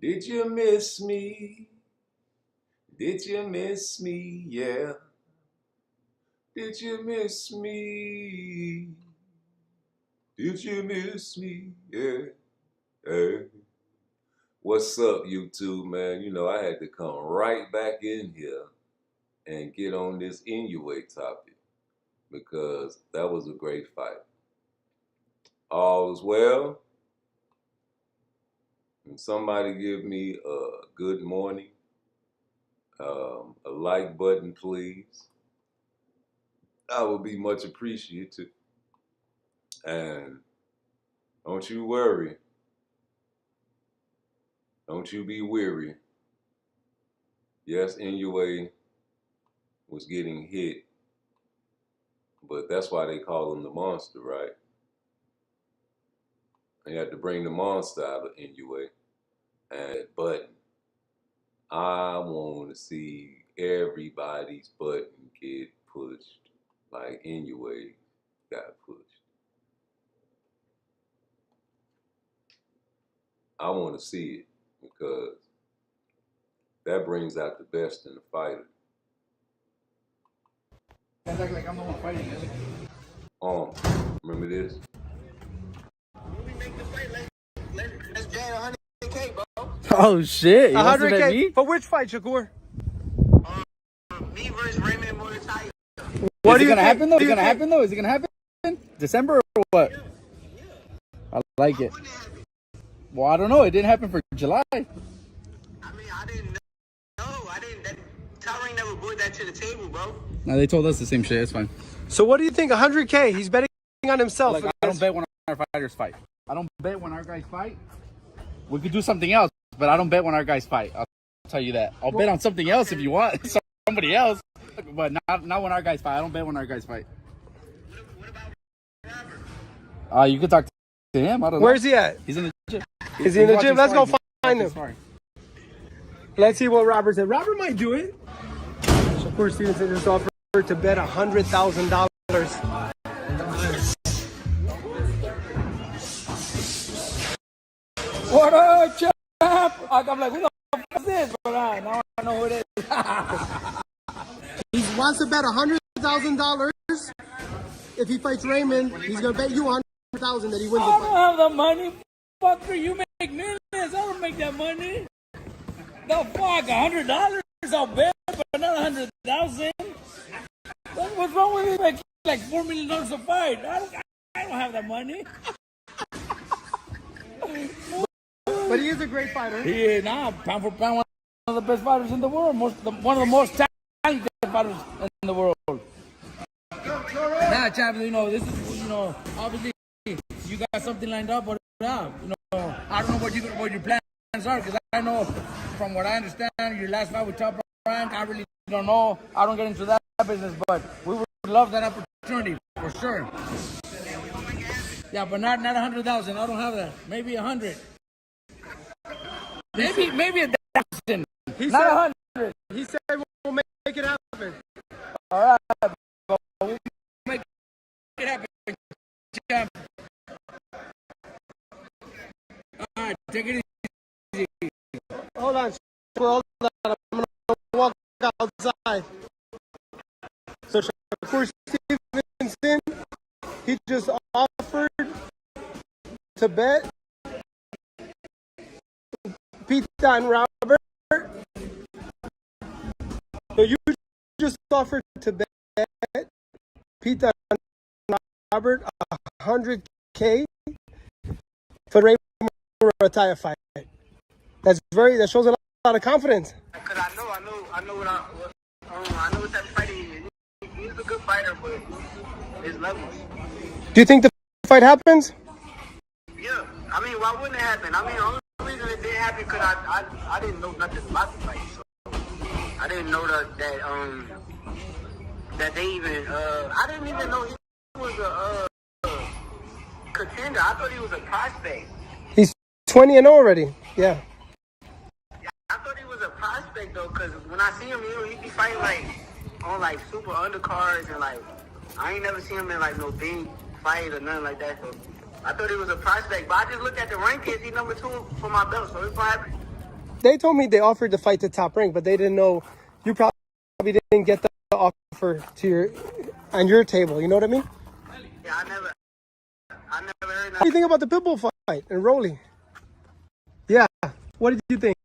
Did you miss me? Did you miss me? Yeah. Did you miss me? Did you miss me? Yeah. Hey. What's up, YouTube, man? You know, I had to come right back in here and get on this Inoue topic because that was a great fight. All's well. And somebody give me a good morning, a like button, please. I would be much appreciated. And don't you worry. Don't you be weary. Yes, Inoue was getting hit, but that's why they call him the monster, right? They had to bring the monster out of Inoue. But I want to see everybody's button get pushed like Inoue got pushed. I want to see it because that brings out the best in the fighter. Like I'm the one fighting. Remember this? Let's get 100K, bro. Oh shit! 100K for which fight, Shakur? Me versus Raymond Muay. What is it gonna happen though? Is it gonna happen though? Is it gonna happen? December or what? I like it. Well, I don't know. It didn't happen for July. I mean, I didn't know. Tyron never brought that to the table, bro. No, they told us the same shit. It's fine. So what do you think? 100K. He's betting on himself. Like, I don't bet when our fighters fight. I don't bet when our guys fight. We could do something else, but I don't bet when our guys fight. I'll tell you that. I'll bet on something else if you want. Somebody else, but not when our guys fight. I don't bet when our guys fight. What about Robert? You could talk to him. I don't know. Where's he at? He's in the gym. Is he in the gym? Let's go find him. Sorry. Let's see what Robert said. Robert might do it. Shakur Stevenson just offered to bet $100,000. What up, champ? I'm like, who the fuck is this? But now I know who it is. He wants to bet $100,000. If he fights Raymond, he's gonna bet you $100,000 that he wins the I don't fight. have the money. Fucker, you make millions. I don't make that money. The fuck, $100? I'll bet, but not $100,000. What's wrong with me? Like $4 million a fight. I don't have that money. But he is a great fighter. He is now pound for pound one of the best fighters in the world. One of the most talented fighters in the world. Nah, champ, you know, this is, you know, obviously you got something lined up, but you know, I don't know what your plans are, because I know from what I understand, your last fight with Top Rank, I really don't know. I don't get into that business, but we would love that opportunity for sure. Yeah, but not 100,000. I don't have that. Maybe 100. Maybe 1,000. Not 100. He said we'll make it happen. All right, but we'll make it happen. Champ. All right, take it easy. Hold on. Hold on. I'm going to walk outside. So Shakur Stevenson, he just offered to bet Pete and Robert. So you just offered to bet Pete and Robert $100K for Raymond Muay fight. That shows a lot of confidence. Because I know what that fighting is. He's a good fighter, but his levels. Do you think the fight happens? Yeah, I mean, why wouldn't it happen? I mean, the only reason it didn't happen because I didn't know nothing about the fight. So I didn't know that they even I didn't even know he was a contender. I thought he was a prospect. He's 20-0 already. Yeah. I thought he was a prospect though, because when I see him, he be fighting like on like super undercards and like I ain't never seen him in like no big fight or nothing like that. So I thought he was a prospect, but I just looked at the rankings. He's number 2 for my belt, so it's gonna happen. They told me they offered to fight to Top Rank, but they didn't know. You probably didn't get the offer on your table. You know what I mean? Yeah, I never heard What do you think about the Pitbull fight and Rolly? Yeah. What did you think?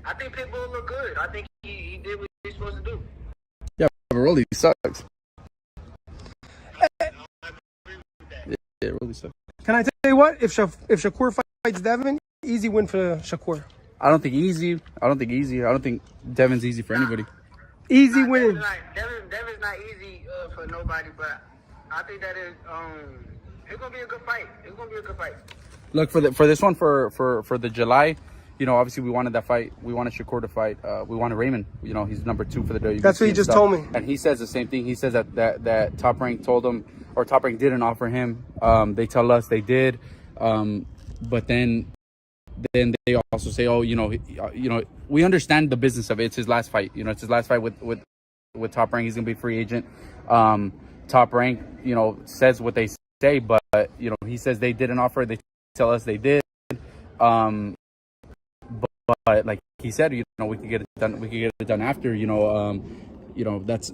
I think Pitbull look good. I think he did what he's supposed to do. Yeah, but Rolly sucks. Yeah, Rolly sucks. Can I tell you what? If Shakur fights Devin, easy win for Shakur. I don't think easy. I don't think Devin's easy for anybody. Easy win. Devin's not easy for nobody, but I think that it's gonna be a good fight. It's gonna be a good fight. Look for this one for the July. You know, obviously we wanted that fight. We wanted Shakur to fight. We wanted Raymond. You know, he's number 2 for the WBC. That's what he just told me. And he says the same thing. He says that Top Rank told him, or Top Rank didn't offer him. They tell us they did, but then they also say, oh, you know, we understand the business of it. It's his last fight. You know, it's his last fight with Top Rank. He's gonna be a free agent. Top Rank, you know, says what they say, but you know, he says they didn't offer. They tell us they did. But like he said, you know, we could get it done. We could get it done after. You know, that's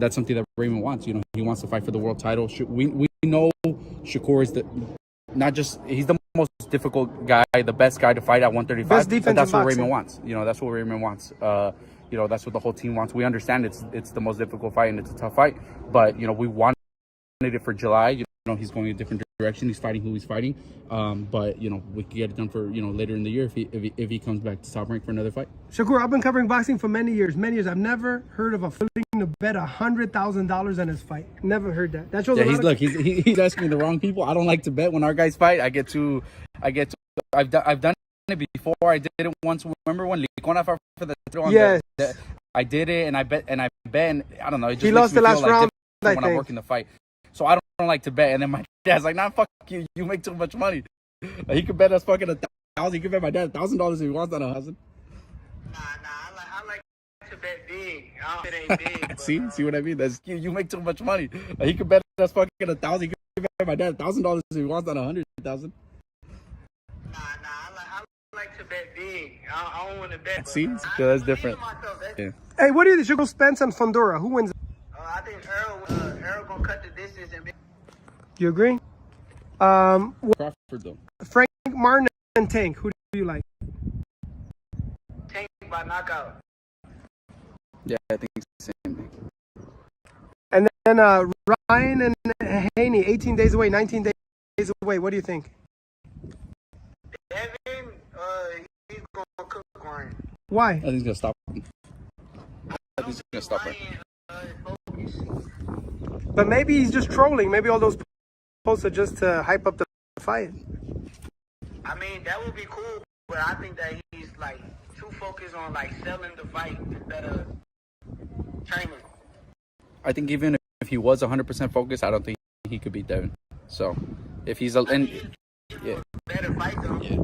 something that Raymond wants. You know, he wants to fight for the world title. We know Shakur is he's the most difficult guy, the best guy to fight at 135. Best defensive but that's what boxing. Raymond wants. You know, that's what Raymond wants. You know, that's what the whole team wants. We understand it's the most difficult fight and it's a tough fight, but you know, we wanted it for July. You know, he's going a different direction. He's fighting who he's fighting. But you know, we could get it done for, you know, later in the year if he comes back to Top Rank for another fight. Shakur, I've been covering boxing for many years. I've never heard of a willing to bet $100,000 on his fight. Never heard that. That shows. Yeah, he's asking the wrong people. I don't like to bet when our guys fight. I've done it before. I did it once. Remember when Licona fought for the title? Yes. I did it, and I bet, and I don't know. It just He makes lost me the last feel like round, different when I I'm think. working the fight. So I don't like to bet. And then my dad's like, "Nah, fuck you. You make too much money. He could bet us fucking $1,000. He could bet my dad $1,000 if he wants, not $1,000." I like to bet big. It ain't big. But, See what I mean? That's you make too much money. He could bet us fucking $1,000. He could bet my dad $1,000 if he wants, not $100,000. I like to bet big. I don't want to bet. See, but so that's different. Yeah. Hey, what do you think? Should go Spence and Fundora. Who wins? I think Earl gonna cut the distance and Do you agree? Crawford though. Frank Martin and Tank. Who do you like? Tank by knockout. Yeah, I think it's the same thing. And then Ryan and Haney, 18 days away, 19 days away. What do you think? Devin, he's gonna cook Ryan. Why? I think he's gonna stop him. I think he's gonna stop him. Focus. But maybe he's just trolling. Maybe all those posts are just to hype up the fight. I mean, that would be cool, but I think that he's like too focused on like selling the fight instead of training. I think even if he was 100% focused, I don't think he could beat Devin. So if he's yeah. Better fight though. Yeah.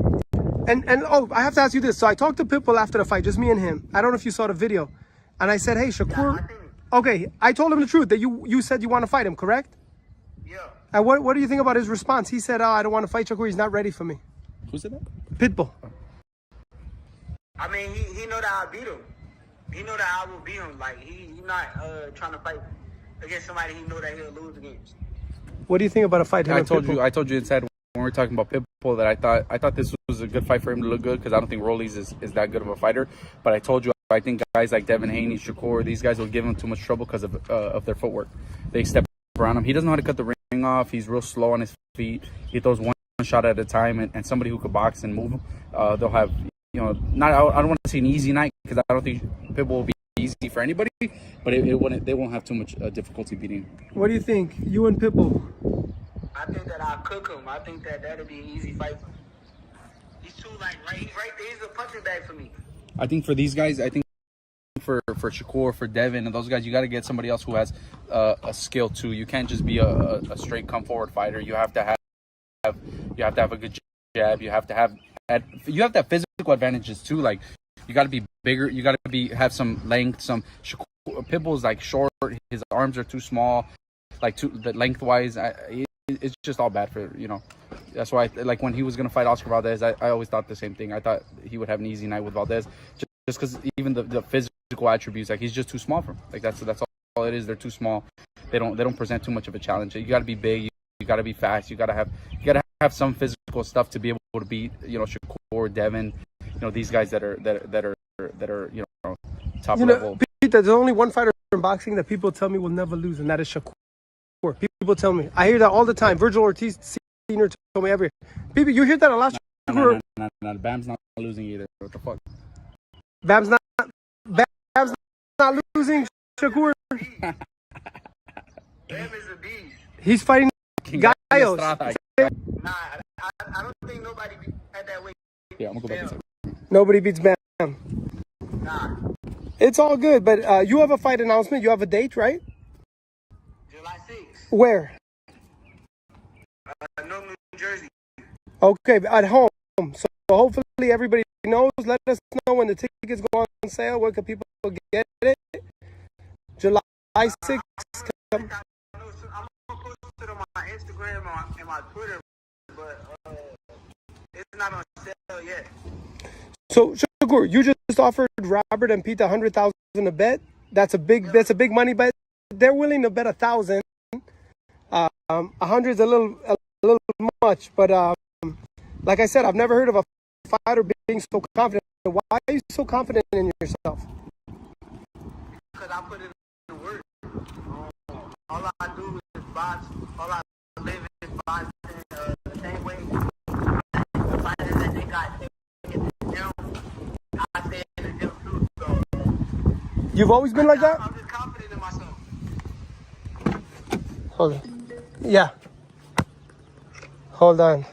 And oh, I have to ask you this. So I talked to Pitbull after the fight, just me and him. I don't know if you saw the video. And I said, hey, Shakur. Okay, I told him the truth that you said you want to fight him, correct? Yeah. And what do you think about his response? He said, oh, I don't want to fight Shakur. He's not ready for me. Who said that? Pitbull. I mean, he know that I beat him. He know that I will beat him. Like he not trying to fight against somebody he know that he'll lose against. What do you think about a fight? I told you inside when we were talking about Pitbull that I thought this was a good fight for him to look good because I don't think Rollies is that good of a fighter. But I told you I think guys like Devin Haney, Shakur, these guys will give him too much trouble because of their footwork. They step around him. He doesn't know how to cut the ring off. He's real slow on his feet. He throws one shot at a time, and somebody who could box and move him, they'll have, you know, not. I don't want to say an easy night because I don't think Pitbull will be easy for anybody, but they won't have too much difficulty beating him. What do you think? You and Pitbull. I think that I'll cook him. I think that that'll be an easy fight for him. He's too he's right there. He's a punching bag for me. I think for these guys, I think for Shakur, for Devin, and those guys, you got to get somebody else who has a skill too. You can't just be a straight come forward fighter. You have to have a good jab. You have to have physical advantages too. Like you got to be bigger. You got to have some length. Shakur, Pitbull's like short. His arms are too small. Like the lengthwise, it's just all bad for That's why, like, when he was gonna fight Oscar Valdez, I always thought the same thing. I thought he would have an easy night with Valdez, just because even the physical attributes, like, he's just too small for him. Like, that's all it is. They're too small. They don't present too much of a challenge. You got to be big. You got to be fast. You got to have some physical stuff to be able to beat, you know, Shakur, Devin, you know, these guys that are you know, top level. Pete, there's only one fighter in boxing that people tell me will never lose, and that is Shakur. People tell me. I hear that all the time. Virgil Ortiz Sr. told me every. People, you hear that a lot. No, Bam's not losing either. What the fuck? Bam's not losing. Shakur. Bam is a beast. He's fighting Gallos. Nah, I don't think nobody at that weight. Yeah, I'm gonna go back. Nobody beats Bam. Nah. It's all good, but you have a fight announcement. You have a date, right? July 6th. Where? New Jersey. Okay, at home. So hopefully everybody knows. Let us know when the tickets go on sale. Where can people get it? July 6th. I'm gonna post it on my Instagram and my Twitter, but it's not on sale yet. So Shakur, you just offered Robert and Pete 100,000 a bet. That's a big money bet. They're willing to bet 1,000. 100 is a little much, but like I said, I've never heard of a fighter being so confident. Why are you so confident in yourself? Because I put in the work. All I do is box. All I live is boxing the same way. The fighters that they got in the gym, I stay in the gym too. So You've always been like that? I'm just confident in myself. Hold on. Yeah. Hold on.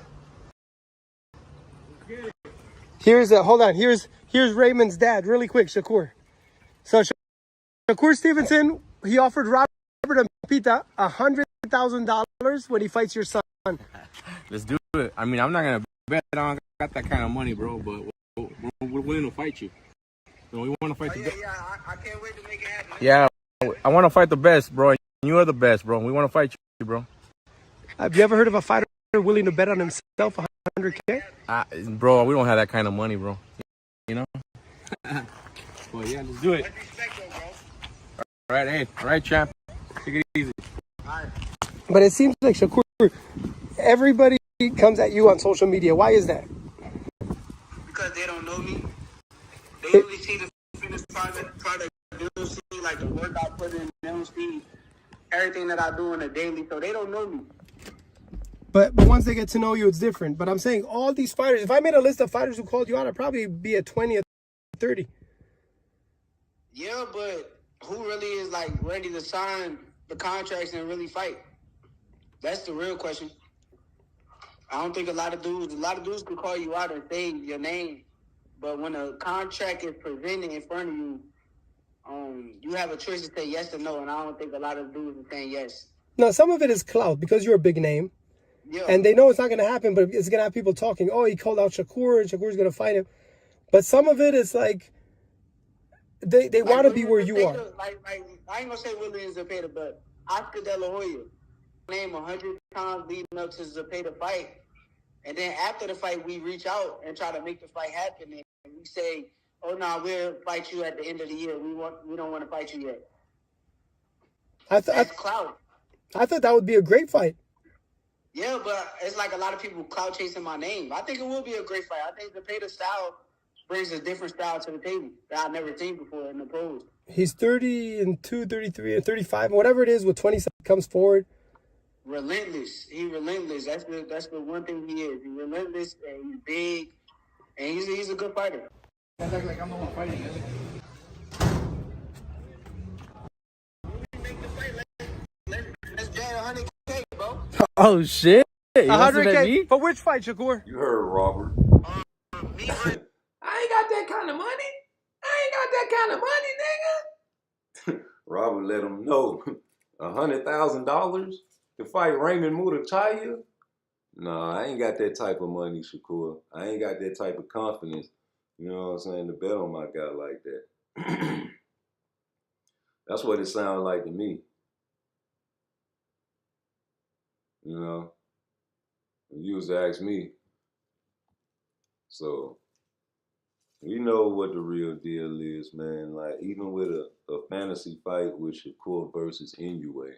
Hold on. Here's Raymond's dad, really quick, Shakur. So Shakur Stevenson, he offered Robert and Pita $100,000 when he fights your son. Let's do it. I mean, I'm not gonna bet I don't got that kind of money, bro. But we're willing to fight you. So we want to fight the best. Yeah, I can't wait to make it happen. Yeah, I want to fight the best, bro. You are the best, bro. We want to fight you, bro. Have you ever heard of a fighter willing to bet on himself $100K? Bro, we don't have that kind of money, bro. You know? Well, yeah, let's do it. All right, champ. Take it easy. But it seems like, Shakur, everybody comes at you on social media. Why is that? Because they don't know me. They only see the finished product. They don't see like the work I put in. They don't see everything that I do on a daily. So they don't know me. But once they get to know you, it's different. But I'm saying all these fighters, if I made a list of fighters who called you out, I'd probably be at 20 or 30. Yeah, but who really is like ready to sign the contracts and really fight? That's the real question. I don't think a lot of dudes could call you out and say your name. But when a contract is presented in front of you, you have a choice to say yes or no. And I don't think a lot of dudes are saying yes. No, some of it is clout because you're a big name. Yeah. And they know it's not going to happen, but it's going to have people talking, oh, he called out Shakur and Shakur's going to fight him. But some of it is like, they want to be where you are. Like, I ain't going to say William Zepeda, but Oscar De La Hoya. Name 100 times leading up to Zepeda fight. And then after the fight, we reach out and try to make the fight happen. And we say, oh, no, we'll fight you at the end of the year. We don't want to fight you yet. That's clout. I thought that would be a great fight. Yeah, but it's like a lot of people clout chasing my name. I think it will be a great fight. I think Zepeda style brings a different style to the table that I've never seen before in the pros. He's 32, 33, or 35, whatever it is, with 20 comes forward. Relentless. He's relentless. That's the one thing he is. He's relentless and he's big, and he's a good fighter. That's like I'm the one fighting it. Let's jam 100K, bro. Oh shit! 100K for which fight, Shakur? You heard Robert. Me, I ain't got that kind of money. Robert let him know. $100,000 to fight Raymond Mutachaya? Nah, I ain't got that type of money, Shakur. I ain't got that type of confidence. You know what I'm saying? To bet on my guy like that. That's what it sounds like to me. You know? If you was to ask me, so we know what the real deal is, man. Like even with a fantasy fight with Shakur versus Inoue,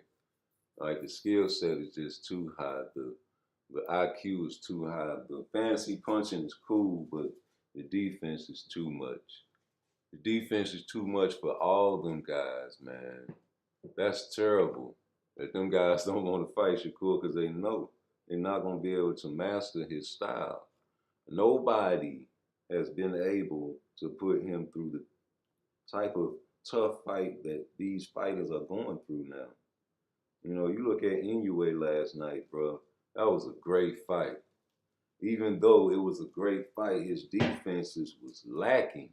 like the skill set is just too high. The IQ is too high. The fantasy punching is cool, but the defense is too much. The defense is too much for all them guys, man. That's terrible. That them guys don't want to fight Shakur because they know they're not going to be able to master his style. Nobody has been able to put him through the type of tough fight that these fighters are going through now. You know, you look at Inoue last night, bro. That was a great fight. Even though it was a great fight, his defenses was lacking.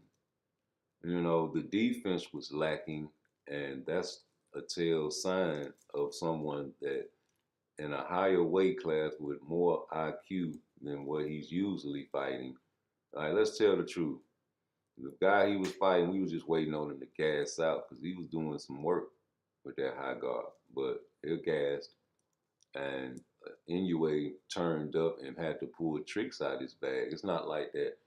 You know, the defense was lacking, and that's a tell sign of someone that in a higher weight class with more IQ than what he's usually fighting. All right, let's tell the truth. The guy he was fighting, we was just waiting on him to gas out because he was doing some work with that high guard. But it gassed, and Inoue turned up and had to pull tricks out his bag. It's not like that.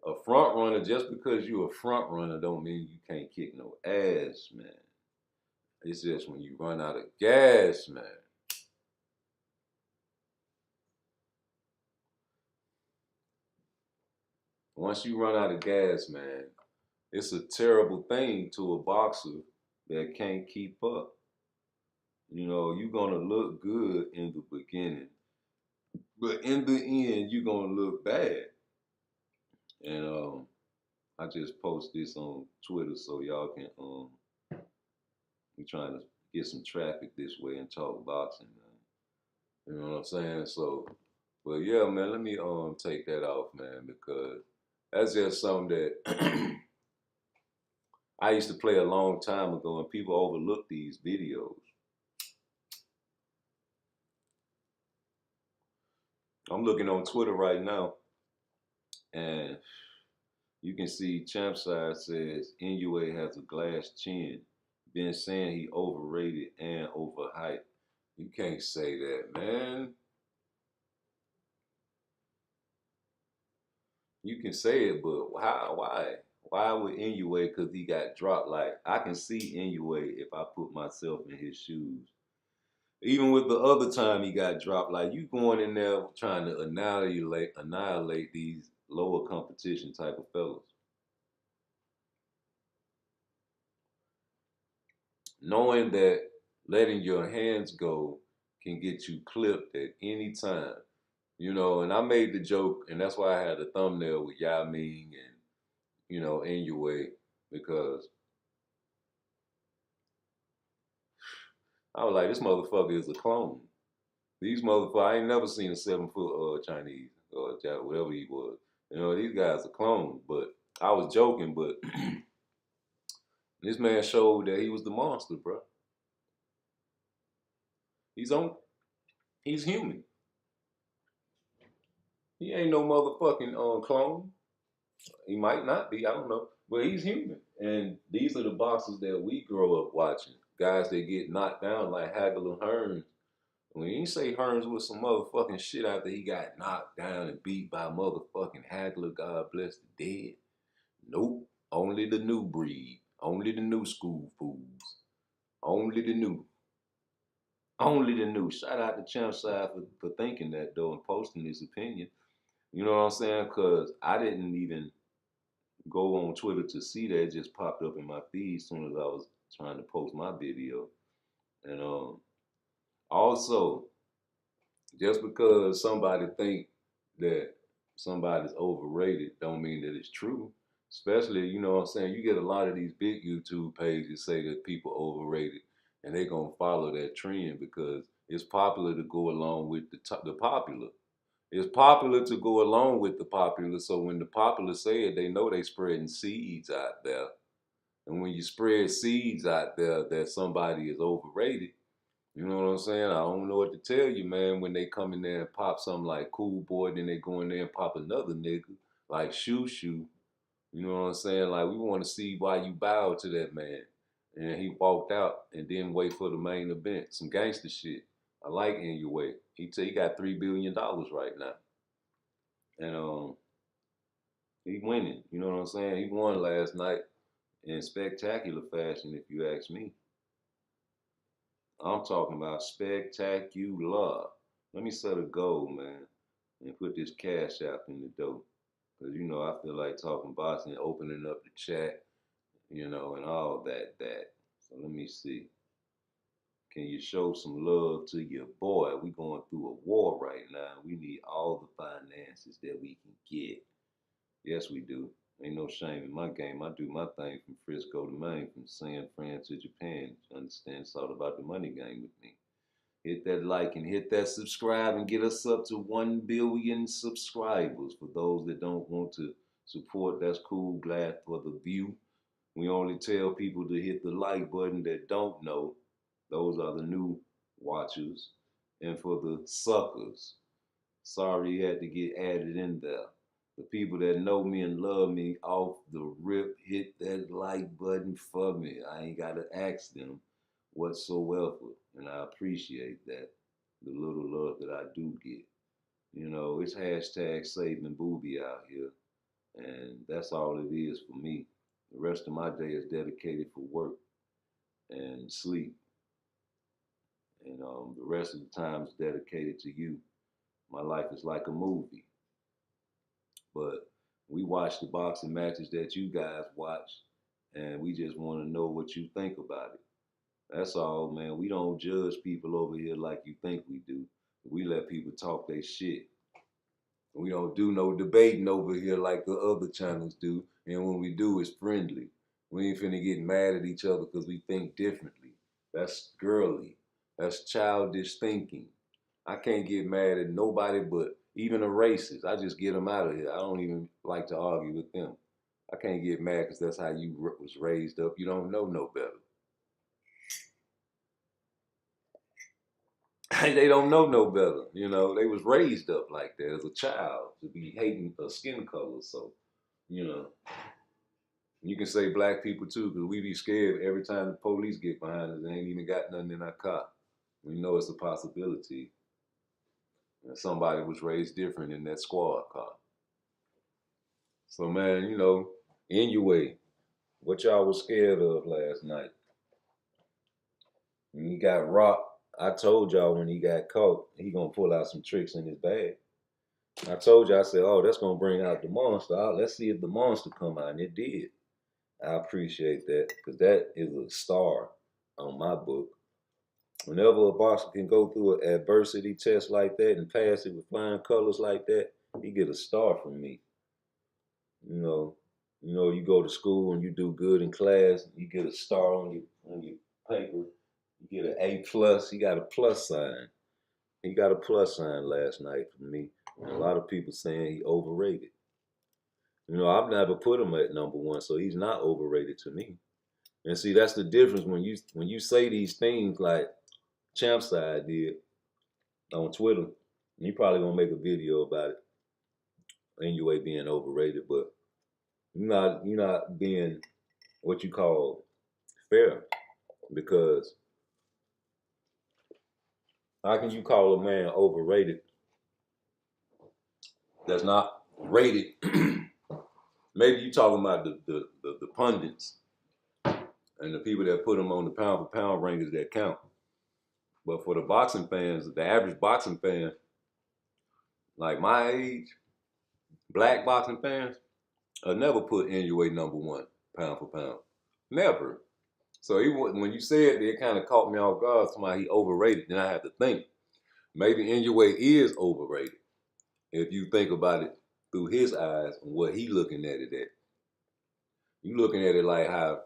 A front runner, just because you're a front runner don't mean you can't kick no ass, man. It's just when you run out of gas, man. Once you run out of gas, man, it's a terrible thing to a boxer that can't keep up. You know, you're gonna look good in the beginning, but in the end, you're gonna look bad. And I just post this on Twitter so y'all can we trying to get some traffic this way and talk boxing, man. You know what I'm saying? So, but yeah, man, let me take that off, man, because that's just something that I used to play a long time ago, and people overlook these videos. I'm looking on Twitter right now, and you can see Champside says Inoue has a glass chin. Been saying he overrated and overhyped. You can't say that, man. You can say it, but how? Why? Why would Inoue? Because he got dropped. Like I can see Inoue if I put myself in his shoes. Even with the other time he got dropped, like you going in there trying to annihilate these lower competition type of fellas. Knowing that letting your hands go can get you clipped at any time. You know, and I made the joke, and that's why I had a thumbnail with Yao Ming and, you know, Inoue, because I was like, this motherfucker is a clone. These motherfuckers, I ain't never seen a 7 foot Chinese or whatever he was. You know, these guys are clones, but I was joking, but this man showed that he was the monster, bro. He's human. He ain't no motherfucking clone. He might not be, I don't know, but he's human. And these are the boxers that we grow up watching. Guys that get knocked down like Hagler and Hearns. When you say Hearns was some motherfucking shit after he got knocked down and beat by motherfucking Hagler, God bless the dead. Nope. Only the new breed. Only the new school fools. Only the new. Only the new. Shout out to Champside for thinking that though and posting his opinion. You know what I'm saying? Because I didn't even go on Twitter to see that. It just popped up in my feed as soon as I was trying to post my video. And also, just because somebody think that somebody's overrated don't mean that it's true. Especially, you know what I'm saying, you get a lot of these big YouTube pages say that people overrated and they're going to follow that trend because it's popular to go along with the popular. It's popular to go along with the popular, so when the popular say it, they know they spreading seeds out there. And when you spread seeds out there that somebody is overrated, you know what I'm saying? I don't know what to tell you, man, when they come in there and pop something like Cool Boy, then they go in there and pop another nigga like Shoo Shoo. You know what I'm saying? Like, we want to see why you bowed to that man. And he walked out and didn't wait for the main event. Some gangster shit. I like Inoue. He got $3 billion right now. And he winning. You know what I'm saying? He won last night in spectacular fashion, if you ask me. I'm talking about spectacular. Let me set a goal, man, and put this cash out in the dough. Because, you know, I feel like talking boxing, opening up the chat, you know, and all that. So let me see. Can you show some love to your boy? We going through a war right now. We need all the finances that we can get. Yes, we do. Ain't no shame in my game. I do my thing from Frisco to Maine, from San Fran to Japan. You understand? It's all about the money game with me. Hit that like and hit that subscribe and get us up to 1 billion subscribers. For those that don't want to support, that's cool. Glad for the view. We only tell people to hit the like button that don't know. Those are the new watchers. And for the suckers, sorry you had to get added in there. The people that know me and love me off the rip, hit that like button for me. I ain't got to ask them whatsoever. And I appreciate that, the little love that I do get. You know, it's hashtag saving booby out here. And that's all it is for me. The rest of my day is dedicated for work and sleep. And the rest of the time is dedicated to you. My life is like a movie. But we watch the boxing matches that you guys watch, and we just want to know what you think about it. That's all, man. We don't judge people over here like you think we do. We let people talk their shit. We don't do no debating over here like the other channels do. And when we do, it's friendly. We ain't finna get mad at each other because we think differently. That's girly. That's childish thinking. I can't get mad at nobody but even a racist. I just get them out of here. I don't even like to argue with them. I can't get mad because that's how you was raised up. You don't know no better. They don't know no better. You know, they was raised up like that as a child to be hating a skin color. So, you know, you can say black people too, because we be scared every time the police get behind us. They ain't even got nothing in our car. We know it's a possibility. And somebody was raised different in that squad car. So, man, you know, Inoue, what y'all was scared of last night? When he got rocked, I told y'all when he got caught, he gonna pull out some tricks in his bag. I told you, I said, oh, that's gonna bring out the monster. Let's see if the monster come out, and it did. I appreciate that, because that is a star on my book. Whenever a boxer can go through an adversity test like that and pass it with flying colors like that, he get a star from me. You know, you go to school and you do good in class, you get a star on your paper, you get an A+, you got a plus sign. He got a plus sign last night for me. And a lot of people saying he overrated. You know, I've never put him at #1, so he's not overrated to me. And see, that's the difference when you say these things like Champside did on Twitter. You probably gonna make a video about it. Inoue being overrated, but you're not being what you call fair, because how can you call a man overrated that's not rated? Maybe you talking about the pundits and the people that put him on the pound for pound rankings that count. But for the boxing fans, the average boxing fan, like my age, black boxing fans, never put Inoue #1 pound for pound. Never. So when you said it kind of caught me off guard. Somebody he overrated. Then I had to think, maybe Inoue is overrated if you think about it through his eyes and what he looking at it at. You looking at it like how,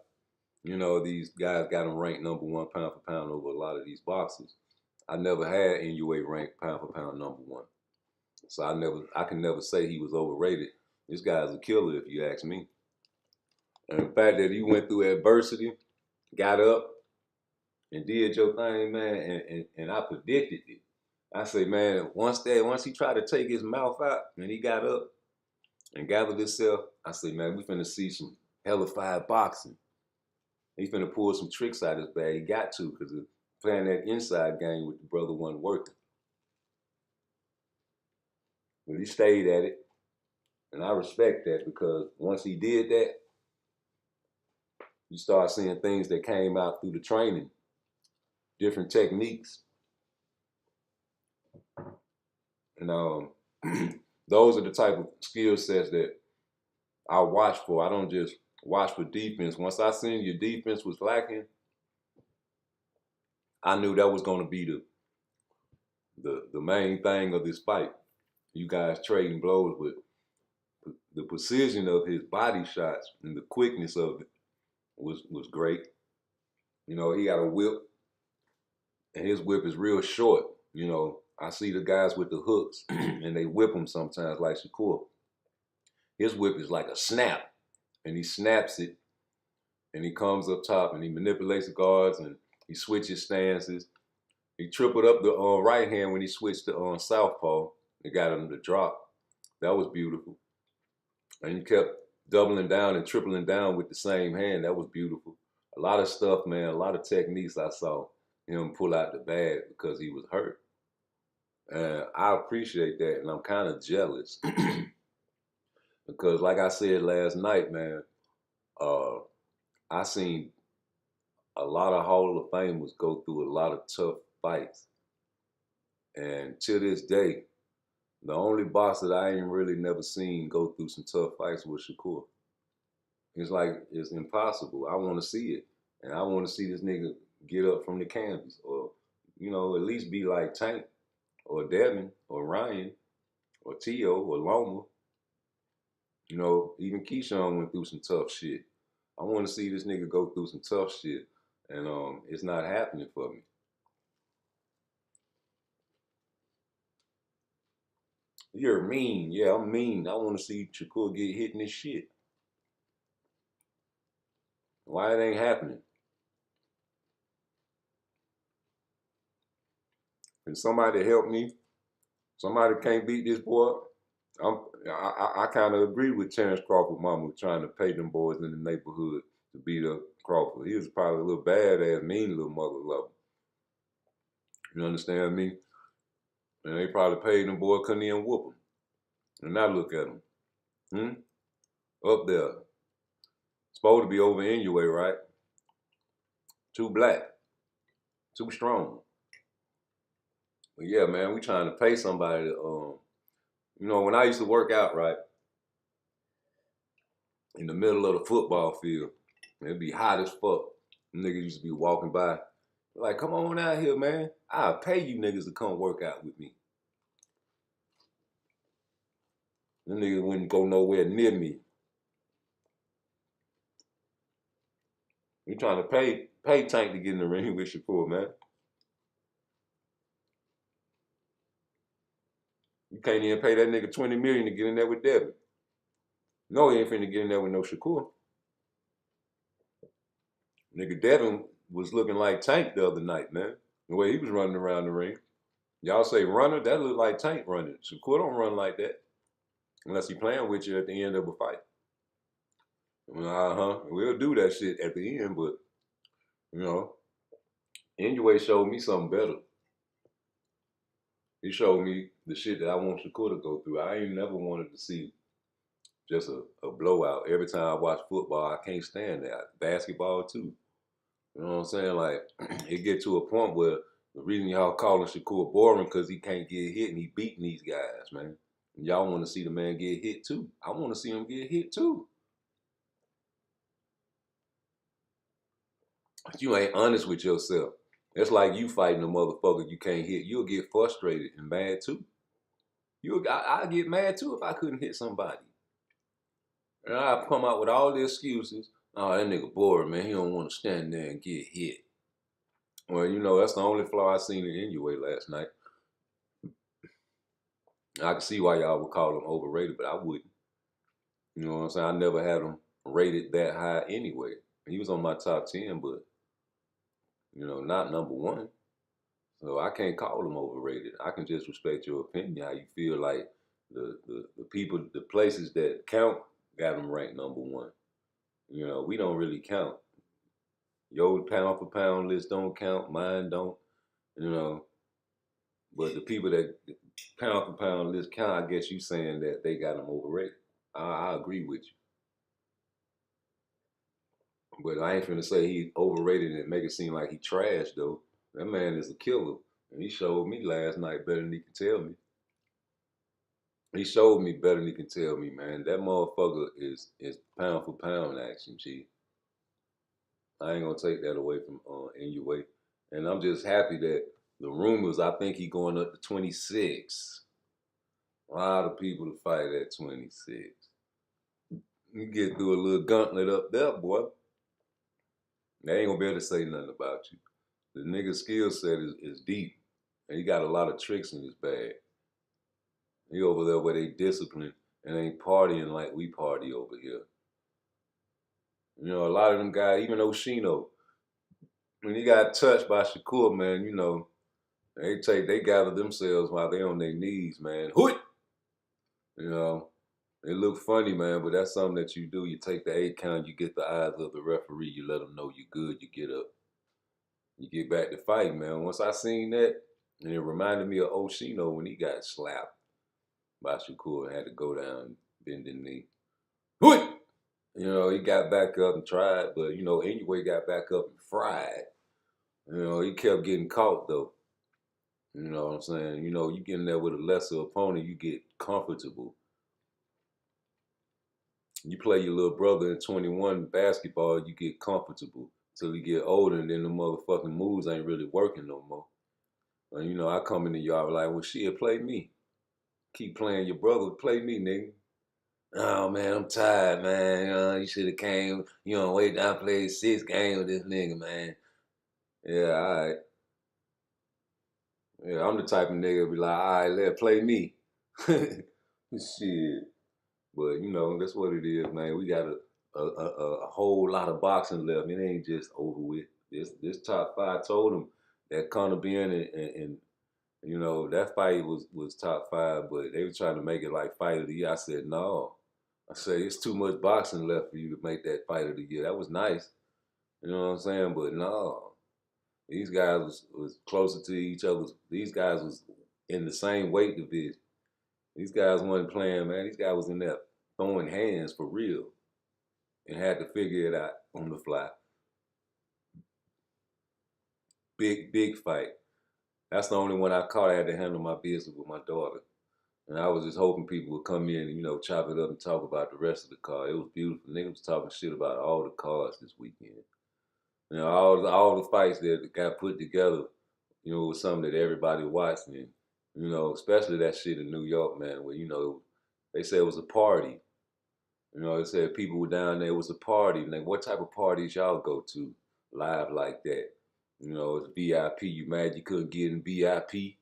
you know, these guys got him ranked #1 pound for pound over a lot of these boxers. I never had Inoue ranked pound for pound #1. So I can never say he was overrated. This guy's a killer if you ask me. And the fact that he went through adversity, got up, and did your thing, man, and I predicted it. I say, man, once he tried to take his mouth out and he got up and gathered himself, I say, man, we finna see some hellified boxing. He finna pull some tricks out of his bag. He got to, because playing that inside game with the brother wasn't working. But he stayed at it. And I respect that because once he did that, you start seeing things that came out through the training, different techniques. And those are the type of skill sets that I watch for. I don't just watch for defense. Once I seen your defense was lacking, I knew that was going to be the main thing of this fight. You guys trading blows, with the precision of his body shots and the quickness of it was great. You know, he got a whip, and his whip is real short. You know, I see the guys with the hooks, and they whip them sometimes like Shakur. His whip is like a snap, and he snaps it, and he comes up top, and he manipulates the guards, and he switches stances. He tripled up the right hand when he switched to southpaw. It got him to drop. That was beautiful. And he kept doubling down and tripling down with the same hand. That was beautiful. A lot of stuff, man, a lot of techniques I saw him pull out the bag because he was hurt. And I appreciate that, and I'm kind of jealous. Because like I said last night, man, I seen a lot of Hall of Famers go through a lot of tough fights. And to this day, the only box that I ain't really never seen go through some tough fights was Shakur. It's like, it's impossible. I want to see it. And I want to see this nigga get up from the canvas, or, you know, at least be like Tank or Devin or Ryan or Tio or Loma. You know, even Keyshawn went through some tough shit. I want to see this nigga go through some tough shit. And it's not happening for me. You're mean. Yeah, I'm mean. I want to see Shakur get hit in this shit. Why it ain't happening? Can somebody help me? Somebody can't beat this boy. I kind of agree with Terrence Crawford mama trying to pay them boys in the neighborhood to beat up Crawford. He was probably a little badass, mean little mother lover. You understand me? And they probably paid them boy, couldn't even whoop him. And now look at him. Up there. Supposed to be over Inoue, right? Too black. Too strong. But yeah, man, we trying to pay somebody to, you know, when I used to work out, right, in the middle of the football field, it'd be hot as fuck. Niggas used to be walking by, like, come on out here, man. I'll pay you niggas to come work out with me. Them niggas wouldn't go nowhere near me. We trying to pay Tank to get in the ring with Shakur, man. You can't even pay that nigga $20 million to get in there with Devin. No, he ain't finna get in there with no Shakur. Nigga Devin was looking like Tank the other night, man. The way he was running around the ring. Y'all say runner, that look like Tank running. Shakur don't run like that. Unless he playing with you at the end of a fight. We'll do that shit at the end, but, you know, Inoue showed me something better. He showed me the shit that I want Shakur to go through. I ain't never wanted to see just a blowout. Every time I watch football, I can't stand that. Basketball, too. You know what I'm saying? Like, it get to a point where the reason y'all calling Shakur boring because he can't get hit and he beating these guys, man. And y'all want to see the man get hit, too. I want to see him get hit, too. But you ain't honest with yourself. It's like you fighting a motherfucker you can't hit. You'll get frustrated and mad, too. I'd get mad, too, if I couldn't hit somebody. And I'd come out with all the excuses. Oh, that nigga boring, man. He don't want to stand there and get hit. Well, you know, that's the only flaw I seen in Inoue last night. I can see why y'all would call him overrated, but I wouldn't. You know what I'm saying? I never had him rated that high anyway. He was on my top 10, but, you know, not number one. So I can't call him overrated. I can just respect your opinion, how you feel like the people, the places that count got him ranked number one. You know, we don't really count. Your pound for pound list don't count, mine don't, you know. But the people that pound for pound list count, I guess you saying that they got him overrated. I agree with you. But I ain't finna say he overrated and make it seem like he trash though. That man is a killer. And he showed me last night better than he can tell me. He showed me better than he can tell me, man. That motherfucker is pound for pound action, G. I ain't gonna take that away from Inoue. And I'm just happy that the rumors, I think he going up to 26. A lot of people to fight at 26. You get through a little gauntlet up there, boy. They ain't gonna be able to say nothing about you. The nigga skill set is deep. And he got a lot of tricks in his bag. He over there where they disciplined and ain't partying like we party over here. You know, a lot of them guys, even Oshino, when he got touched by Shakur, man, you know, they gather themselves while they on their knees, man. Hooit! You know, it look funny, man, but that's something that you do. You take the 8 count, you get the eyes of the referee, you let them know you good, you get up. You get back to fighting, man. Once I seen that, and it reminded me of Oshino when he got slapped by Shakur and had to go down, bend the knee. Hooit! You know, he got back up and tried, but, you know, anyway, got back up and fried. You know, he kept getting caught, though. You know what I'm saying? You know, you get in there with a lesser opponent, you get comfortable. You play your little brother in 21 basketball, you get comfortable till you get older, and then the motherfucking moves ain't really working no more. And, you know, I come in the yard like, well, shit, play me. Keep playing your brother, play me, nigga. Oh, man, I'm tired, man. You should have came. You know, wait, I played 6 games with this nigga, man. Yeah, all right. Yeah, I'm the type of nigga be like, all right, let play me. Shit. But, you know, that's what it is, man. We got a whole lot of boxing left. It ain't just over with. This top 5 told him that Conor Ben and you know, that fight was top 5, but they were trying to make it like fight of the year. I said, no. I said, it's too much boxing left for you to make that fight of the year. That was nice. You know what I'm saying? But no. These guys was closer to each other. These guys was in the same weight division. These guys wasn't playing, man. These guys was in there throwing hands for real and had to figure it out on the fly. Big fight. That's the only one I caught. I had to handle my business with my daughter. And I was just hoping people would come in and, you know, chop it up and talk about the rest of the card. It was beautiful. Niggas was talking shit about all the cards this weekend. You know, all the fights that got put together, you know, was something that everybody watched. And, you know, especially that shit in New York, man, where, you know, they said it was a party. You know, they said people were down there, it was a party. And like, what type of parties y'all go to live like that? You know, it's VIP. You mad you couldn't get in VIP?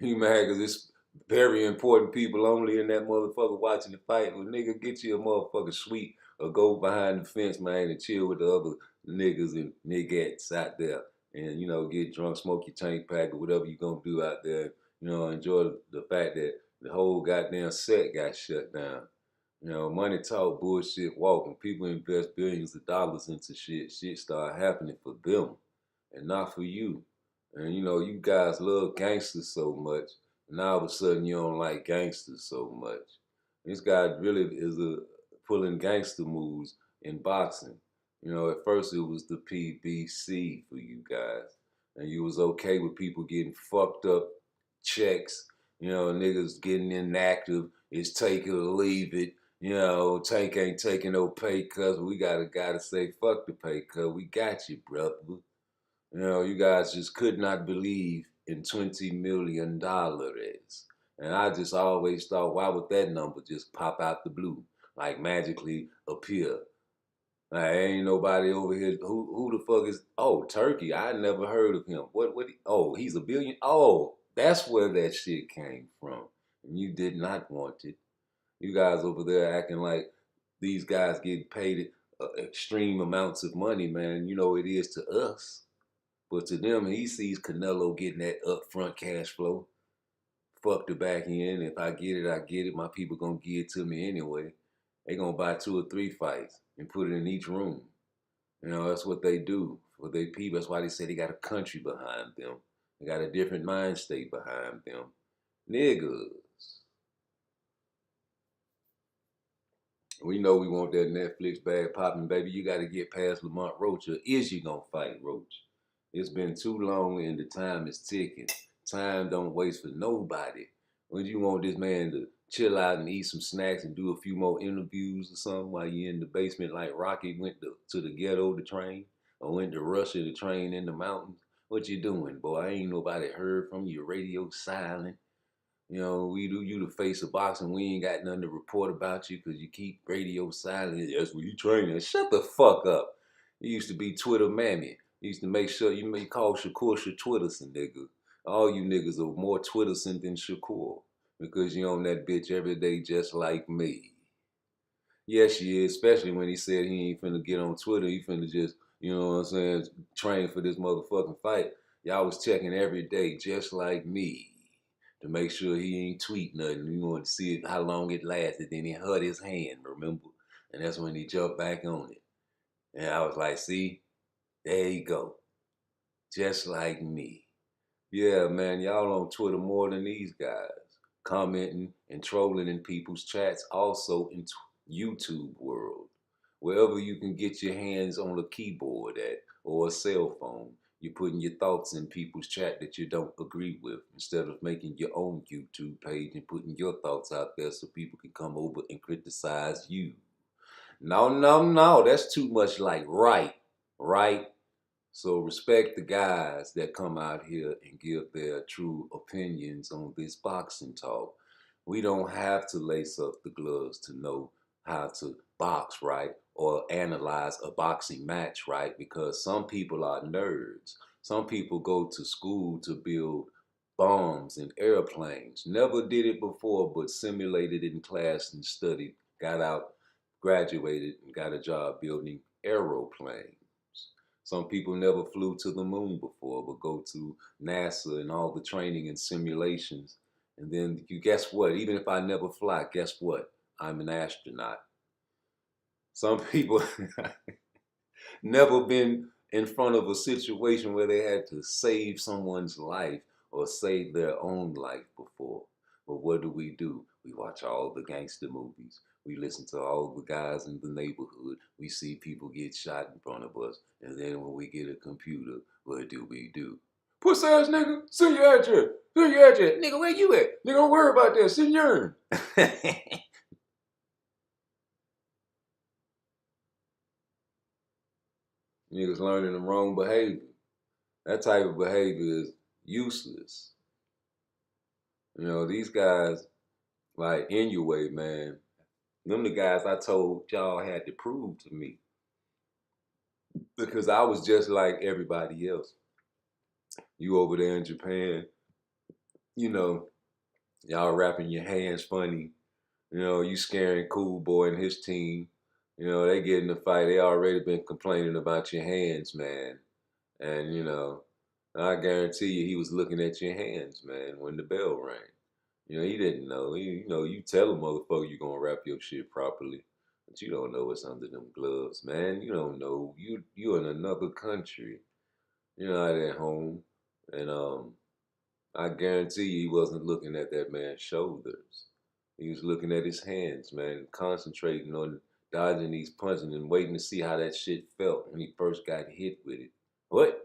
You mad because it's very important people only in that motherfucker watching the fight? Well, nigga, get you a motherfucker suite or go behind the fence, man, and chill with the other niggas and niggettes out there. And, you know, get drunk, smoke your tank pack or whatever you gonna do out there. You know, enjoy the fact that the whole goddamn set got shut down. You know, money talk, bullshit walk. When people invest billions of dollars into shit, shit start happening for them and not for you. And you know, you guys love gangsters so much. Now all of a sudden you don't like gangsters so much. This guy really is pulling gangster moves in boxing. You know, at first it was the PBC for you guys. And you was okay with people getting fucked up checks. You know, niggas getting inactive. It's take it or leave it. You know, Tank ain't taking no pay cuts. We got a guy to say, fuck the pay cut. We got you, brother. You know, you guys just could not believe in $20 million. And I just always thought, why would that number just pop out the blue, like magically appear? Like, ain't nobody over here. Who the fuck is, oh, Turkey, I never heard of him. Oh, he's a billion? Oh, that's where that shit came from. And you did not want it. You guys over there acting like these guys get paid extreme amounts of money, man. You know it is to us. But to them, he sees Canelo getting that upfront cash flow. Fuck the back end. If I get it, I get it. My people gonna give it to me anyway. They gonna buy 2 or 3 fights and put it in each room. You know, that's what they do what they people. That's why they say they got a country behind them. They got a different mind state behind them. Niggas. We know we want that Netflix bag popping, baby. You got to get past Lamont Roach, or is you gonna fight Roach? It's been too long and the time is ticking. Time don't waste for nobody. When you want this man to chill out and eat some snacks and do a few more interviews or something while you're in the basement like Rocky went to the ghetto to train, or went to Russia to train in the mountains? What you doing, boy? Ain't nobody heard from you. Radio silent. You know, we do you the face of boxing. We ain't got nothing to report about you because you keep radio silent. That's where you training. Shut the fuck up. You used to be Twitter mammy. You used to make sure you may call Shakur Twitterson, nigga. All you niggas are more Twitterson than Shakur because you on that bitch every day just like me. Yes, she is, especially when he said he ain't finna get on Twitter. He finna just, you know what I'm saying, train for this motherfucking fight. Y'all was checking every day just like me to make sure he ain't tweet nothing. We wanted to see how long it lasted. Then he hurt his hand, remember? And that's when he jumped back on it. And I was like, see, there you go. Just like me. Yeah, man, y'all on Twitter more than these guys. Commenting and trolling in people's chats, also in YouTube world. Wherever you can get your hands on a keyboard at or a cell phone, you're putting your thoughts in people's chat that you don't agree with instead of making your own YouTube page and putting your thoughts out there so people can come over and criticize you. No, no, no. That's too much like right. So respect the guys that come out here and give their true opinions on this boxing talk. We don't have to lace up the gloves to know how to box right or analyze a boxing match right, because some people are nerds. Some people go to school to build bombs and airplanes. Never did it before, but simulated it in class and studied, got out, graduated, and got a job building aeroplanes. Some people never flew to the moon before, but go to NASA and all the training and simulations. And then you guess what? Even if I never fly, guess what? I'm an astronaut. Some people never been in front of a situation where they had to save someone's life or save their own life before. But what do? We watch all the gangster movies. We listen to all the guys in the neighborhood. We see people get shot in front of us. And then when we get a computer, what do we do? Puss ass nigga, send your address. Send your address. Nigga, where you at? Nigga, don't worry about that. Send yours. Niggas learning the wrong behavior. That type of behavior is useless. You know, these guys, like Inoue, man, them the guys I told y'all had to prove to me. Because I was just like everybody else. You over there in Japan, you know, y'all wrapping your hands funny. You know, you scaring Cool Boy and his team. You know, they get in the fight. They already been complaining about your hands, man. And, you know, I guarantee you he was looking at your hands, man, when the bell rang. You know, he didn't know. You know, you tell a motherfucker you're going to wrap your shit properly. But you don't know what's under them gloves, man. You don't know. You're in another country. You're not at home. And I guarantee you he wasn't looking at that man's shoulders. He was looking at his hands, man, concentrating on dodging these punches and waiting to see how that shit felt when he first got hit with it. What?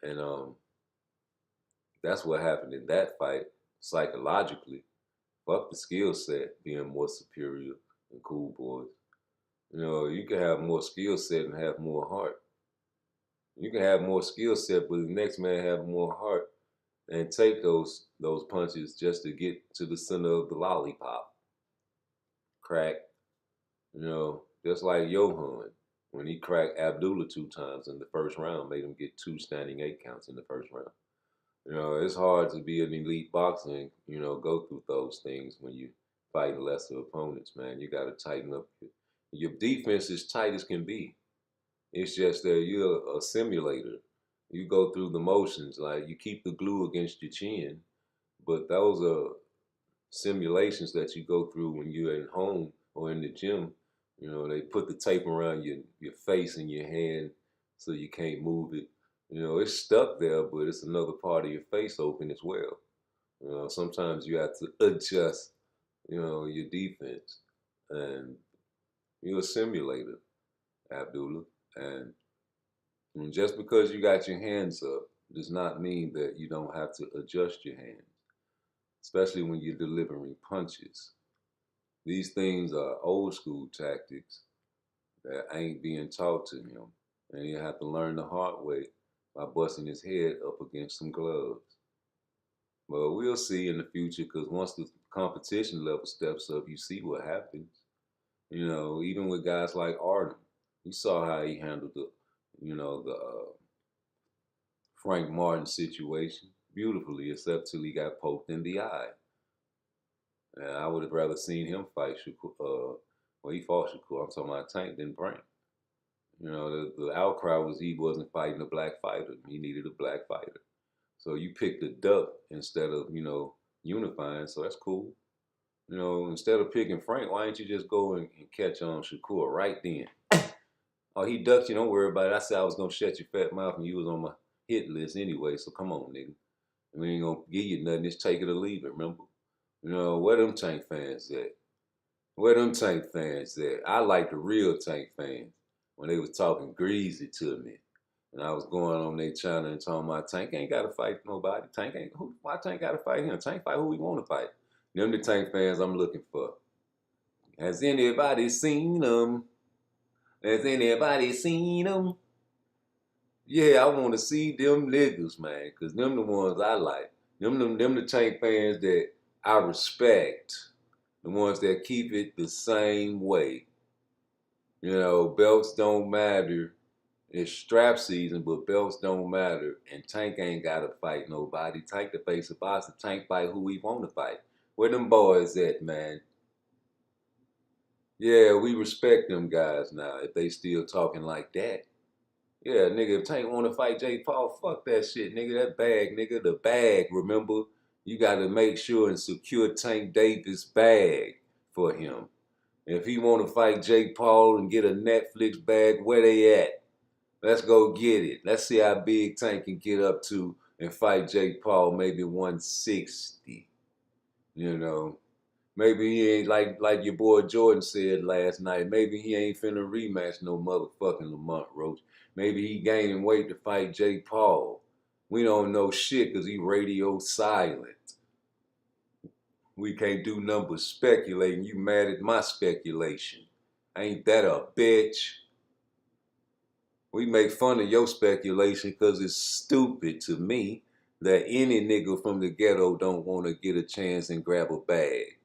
And that's what happened in that fight psychologically. Fuck the skill set being more superior than Cool Boys. You know, you can have more skill set and have more heart. You can have more skill set, but the next man have more heart and take those punches just to get to the center of the lollipop. Crack. You know, just like Johan, when he cracked Abdullah 2 times in the first round, made him get 2 standing 8 counts in the first round. You know, it's hard to be an elite boxer and, you know, go through those things when you fight lesser opponents, man. You got to tighten up. Your defense is tight as can be. It's just that you're a simulator. You go through the motions, like you keep the glue against your chin, but those are simulations that you go through when you're at home or in the gym. You know, they put the tape around your face and your hand so you can't move it. You know, it's stuck there, but it's another part of your face open as well. You know, sometimes you have to adjust, you know, your defense. And you're a simulator, Abdullah. And just because you got your hands up does not mean that you don't have to adjust your hands, especially when you're delivering punches. These things are old school tactics that ain't being taught to him. And you have to learn the hard way by busting his head up against some gloves. But we'll see in the future, because once the competition level steps up, you see what happens. You know, even with guys like Artem, you saw how he handled the Frank Martin situation beautifully, except till he got poked in the eye. And I would have rather seen him fight Shakur. Well, he fought Shakur. I'm talking about Tank than Frank. You know, the outcry was he wasn't fighting a black fighter. He needed a black fighter. So you picked a duck instead of, unifying. So that's cool. You know, instead of picking Frank, why didn't you just go and catch on Shakur right then? Oh, he ducked you. Don't worry about it. I said I was going to shut your fat mouth and you was on my hit list anyway. So come on, nigga. We ain't going to give you nothing. Just take it or leave it, remember? You know, where them Tank fans at? Where them Tank fans at? I like the real Tank fans when they was talking greasy to me. And I was going on their channel and talking about Tank ain't got to fight nobody. Why Tank got to fight him? Tank fight who he want to fight. Them the Tank fans I'm looking for. Has anybody seen them? Has anybody seen them? Yeah, I want to see them niggas, man, because them the ones I like. Them the Tank fans that I respect. The ones that keep it the same way. You know, belts don't matter. It's strap season, but belts don't matter. And Tank ain't got to fight nobody. Tank the face of boxing. Tank fight who he want to fight. Where them boys at, man? Yeah, we respect them guys now if they still talking like that. Yeah, nigga, if Tank want to fight Jake Paul, fuck that shit, nigga. That bag, nigga, the bag, remember? You got to make sure and secure Tank Davis' bag for him. If he want to fight Jake Paul and get a Netflix bag, where they at? Let's go get it. Let's see how big Tank can get up to and fight Jake Paul, maybe 160. You know, maybe he ain't like your boy Jordan said last night. Maybe he ain't finna rematch no motherfucking Lamont Roach. Maybe he gaining weight to fight Jake Paul. We don't know shit because he radio silent. We can't do nothing but speculating. You mad at my speculation? Ain't that a bitch? We make fun of your speculation because it's stupid to me that any nigga from the ghetto don't want to get a chance and grab a bag.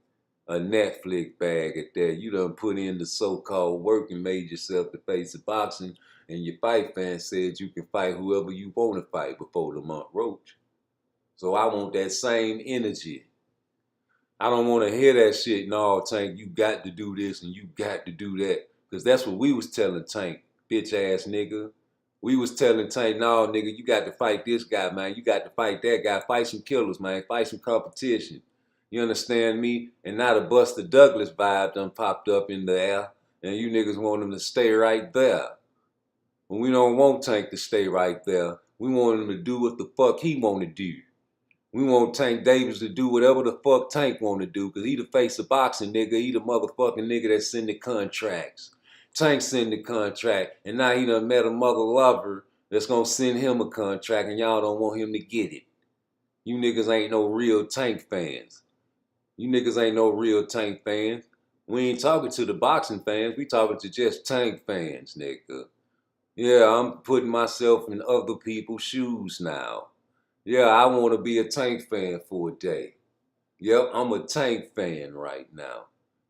A Netflix bag at that. You done put in the so-called work and made yourself the face of boxing, and your fight fans said you can fight whoever you want to fight before Lamont Roach. So I want that same energy. I don't want to hear that shit. No, Tank, you got to do this and you got to do that. Because that's what we was telling Tank, bitch ass nigga. We was telling Tank, no, nigga, you got to fight this guy, man. You got to fight that guy. Fight some killers, man. Fight some competition. You understand me? And now the Buster Douglas vibe done popped up in the air. And you niggas want him to stay right there. When we don't want Tank to stay right there. We want him to do what the fuck he want to do. We want Tank Davis to do whatever the fuck Tank want to do, because he the face of boxing, nigga. He the motherfucking nigga that send the contracts. Tank send the contract, and now he done met a mother lover that's gonna send him a contract, and y'all don't want him to get it. You niggas ain't no real Tank fans. You niggas ain't no real Tank fans. We ain't talking to the boxing fans. We talking to just Tank fans, nigga. Yeah, I'm putting myself in other people's shoes now. Yeah, I want to be a Tank fan for a day. Yep, I'm a Tank fan right now.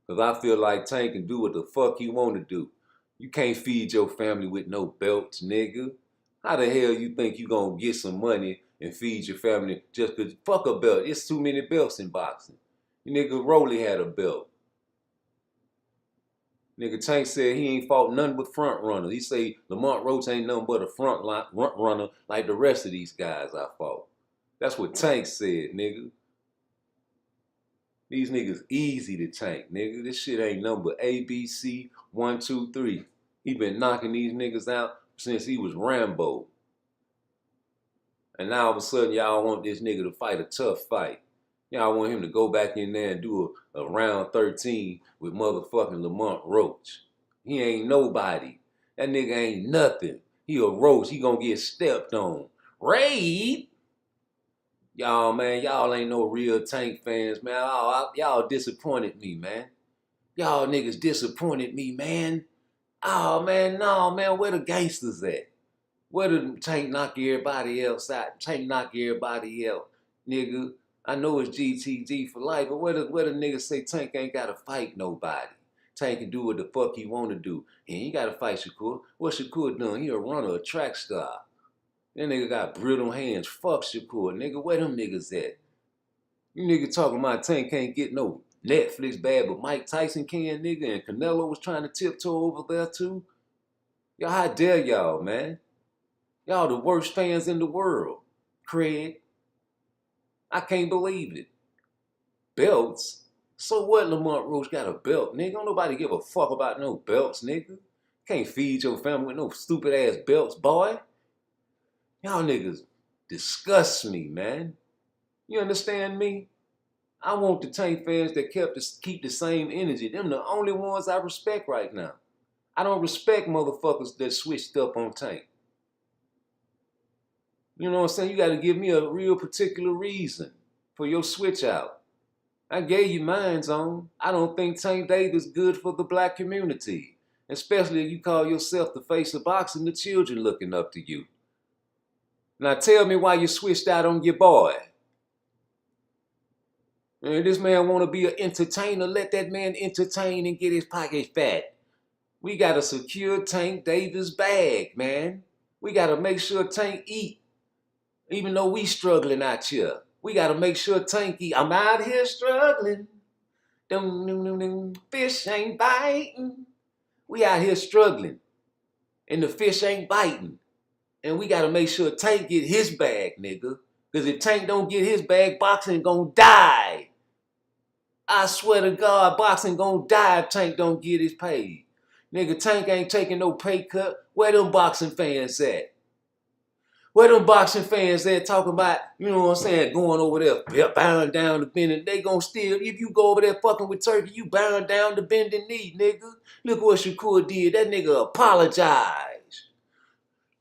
Because I feel like Tank can do what the fuck he want to do. You can't feed your family with no belts, nigga. How the hell you think you going to get some money and feed your family just because? Fuck a belt. It's too many belts in boxing. You nigga Rolly had a belt. Nigga Tank said he ain't fought nothing but front runners. He say Lamont Roach ain't nothing but a front runner like the rest of these guys I fought. That's what Tank said, nigga. These niggas easy to Tank, nigga. This shit ain't nothing but ABC 1, 2, 3. He been knocking these niggas out since he was Rambo. And now all of a sudden y'all want this nigga to fight a tough fight. Y'all want him to go back in there and do a round 13 with motherfucking Lamont Roach. He ain't nobody. That nigga ain't nothing. He a roach. He gonna get stepped on. Raid? Y'all, man, y'all ain't no real Tank fans, man. Y'all disappointed me, man. Y'all niggas disappointed me, man. Oh, man, no, man, where the gangsters at? Where the Tank knock everybody else out? Tank knock everybody else. Nigga, I know it's GTG for life, but where the niggas say Tank ain't gotta fight nobody? Tank can do what the fuck he wanna do. He ain't gotta fight Shakur. What Shakur doing? He a runner, a track star. That nigga got brittle hands. Fuck Shakur, nigga. Where them niggas at? You nigga talking about Tank can't get no Netflix bad, but Mike Tyson can, nigga, and Canelo was trying to tiptoe over there too. Y'all, how dare y'all, man? Y'all the worst fans in the world. Craig, I can't believe it. Belts? So what Lamont Roach got a belt, nigga? Don't nobody give a fuck about no belts, nigga. Can't feed your family with no stupid ass belts, boy. Y'all niggas disgust me, man. You understand me? I want the Tank fans that keep the same energy. Them the only ones I respect right now. I don't respect motherfuckers that switched up on Tank. You know what I'm saying? You got to give me a real particular reason for your switch out. I gave you mine's on. I don't think Tank Davis good for the black community. Especially if you call yourself the face of boxing, the children looking up to you. Now tell me why you switched out on your boy. And this man want to be an entertainer. Let that man entertain and get his pockets fat. We got to secure Tank Davis' bag, man. We got to make sure Tank eat. Even though we struggling out here. We got to make sure Tank eat. I'm out here struggling. Fish ain't biting. We out here struggling. And the fish ain't biting. And we got to make sure Tank get his bag, nigga. Because if Tank don't get his bag, boxing gonna die. I swear to God, boxing gonna die if Tank don't get his pay. Nigga, Tank ain't taking no pay cut. Where them boxing fans at? Where them boxing fans at talking about, you know what I'm saying, going over there, bowing down to bending. They gonna still, if you go over there fucking with Turkey, you bowing down to bending knee, nigga. Look what Shakur did. That nigga apologized.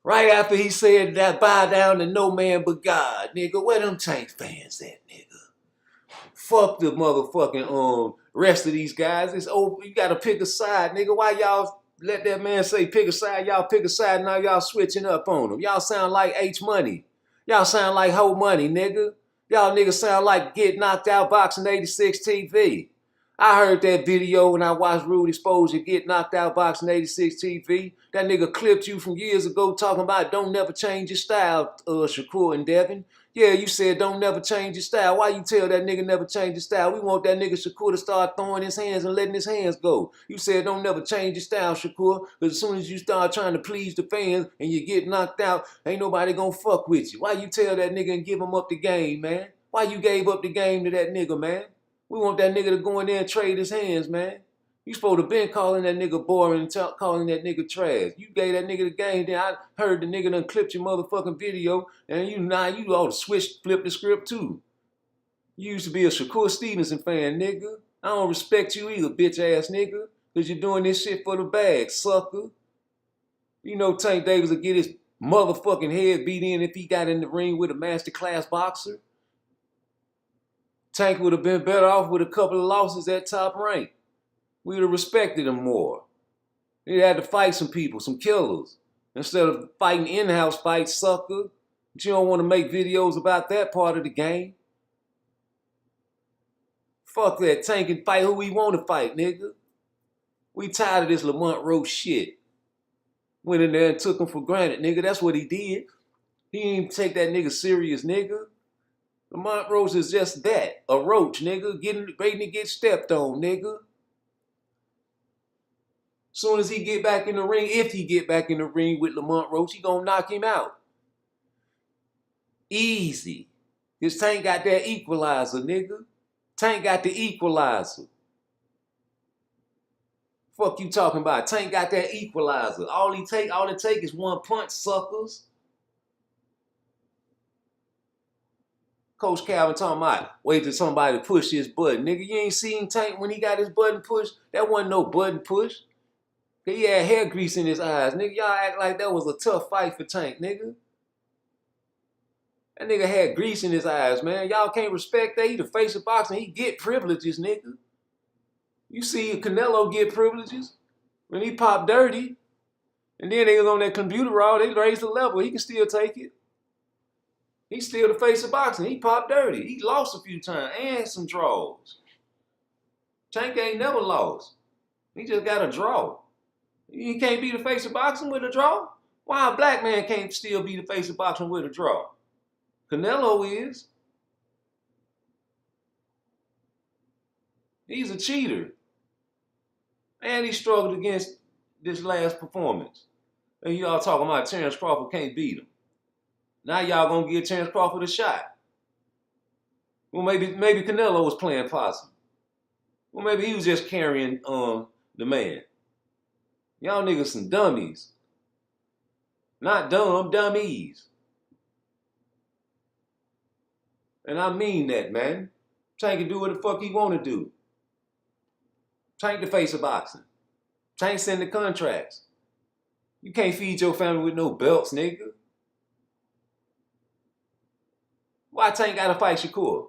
Right after he said that bow down to no man but God, nigga. Where them Tank fans at, nigga? Fuck the motherfucking rest of these guys. It's over. You gotta pick a side, nigga. Why y'all let that man say pick a side? Y'all pick a side, now y'all switching up on him. Y'all sound like H Money. Y'all sound like Ho Money, nigga. Y'all niggas sound like Get Knocked Out Boxing 86 TV. I heard that video when I watched Rude Exposure Get Knocked Out Boxing 86 TV. That nigga clipped you from years ago talking about don't never change your style, Shakur and Devin. Yeah, you said don't never change your style. Why you tell that nigga never change your style? We want that nigga Shakur to start throwing his hands and letting his hands go. You said don't never change your style, Shakur, because as soon as you start trying to please the fans and you get knocked out, ain't nobody gonna fuck with you. Why you tell that nigga and give him up the game, man? Why you gave up the game to that nigga, man? We want that nigga to go in there and trade his hands, man. You supposed to been calling that nigga boring and calling that nigga trash. You gave that nigga the game, then I heard the nigga done clipped your motherfucking video, and you ought to flip the script too. You used to be a Shakur Stevenson fan, nigga. I don't respect you either, bitch ass nigga, because you're doing this shit for the bag, sucker. You know Tank Davis will get his motherfucking head beat in if he got in the ring with a masterclass boxer. Tank would have been better off with a couple of losses at Top Rank. We would have respected him more. He had to fight some people, some killers, instead of fighting in-house fights, sucker. But you don't want to make videos about that part of the game. Fuck that. Tank can fight who we want to fight, nigga. We tired of this Lamont Roach shit. Went in there and took him for granted, nigga. That's what he did. He didn't even take that nigga serious, nigga. Lamont Roach is just that, a roach, nigga, waiting to get stepped on, nigga. Soon as he get back in the ring, if he get back in the ring with Lamont Roach, he gonna knock him out. Easy. His Tank got that equalizer, nigga. Tank got the equalizer. Fuck you talking about? Tank got that equalizer. All it take is one punch, suckers. Coach Calvin talking about wait till somebody push his button. Nigga, you ain't seen Tank when he got his button pushed? That wasn't no button push. He had hair grease in his eyes. Nigga, y'all act like that was a tough fight for Tank, nigga. That nigga had grease in his eyes, man. Y'all can't respect that. He the face of boxing. He get privileges, nigga. You see Canelo get privileges when he popped dirty. And then they was on that computer raw. They raised the level. He can still take it. He's still the face of boxing. He popped dirty. He lost a few times and some draws. Tank ain't never lost. He just got a draw. He can't be the face of boxing with a draw? Why a black man can't still be the face of boxing with a draw? Canelo is. He's a cheater. And he struggled against this last performance. And y'all talking about Terrence Crawford can't beat him. Now y'all gonna give Terrence Crawford a shot. Well, maybe Canelo was playing possum. Well, maybe he was just carrying the man. Y'all niggas some dummies. Not dumb, dummies. And I mean that, man. Tank can do what the fuck he want to do. Tank the face of boxing. Tank send the contracts. You can't feed your family with no belts, nigga. Why Tank gotta fight Shakur?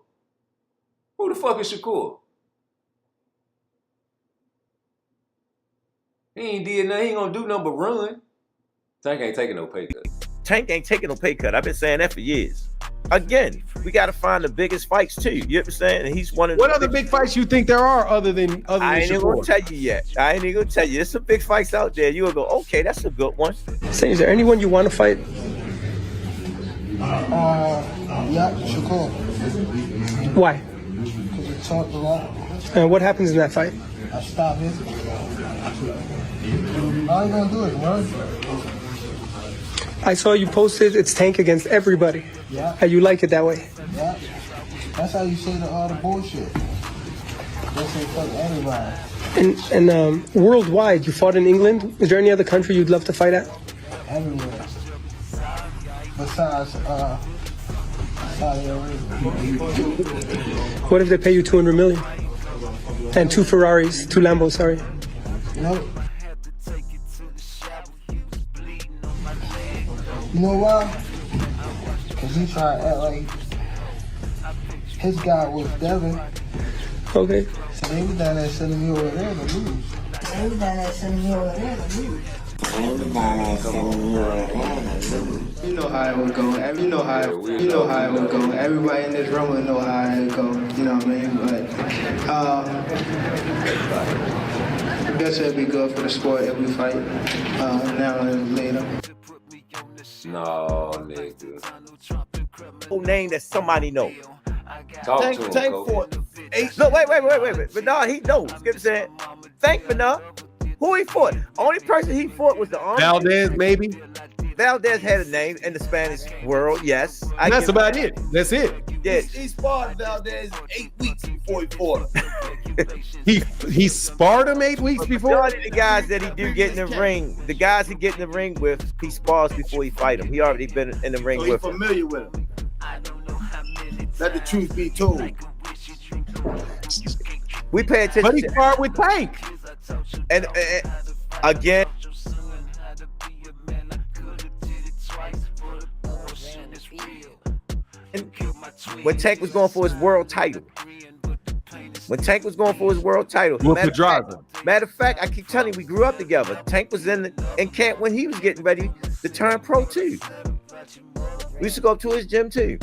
Who the fuck is Shakur? He ain't did nothing. He ain't gonna do nothing but run. Tank ain't taking no pay cut. Tank ain't taking no pay cut. I've been saying that for years. Again, we got to find the biggest fights too. You know what I'm saying? And he's one of the. What other big fights you think there are other than I ain't even Shakur? gonna tell you yet. I ain't even gonna tell you. There's some big fights out there. You will go, okay, that's a good one. Say, is there anyone you want to fight? Yeah, Shakur. Why? Because we talked a lot. And what happens in that fight? I stopped him. All you gonna do is run. I saw you posted it's Tank against everybody. Yeah. And you like it that way. Yeah. That's how you say all the bullshit. They say fuck everybody. And worldwide, you fought in England. Is there any other country you'd love to fight at? Everywhere. Besides Saudi Arabia. What if they pay you $200 million? And 2 Ferraris, 2 Lambos, sorry. Nope. You know why? Because he tried to act like his guy was Devin. Okay. So they was down there sending me over there to lose. You know how it would go. You know how it would go. Everybody in this room would know how it would go. You know what I mean? But I guess it'd be good for the sport if we fight now and later. No, nigga. Whole name that somebody knows. Talk Tank, to him, Tank Coach. fought 8. No, wait. But no, he knows. You know what I'm saying? Tank, but no. Who he fought? Only person he fought was the army. Valdez, maybe. Valdez had a name in the Spanish world, yes. And that's about it. That's it. Yeah. He sparred Valdez 8 weeks before he fought him. He sparred him 8 weeks before. Majority of the guys that he do get in the ring, the guys he get in the ring with, he spars before he fight him. He already been in the ring So with he's him. familiar with him. Let the truth be told. We pay attention. But he sparred with Tank. And again, when Tank was going for his world title, matter of fact, I keep telling you, we grew up together. Tank was in camp when he was getting ready to turn pro too. We used to go up to his gym too.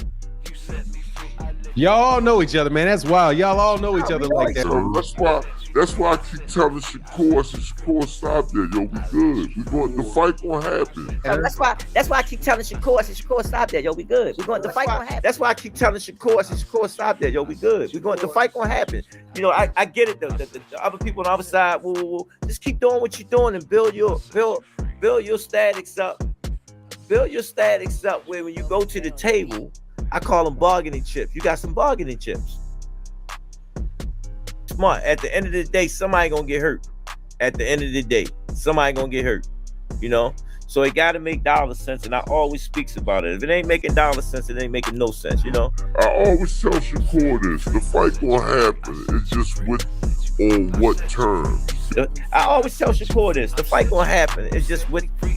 Y'all all know each other, man. That's wild. Y'all all know each other like that. So that's why I keep telling Shakur, stop there, yo. We good. The fight gonna happen. That's why I keep telling Shakur, stop there, yo. We good. We going. The fight gonna happen. That's why I keep telling Shakur, stop there, yo. We good. We going. The fight gonna happen. You know, I get it though. The other people on the other side will just keep doing what you're doing and build your statics up. Build your statics up where when you go to the table, I call them bargaining chips. You got some bargaining chips. Smart. At the end of the day, somebody gonna get hurt. at the end of the day. Somebody gonna get hurt, you know. So it got to make dollar sense, and I always speaks about it. If it ain't making dollar sense, it ain't making no sense, you know. I always tell Shakur this: the fight gonna happen. It's just on what terms. I always tell Shakur this: the fight gonna happen. It's just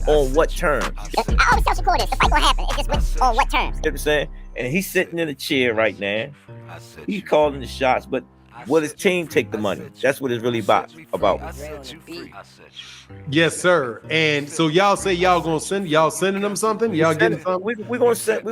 on what terms. I always tell Shakur this: the fight gonna happen. It's just on what terms. You know what I'm saying? And he's sitting in a chair right now. He's calling the shots, but will his team take the money? That's what it's really about. Yes, sir. And so y'all say y'all gonna sending them something? Y'all getting something? We're gonna send.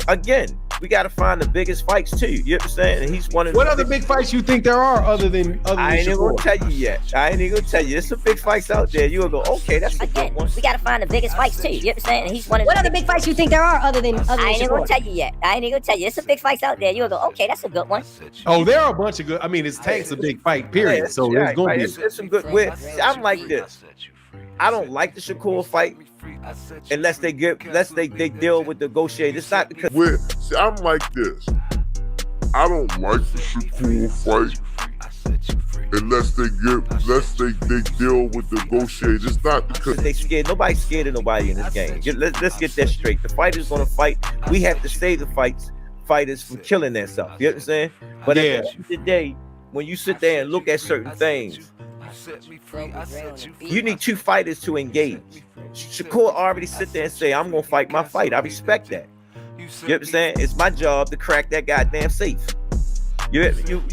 Again. We gotta find the biggest fights too. You know what I'm saying? And he's one of. What other big fights you think there are other than? I ain't even gonna tell you yet. I ain't even gonna tell you. There's some big fights out there. You'll go, okay, that's a good one. We gotta find the biggest fights too. You know what I'm saying? And he's one of. What other big fights you think there are other than? I ain't even gonna tell you yet. I ain't even gonna tell you. There's some big fights out there. You'll go, okay, that's a good one. Oh, there are a bunch of good. I mean, it's Tank's a big fight. Period. Yeah, so there's gonna be. It's some good. I'm like this. I don't like the Shakur fight unless they deal with the negotiate. It's not because see, I'm like this. I don't like the Shakur fight unless they deal with the negotiate. It's not because they scared. Nobody's scared of nobody in this game. Let's get that straight. The fighter's gonna fight. We have to save the fighters from killing themselves. You know what I'm saying? But at the end of the day, when you sit there and look at certain things, you need two fighters to engage. Shakur already sit there and say, I'm gonna fight my fight. I respect that. You know what I'm saying? It's my job to crack that goddamn safe. You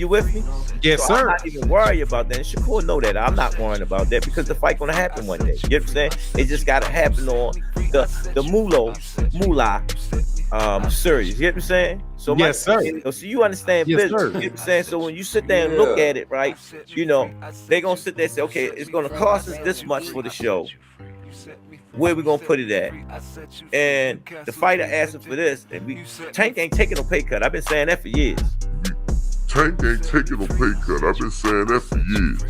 with me? Yes, so sir. I'm not even worried about that. And Shakur know that. I'm not worrying about that because the fight gonna happen one day. You know what I'm saying? It just gotta happen on the Moolah series. You know what I'm saying? So yes, sir. So you understand business. You know what I'm saying? So when you sit there and look at it, right, you know, they're gonna sit there and say, okay, it's gonna cost us this much for the show. Where we gonna put it at? And the fighter asking for this, and Tank ain't taking no pay cut. I've been saying that for years. Tank ain't taking no pay cut. I've been saying that for years.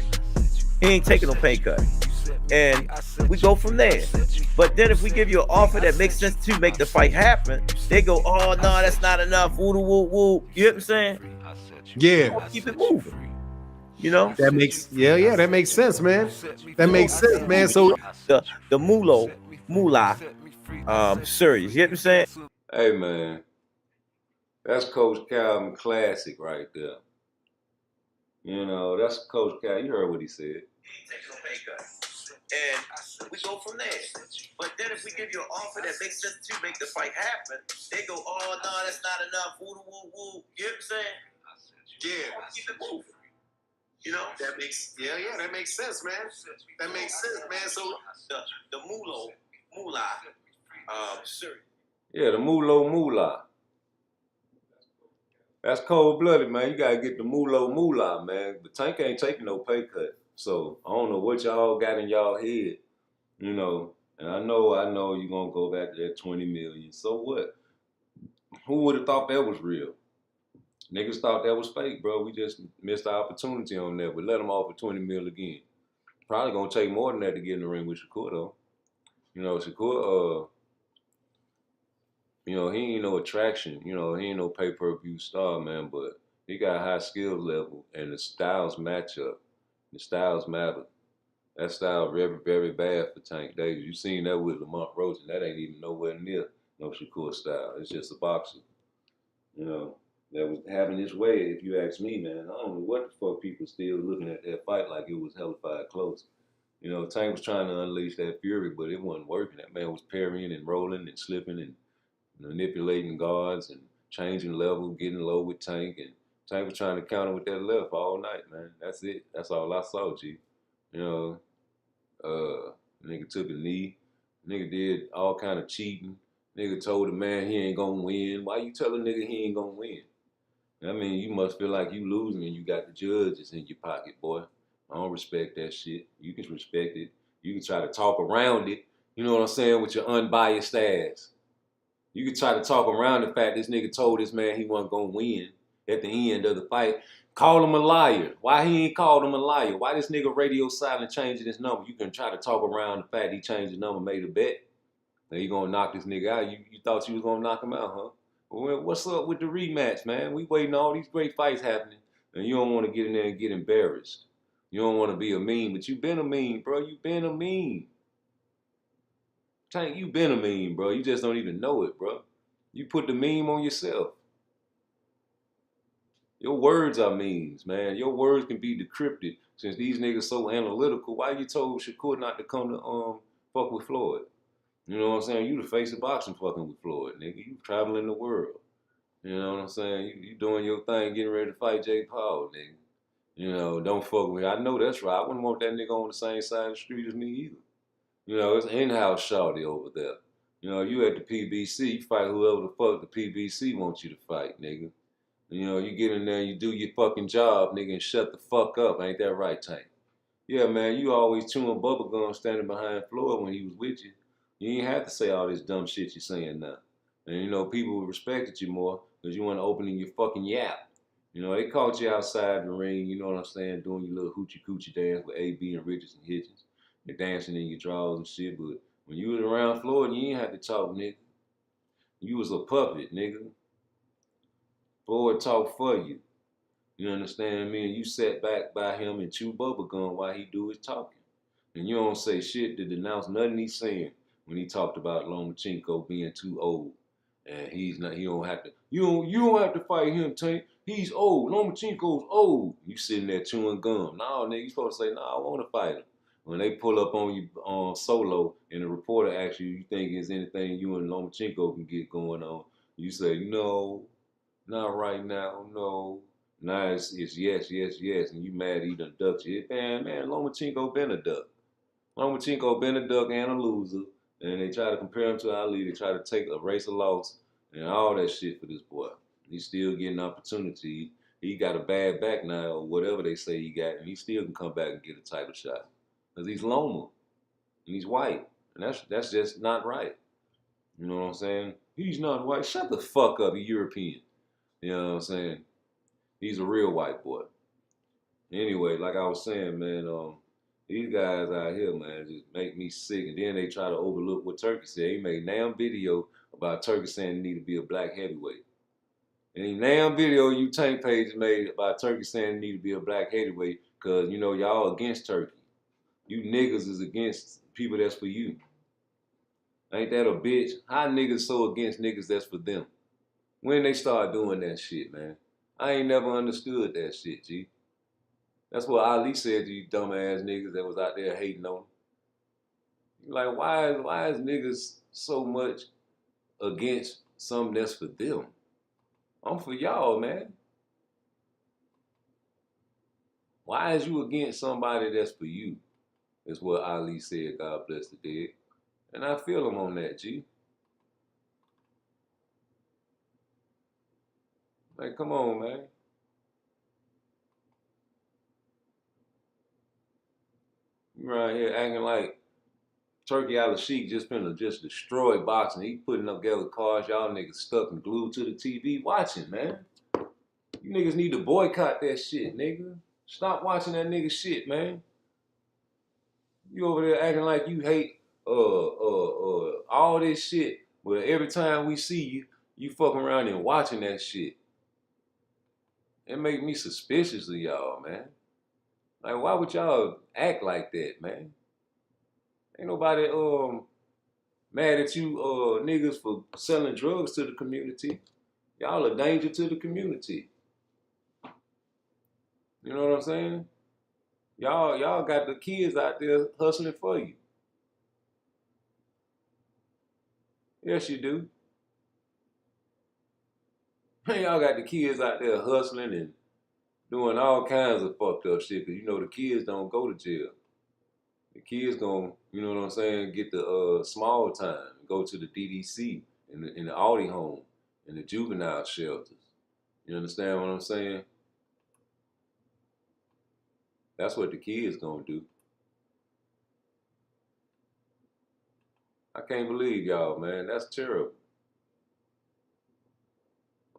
He ain't taking no pay cut. And we go from there. But then if we give you an offer that makes sense to make the fight happen, they go, oh no, that's not enough. Woo woo woo. You know what I'm saying? Yeah. Keep it moving. You know? That makes that makes sense, man. That makes sense, man. So the Moolah series. You know what I'm saying? Hey man. That's Coach Calvin classic right there. You know, that's Coach Cal. You heard what he said. And we go from there. But then if we give you an offer that makes sense to make the fight happen, they go, oh no, that's not enough. Woo woo woo. You know what I'm saying? Yeah. Keep it moving. You know? That makes that makes sense, man. That makes sense, man. So the Moolah series. Yeah, the Moolah. That's cold-blooded, man. You gotta get the moolah, man. The Tank ain't taking no pay cut. So I don't know what y'all got in y'all head, you know. And I know you're gonna go back to that 20 million. So what? Who would have thought that was real? Niggas thought that was fake, bro. We just missed the opportunity on that. But let them off for 20 mil again. Probably gonna take more than that to get in the ring with Shakur though. You know, Shakur, you know, he ain't no attraction. You know, he ain't no pay-per-view star, man. But he got a high skill level, and the styles match up. The styles matter. That style very, very bad for Tank Davis. You seen that with Lamont Roach, and that ain't even nowhere near no Shakur style. It's just a boxer. You know, that was having his way, if you ask me, man. I don't know what the fuck people still looking at that fight like it was hellified close. You know, Tank was trying to unleash that fury, but it wasn't working. That man was parrying and rolling and slipping and manipulating guards and changing level, getting low with Tank. And Tank was trying to counter with that left all night, man. That's it. That's all I saw, G. You know, nigga took a knee. Nigga did all kind of cheating. Nigga told the man he ain't gonna win. Why you tell a nigga he ain't gonna win? I mean, you must feel like you losing and you got the judges in your pocket, boy. I don't respect that shit. You can respect it. You can try to talk around it. You know what I'm saying? With your unbiased ass. You can try to talk around the fact this nigga told this man he wasn't gonna win at the end of the fight. Call him a liar. Why he ain't called him a liar? Why this nigga radio silent changing his number? You can try to talk around the fact he changed his number, made a bet. Now you gonna knock this nigga out. You thought you was gonna knock him out, huh? Well, what's up with the rematch, man? We waiting all these great fights happening, and you don't want to get in there and get embarrassed. You don't want to be a meme, but you been a meme, bro. You been a meme. Tank, you been a meme, bro. You just don't even know it, bro. You put the meme on yourself. Your words are memes, man. Your words can be decrypted. Since these niggas so analytical, why you told Shakur not to come to fuck with Floyd? You know what I'm saying? You the face of boxing fucking with Floyd, nigga. You traveling the world. You know what I'm saying? You doing your thing, getting ready to fight Jake Paul, nigga. You know, don't fuck with me. I know that's right. I wouldn't want that nigga on the same side of the street as me either. You know, it's in-house shawty over there. You know, you at the PBC, you fight whoever the fuck the PBC wants you to fight, nigga. You know, you get in there, you do your fucking job, nigga, and shut the fuck up. Ain't that right, Tank? Yeah, man, you always chewing bubblegum standing behind Floyd when he was with you. You ain't have to say all this dumb shit you're saying now. And, you know, people respected you more because you weren't opening your fucking yap. You know, they caught you outside the ring, you know what I'm saying, doing your little hoochie coochie dance with AB and Richards and Hitchens. You're dancing in your drawers and shit, but when you was around Floyd, you ain't had to talk, nigga. You was a puppet, nigga. Floyd talked for you. You understand me? And you sat back by him and chew bubblegum while he do his talking. And you don't say shit to denounce nothing he's saying when he talked about Lomachenko being too old. And he don't have to, you don't have to fight him, Tank. He's old. Lomachenko's old. You sitting there chewing gum. No, nigga, you supposed to say, I want to fight him. When they pull up on you on solo and the reporter asks you think there's anything you and Lomachenko can get going on, you say, no, not right now, no. Now it's yes, and you mad he done ducked you. Man, Lomachenko been a duck. Lomachenko been a duck and a loser. And they try to compare him to Ali. They try to take a race of loss and all that shit for this boy. He's still getting opportunity. He got a bad back now or whatever they say he got, and he still can come back and get a title shot. Because he's Loma. And he's white. And that's just not right. You know what I'm saying? He's not white. Shut the fuck up, you European. You know what I'm saying? He's a real white boy. Anyway, like I was saying, man, these guys out here, man, just make me sick. And then they try to overlook what Turkey said. He made a damn video about Turkey saying he need to be a black heavyweight. And a damn video you Tank Page made about Turkey saying he need to be a black heavyweight because, you know, y'all against Turkey. You niggas is against people that's for you. Ain't that a bitch? How niggas so against niggas that's for them? When they start doing that shit, man? I ain't never understood that shit, G. That's what Ali said to you dumbass niggas that was out there hating on him. Like, why is niggas so much against something that's for them? I'm for y'all, man. Why is you against somebody that's for you? Is what Ali said, God bless the dead. And I feel him on that, G. Like, come on, man. You around here acting like Turkey Al-Sheikh just finna just destroy boxing. He putting up together cards, y'all niggas stuck and glued to the TV watching, man. You niggas need to boycott that shit, nigga. Stop watching that nigga shit, man. You over there acting like you hate all this shit, but every time we see you, you fucking around and watching that shit. It make me suspicious of y'all, man. Like, why would y'all act like that, man? Ain't nobody mad at you niggas for selling drugs to the community. Y'all a danger to the community. You know what I'm saying? Y'all got the kids out there hustling for you. Yes, you do. Y'all got the kids out there hustling and doing all kinds of fucked up shit because you know the kids don't go to jail. The kids gonna, you know what I'm saying, get the small time, go to the DDC in the Audi home, in the juvenile shelters. You understand what I'm saying? That's what the kids gonna do. I can't believe y'all, man. That's terrible.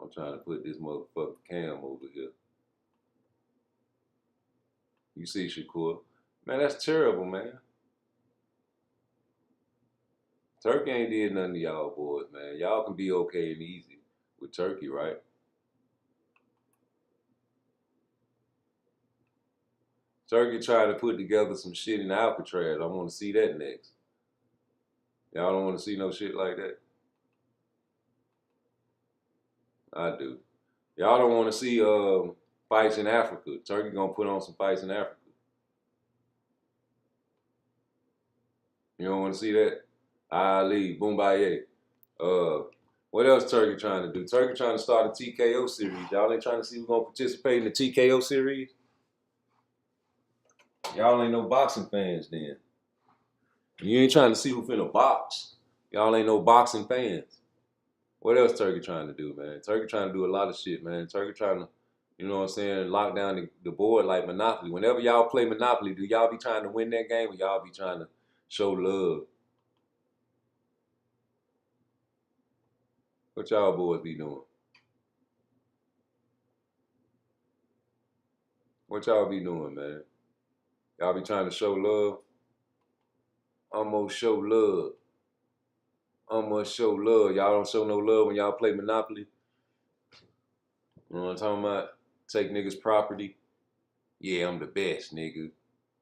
I'm trying to put this motherfucking cam over here. You see, Shakur? Man, that's terrible, man. Turkey ain't did nothing to y'all boys, man. Y'all can be okay and easy with Turkey, right? Turkey tried to put together some shit in Alcatraz. I want to see that next. Y'all don't want to see no shit like that? I do. Y'all don't want to see fights in Africa. Turkey gonna put on some fights in Africa. You don't want to see that? Ali, Boombaye. What else Turkey trying to do? Turkey trying to start a TKO series. Y'all ain't trying to see who's gonna participate in the TKO series? Y'all ain't no boxing fans then. You ain't trying to see who finna box. Y'all ain't no boxing fans. What else Turkey trying to do, man? Turkey trying to do a lot of shit, man. Turkey trying to, you know what I'm saying, lock down the board like Monopoly. Whenever y'all play Monopoly, do y'all be trying to win that game or y'all be trying to show love? What y'all boys be doing? What y'all be doing, man? Y'all be trying to show love? Almost show love. Almost show love. Y'all don't show no love when y'all play Monopoly? You know what I'm talking about? Take niggas' property. Yeah, I'm the best, nigga.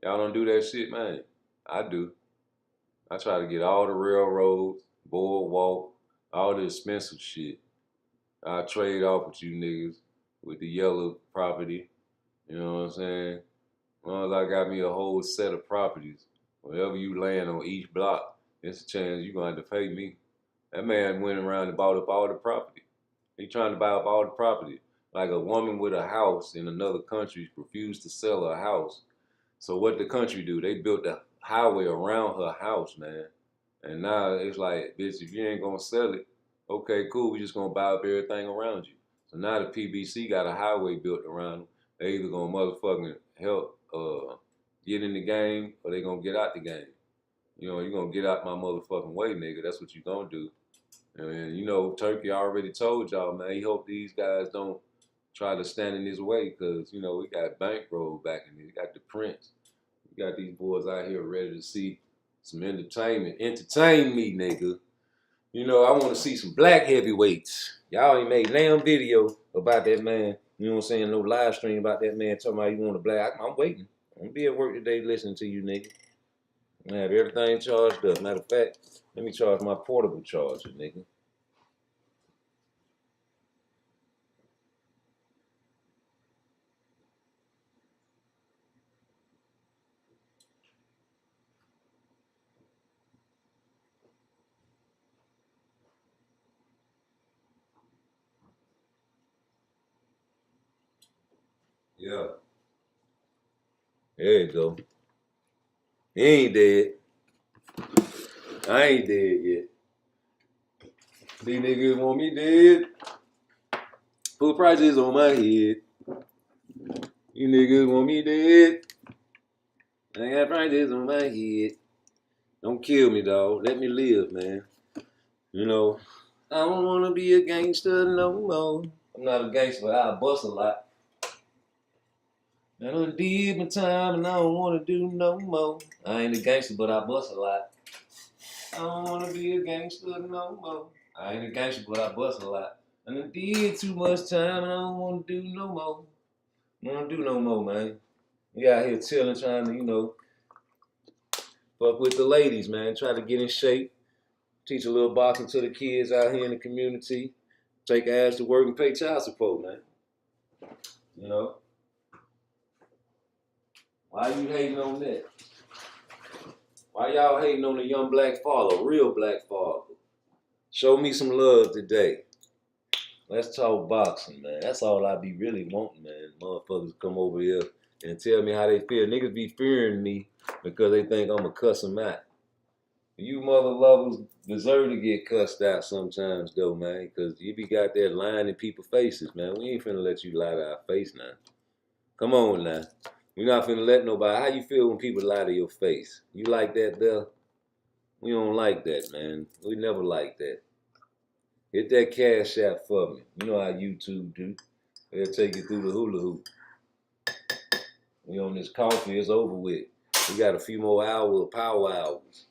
Y'all don't do that shit, man. I do. I try to get all the railroads, boardwalk, all the expensive shit. I trade off with you niggas with the yellow property. You know what I'm saying? As long as I got me a whole set of properties, wherever you land on each block, there's a chance you're going to have to pay me. That man went around and bought up all the property. He trying to buy up all the property. Like a woman with a house in another country refused to sell her house. So what the country do? They built a highway around her house, man. And now it's like, bitch, if you ain't gonna sell it, okay, cool, we just gonna buy up everything around you. So now the PBC got a highway built around them. They either gonna motherfucking help get in the game or they gonna get out the game. You know, you gonna get out my motherfucking way, nigga. That's what you gonna do. And you know, Turkey already told y'all, man, he hope these guys don't try to stand in his way because, you know, we got Bankroll back in here. We got the Prince. We got these boys out here ready to see some entertainment. Entertain me, nigga. You know, I want to see some black heavyweights. Y'all ain't made damn video about that man. You know what I'm saying? No live stream about that man talking about you want a black. I'm waiting. I'm going to be at work today listening to you, nigga. I have everything charged up. Matter of fact, let me charge my portable charger, nigga. Yeah. There you go. He ain't dead. I ain't dead yet. These niggas want me dead. Put prices on my head. You niggas want me dead. I got prices on my head. Don't kill me, dog. Let me live, man. You know, I don't want to be a gangster no more. I'm not a gangster, but I bust a lot. I done did my time and I don't want to do no more. I ain't a gangster, but I bust a lot. I don't want to be a gangster no more. I ain't a gangster, but I bust a lot. I done did too much time and I don't want to do no more. I don't want to do no more, man. We out here chilling, trying to, you know, fuck with the ladies, man. Try to get in shape. Teach a little boxing to the kids out here in the community. Take ass to work and pay child support, man. You know? Why you hating on that? Why y'all hating on a young black father, a real black father? Show me some love today. Let's talk boxing, man. That's all I be really wanting, man. Motherfuckers come over here and tell me how they feel. Niggas be fearing me because they think I'm going to cuss them out. You mother lovers deserve to get cussed out sometimes, though, man, because you be got that lying in people's faces, man. We ain't finna let you lie to our face now. Come on now. We're not finna let nobody. How you feel when people lie to your face? You like that, though? We don't like that, man. We never like that. Hit that cash app for me. You know how YouTube do. They'll take you through the hula hoop. We on this coffee, it's over with. We got a few more hours, power hours.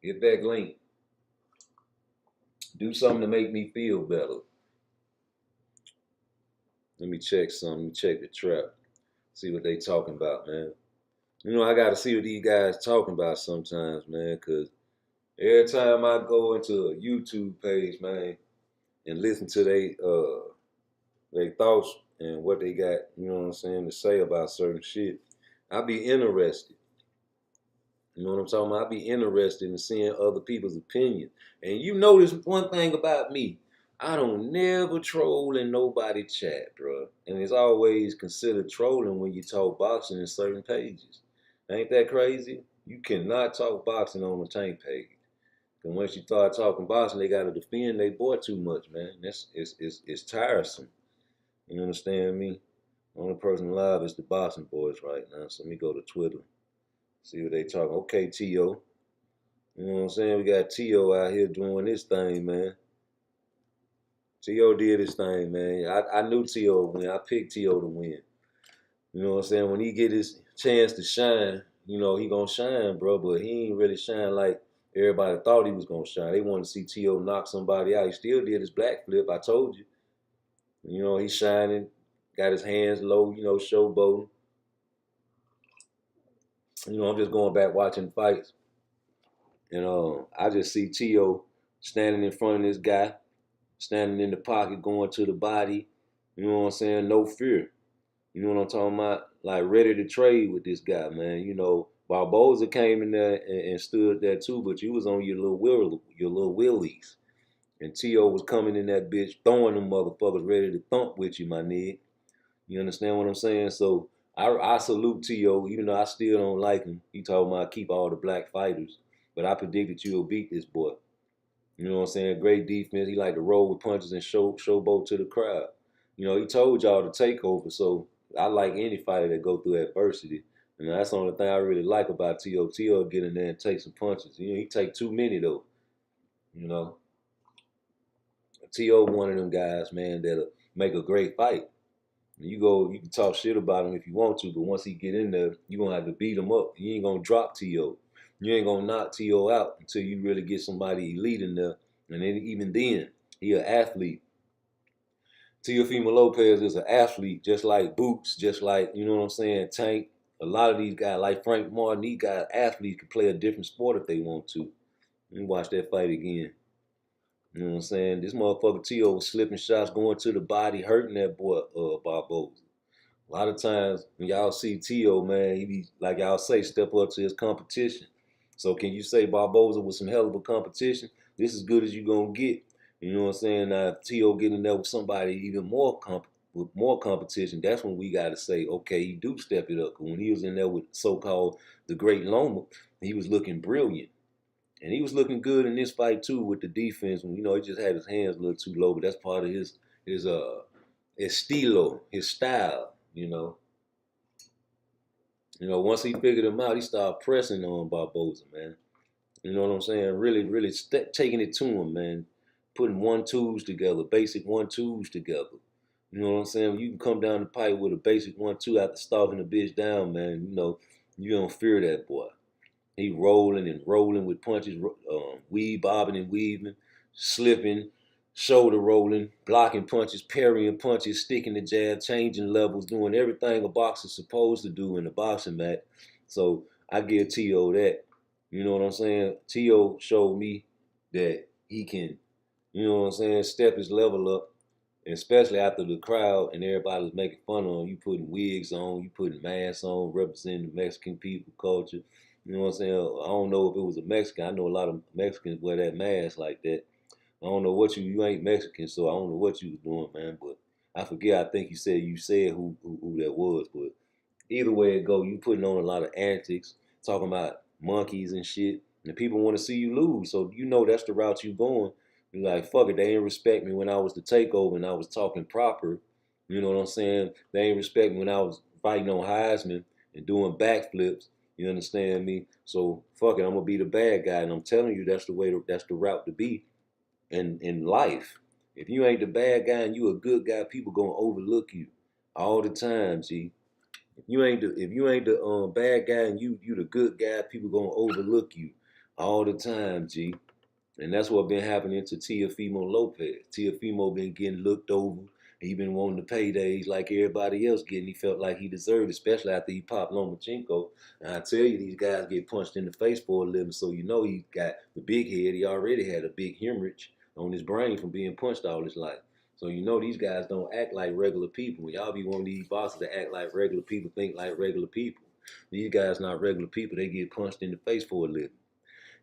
Get that link. Do something to make me feel better. Let me check something. Let me check the trap. See what they talking about, man. You know, I got to see what these guys talking about sometimes, man, because every time I go into a YouTube page, man, and listen to they thoughts and what they got, you know what I'm saying, to say about certain shit, I be interested. You know what I'm talking about? I be interested in seeing other people's opinion. And you notice one thing about me, I don't never troll in nobody chat, bro. And it's always considered trolling when you talk boxing in certain pages. Ain't that crazy? You cannot talk boxing on the tank page. And once you start talking boxing, they gotta defend their boy too much, man. It's tiresome. You understand me? Only person alive is the boxing boys right now. So let me go to Twitter. See what they talking. Okay, T.O. You know what I'm saying? We got T.O. out here doing this thing, man. T.O. did his thing, man. I knew T.O. would win. I picked T.O. to win. You know what I'm saying? When he get his chance to shine, you know, he gonna shine, bro. But he ain't really shine like everybody thought he was gonna shine. They wanted to see T.O. knock somebody out. He still did his black flip, I told you. You know, he's shining, got his hands low, you know, showboating. You know, I'm just going back watching fights. And I just see T.O. standing in front of this guy, standing in the pocket, going to the body. You know what I'm saying? No fear. You know what I'm talking about? Like ready to trade with this guy, man. You know, Barboza came in there and stood there too, but you was on your little willies. And T.O. was coming in that bitch, throwing them motherfuckers ready to thump with you, my nigga. You understand what I'm saying? So I salute T.O., even though I still don't like him. He told me I keep all the black fighters. But I predicted you'll beat this boy. You know what I'm saying? Great defense. He like to roll with punches and showboat to the crowd. You know, he told y'all to take over. So I like any fighter that go through adversity. And that's the only thing I really like about T.O. T.O. get in there and take some punches. You know, he take too many though. You know, T.O. one of them guys, man, that'll make a great fight. You can talk shit about him if you want to, but once he get in there, you're going to have to beat him up. You ain't going to drop T.O. You ain't going to knock T.O. out until you really get somebody elite in there. And then even then, he an athlete. Teofimo Lopez is an athlete, just like Boots, just like, you know what I'm saying, Tank. A lot of these guys, like Frank Martin, these guys, athletes, can play a different sport if they want to. Let me watch that fight again. You know what I'm saying? This motherfucker T.O. was slipping shots, going to the body, hurting that boy, Barboza. A lot of times when y'all see T.O., man, he be, like y'all say, step up to his competition. So can you say Barboza was some hell of a competition? This is good as you gonna get. You know what I'm saying? Now if T.O. getting there with somebody even with more competition, that's when we gotta say, okay, he do step it up. When he was in there with so-called the Great Loma, he was looking brilliant. And he was looking good in this fight too with the defense. When, you know, he just had his hands a little too low, but that's part of his estilo, his style. You know, once he figured him out, he started pressing on Barboza, man. You know what I'm saying? Really, really taking it to him, man. Putting 1-2s together, basic 1-2s together. You know what I'm saying? You can come down the pipe with a basic 1-2 after stalking the bitch down, man. You know, you don't fear that boy. He rolling and rolling with punches, bobbing and weaving, slipping, shoulder rolling, blocking punches, parrying punches, sticking the jab, changing levels, doing everything a boxer's supposed to do in a boxing match. So I give T.O. that. You know what I'm saying? T.O. showed me that he can, you know what I'm saying, step his level up, especially after the crowd and everybody was making fun of him. You putting wigs on, you putting masks on, representing the Mexican people culture. You know what I'm saying? I don't know if it was a Mexican. I know a lot of Mexicans wear that mask like that. I don't know what you ain't Mexican, so I don't know what you was doing, man. But I forget. I think you said who that was. But either way it go, you putting on a lot of antics, talking about monkeys and shit, and the people want to see you lose. So you know that's the route you going. You're like, fuck it, they ain't respect me when I was the takeover and I was talking proper. You know what I'm saying? They ain't respect me when I was fighting on Heisman and doing backflips. You understand me? So fuck it, I'm gonna be the bad guy, and I'm telling you that's the route to be in life. If you ain't the bad guy and you a good guy, people gonna overlook you all the time, G. If you ain't the bad guy and you the good guy, people gonna overlook you all the time, G. And that's what been happening to Teofimo Lopez. Teofimo been getting looked over, He been wanting the paydays like everybody else getting. He felt like he deserved it, especially after he popped Lomachenko. And I tell you, these guys get punched in the face for a living, so you know he got the big head. He already had a big hemorrhage on his brain from being punched all his life. So you know these guys don't act like regular people. Y'all be wanting these bosses to act like regular people, think like regular people. These guys not regular people. They get punched in the face for a living.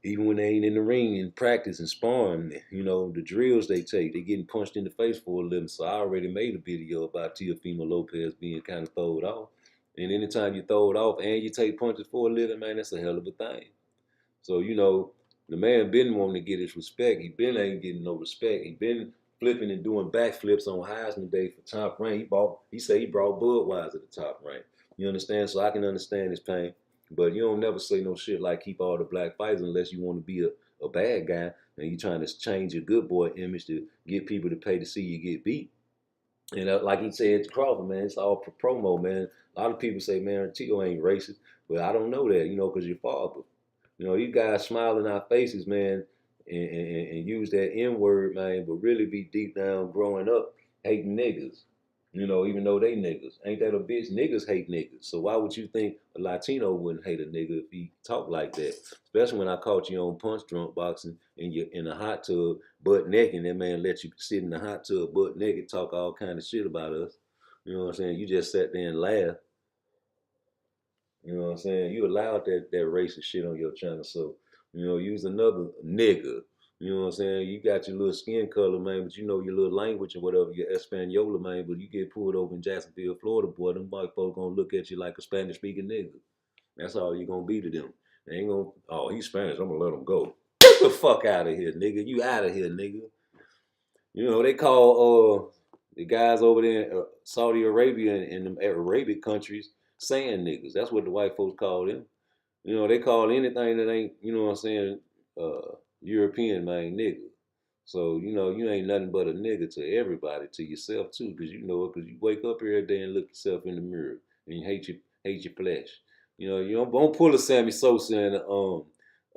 Even when they ain't in the ring and practice and sparring, you know, the drills they take, they getting punched in the face for a living. So I already made a video about Teofimo Lopez being kind of throwed off. And anytime you throw it off and you take punches for a living, man, that's a hell of a thing. So, you know, the man been wanting to get his respect. He been ain't getting no respect. He been flipping and doing backflips on Heisman Day for top rank. He said he brought Budweiser to the top rank. You understand? So I can understand his pain. But you don't never say no shit like keep all the black fighters unless you want to be a bad guy and you trying to change your good boy image to get people to pay to see you get beat. And like he said to Crawford, man, it's all promo, man. A lot of people say, man, Tito ain't racist. But I don't know that, you know, because your father. You know, you guys smile in our faces, man, and use that N-word, man, but really be deep down growing up hating niggas. You know, even though they niggas. Ain't that a bitch? Niggas hate niggas. So why would you think a Latino wouldn't hate a nigga if he talked like that? Especially when I caught you on punch drunk boxing and you're in a hot tub butt naked and that man let you sit in the hot tub butt naked, talk all kind of shit about us. You know what I'm saying? You just sat there and laughed. You know what I'm saying? You allowed that racist shit on your channel. So, you know, use another nigga. You know what I'm saying? You got your little skin color, man, but you know your little language or whatever, your Espaniola, man, but you get pulled over in Jacksonville, Florida, boy, them white folks gonna look at you like a Spanish-speaking nigga. That's all you gonna be to them. They ain't gonna, oh, he's Spanish, I'm gonna let him go. Get the fuck out of here, nigga. You out of here, nigga. You know, they call the guys over there in Saudi Arabia and them Arabic countries sand niggas. That's what the white folks call them. You know, they call anything that ain't, you know what I'm saying, European, man, nigga. So, you know, you ain't nothing but a nigga to everybody, to yourself too, because you know it, because you wake up every day and look yourself in the mirror and you hate your flesh. You know, you don't pull a Sammy Sosa and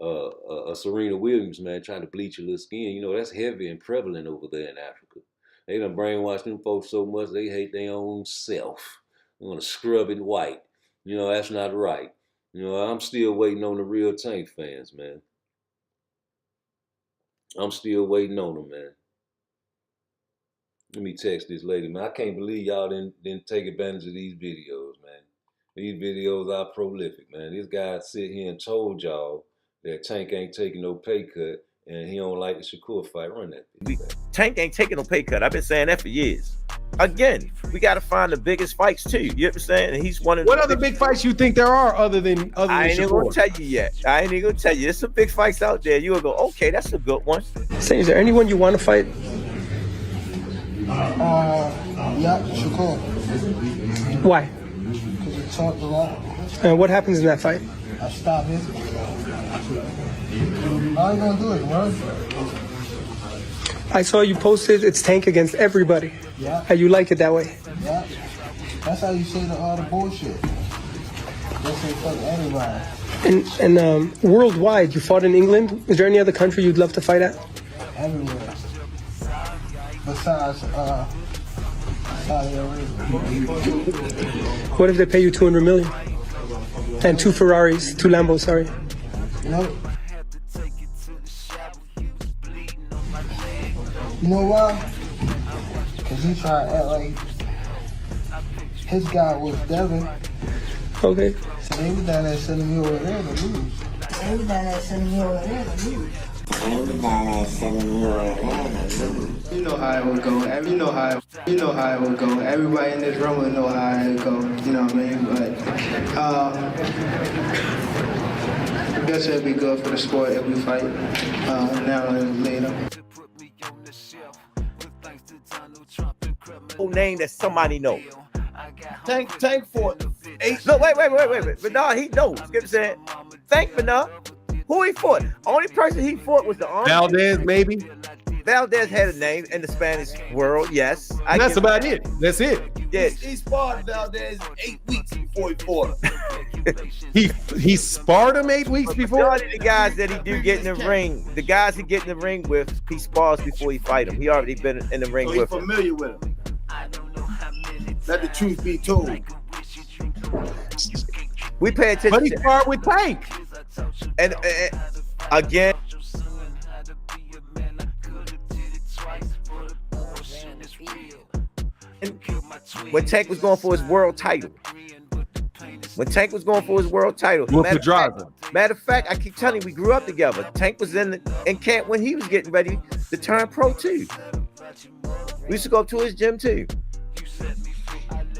a Serena Williams, man, trying to bleach your little skin. You know, that's heavy and prevalent over there in Africa. They done brainwashed them folks so much they hate their own self. They want to scrub it white. You know, that's not right. You know, I'm still waiting on the real Tank fans, man. I'm still waiting on them, man. Let me text this lady, man. I can't believe y'all didn't take advantage of these videos, man. These videos are prolific, man. This guy sit here and told y'all that Tank ain't taking no pay cut and he don't like the Shakur fight. Run that bitch, man. Tank ain't taking no pay cut. I've been saying that for years. Again, we got to find the biggest fights too. You understand? And he's one of what other big fights you think there are other than I ain't even gonna tell you yet. I ain't even gonna tell you. There's some big fights out there. You'll go, okay, that's a good one. Say, is there anyone you want to fight? Yeah, Shakur. Why? Because he talked a lot. And what happens in that fight? I stopped him. All you gonna do is run. I saw you posted it's Tank against everybody. Yeah. And you like it that way. Yeah. That's how you say all the bullshit. They say fuck everybody. And worldwide, you fought in England. Is there any other country you'd love to fight at? Everywhere. Besides Saudi Arabia. What if they pay you $200 million? And 2 Ferraris, 2 Lambos, sorry. Nope. You know why? Because he tried to act like his guy was Devin. Okay. So they was down there sending me over there to lose. They was down there sending me over there to lose. You know how it would go. You know how it would go. Everybody in this room would know how it would go. You know what I mean? But I guess it'd be good for the sport if we fight now and later. Whole name that somebody knows. Tank fought 8. No, wait. But no, he knows. You know what I'm saying? Tank, but no. Who he fought? Only person he fought was the army. Valdez, maybe. Valdez had a name in the Spanish world, yes. That's about it. That's it. Yes. He sparred Valdez 8 weeks before he fought him. He sparred him 8 weeks before? Majority of the guys that he do get in the ring, the guys he get in the ring with, he spars before he fight him. He already been in the ring with him. Familiar with him. Let the truth be told. We pay attention. But he sparred with Tank. And again, when Tank was going for his world title. Matter of fact, I keep telling you, we grew up together. Tank was in camp when he was getting ready to turn pro too. We used to go up to his gym too.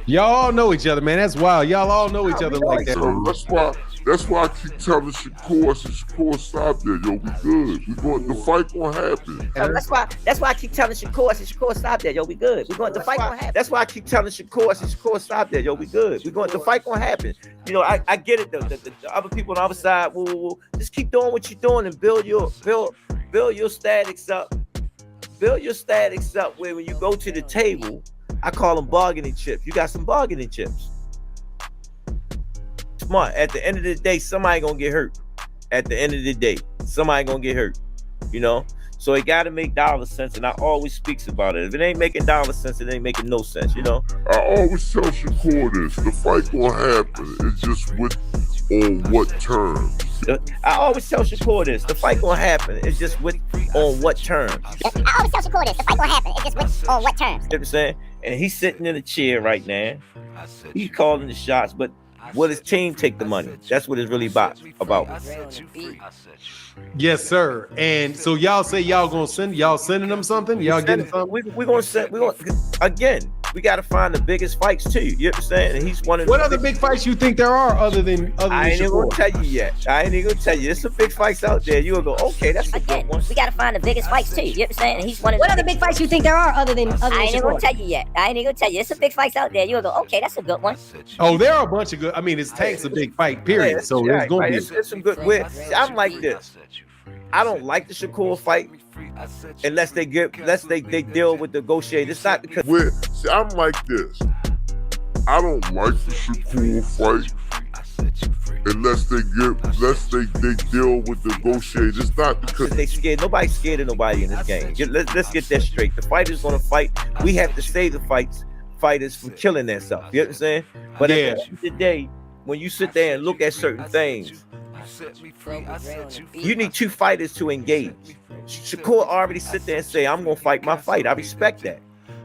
Y'all all know each other, man. That's wild. Y'all all know each other like that. So that's why I keep telling Shakur, I said, Shakur, stop there, yo. We good. The fight gonna happen. That's why I keep telling Shakur, I said, Shakur, stop there, yo. We good. The fight gonna happen. That's why I keep telling Shakur, I said, Shakur, stop there, yo. We good. The fight gonna happen. You know, I get it though. The other people on the other side, just keep doing what you're doing and build your statics up. Build your statics up where when you go to the table, I call them bargaining chips. You got some bargaining chips. Smart. At the end of the day, somebody gonna get hurt. You know? So it gotta make dollar sense, and I always speaks about it. If it ain't making dollar sense, it ain't making no sense, you know? I always tell Shakur this, the fight gonna happen. It's just on what terms. I always tell Shakur this, the fight gonna happen. It's just on what terms. I always tell Shakur this, the fight gonna happen. It's just on what terms. You know what I'm saying? And he's sitting in a chair right now. He's calling the shots, but will his team take the money? That's what it's really about. Yes, sir. And so y'all say y'all sending them something? Y'all getting something? We're gonna again. We got to find the biggest fights too. You know what I'm saying? And he's one of what other big fights you think there are other than I ain't even gonna tell you yet. There's some big fights out there. You'll go, okay, that's a good one. We got to find the biggest fights too. You know what I'm saying? And he's one of what other big fights you think there are other than I ain't even gonna tell you yet. There's some big fights out there. You'll go, okay, that's a good one. Oh, there are a bunch of good. I mean, it's Tank's a big fight, period. So there's going to be some good. I'm like this. I don't like the Shakur fight unless they deal with the negotiate. It's not because I'm like this. I don't like the Shakur fight unless they deal with the negotiate. It's not because they scared. Nobody's scared of nobody in this game. Let's get that straight. The fighter's gonna fight. We have to save the fighters from killing themselves. You know what I'm saying? But at the end of the day, when you sit there and look at certain things, you need two fighters to engage. Shakur already sit there and say, I'm gonna fight my fight. I respect that.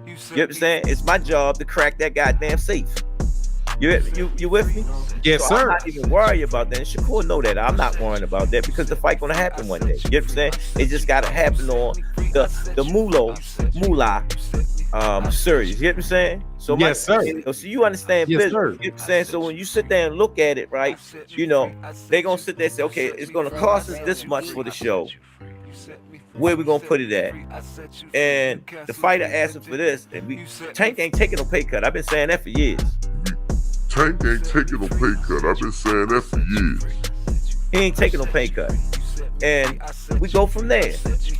You know what I'm saying? It's my job to crack that goddamn safe. You with me? Yes, sir. I'm not even worried about that. And Shakur know that. I'm not worrying about that because the fight gonna happen one day. You know what I'm saying? It just gotta happen on the moolah series. You know what I'm saying? So yes, sir. So you understand business. You know what I'm saying? So when you sit there and look at it, right, you know, they're gonna sit there and say, okay, it's gonna cost us this much for the show. Where we gonna put it at? And the fighter asking for this, and Tank ain't taking no pay cut. I've been saying that for years. Tank ain't taking no pay cut. I've been saying that for years. He ain't taking no pay cut. And we go from there.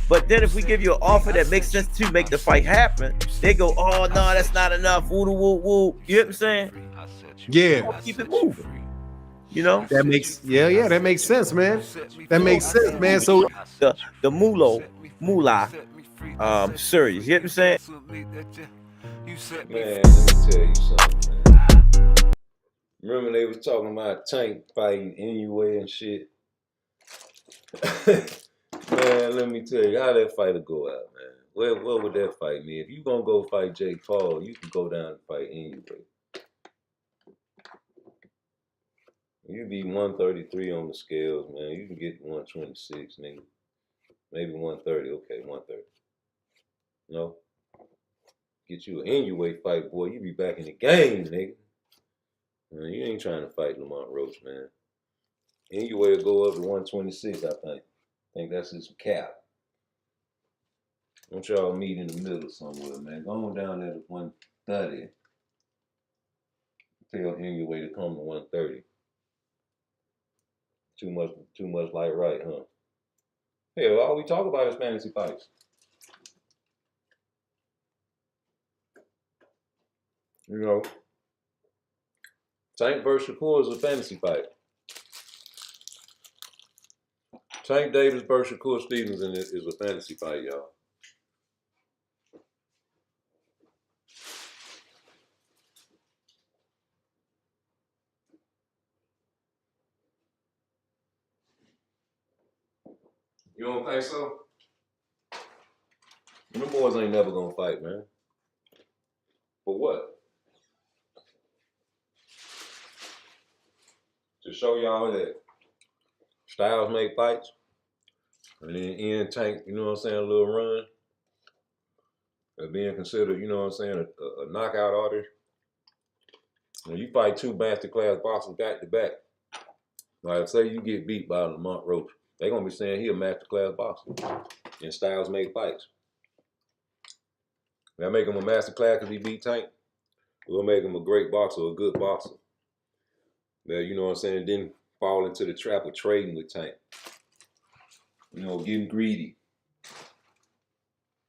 But then if we give you an offer that makes sense to make the fight happen, they go, oh no, that's not enough. Woo woo woo. You know what I'm saying? Yeah. Keep it moving. You know? That makes that makes sense, man. That makes sense, man. So the moolah series. You know what I'm saying? Man, let me tell you something, man. Remember they was talking about Tank fighting Inoue and shit? Man, let me tell you how that fight will go out, man. What would that fight mean? If you gonna go fight Jake Paul, you can go down and fight Inoue. You be 133 on the scales, man. You can get 126, nigga. Maybe 130. Okay, 130. No? Get you an Inoue fight, boy. You be back in the game, nigga. Man, you ain't trying to fight Lamont Roach, man. Inoue will go up to 126, I think. I think that's his cap. Don't y'all meet in the middle somewhere, man. Go on down there to 130. Tell Inoue to come to 130. Too much like right, huh? Hell, all we talk about is fantasy fights. You know, Tank versus Shakur is a fantasy fight. Tank Davis versus Shakur Stevenson is a fantasy fight, y'all. You don't think so? Them boys ain't never gonna fight, man. For what? To show y'all that styles make fights, and then end Tank, you know what I'm saying, a little run, of being considered, you know what I'm saying, a knockout artist. When you fight two masterclass boxers back to back, like say you get beat by Lamont Roach, they gonna be saying he a masterclass boxer, and styles make fights. That make him a masterclass because he beat Tank. We'll make him a great boxer, a good boxer. That, you know what I'm saying, didn't fall into the trap of trading with Tank. You know, getting greedy.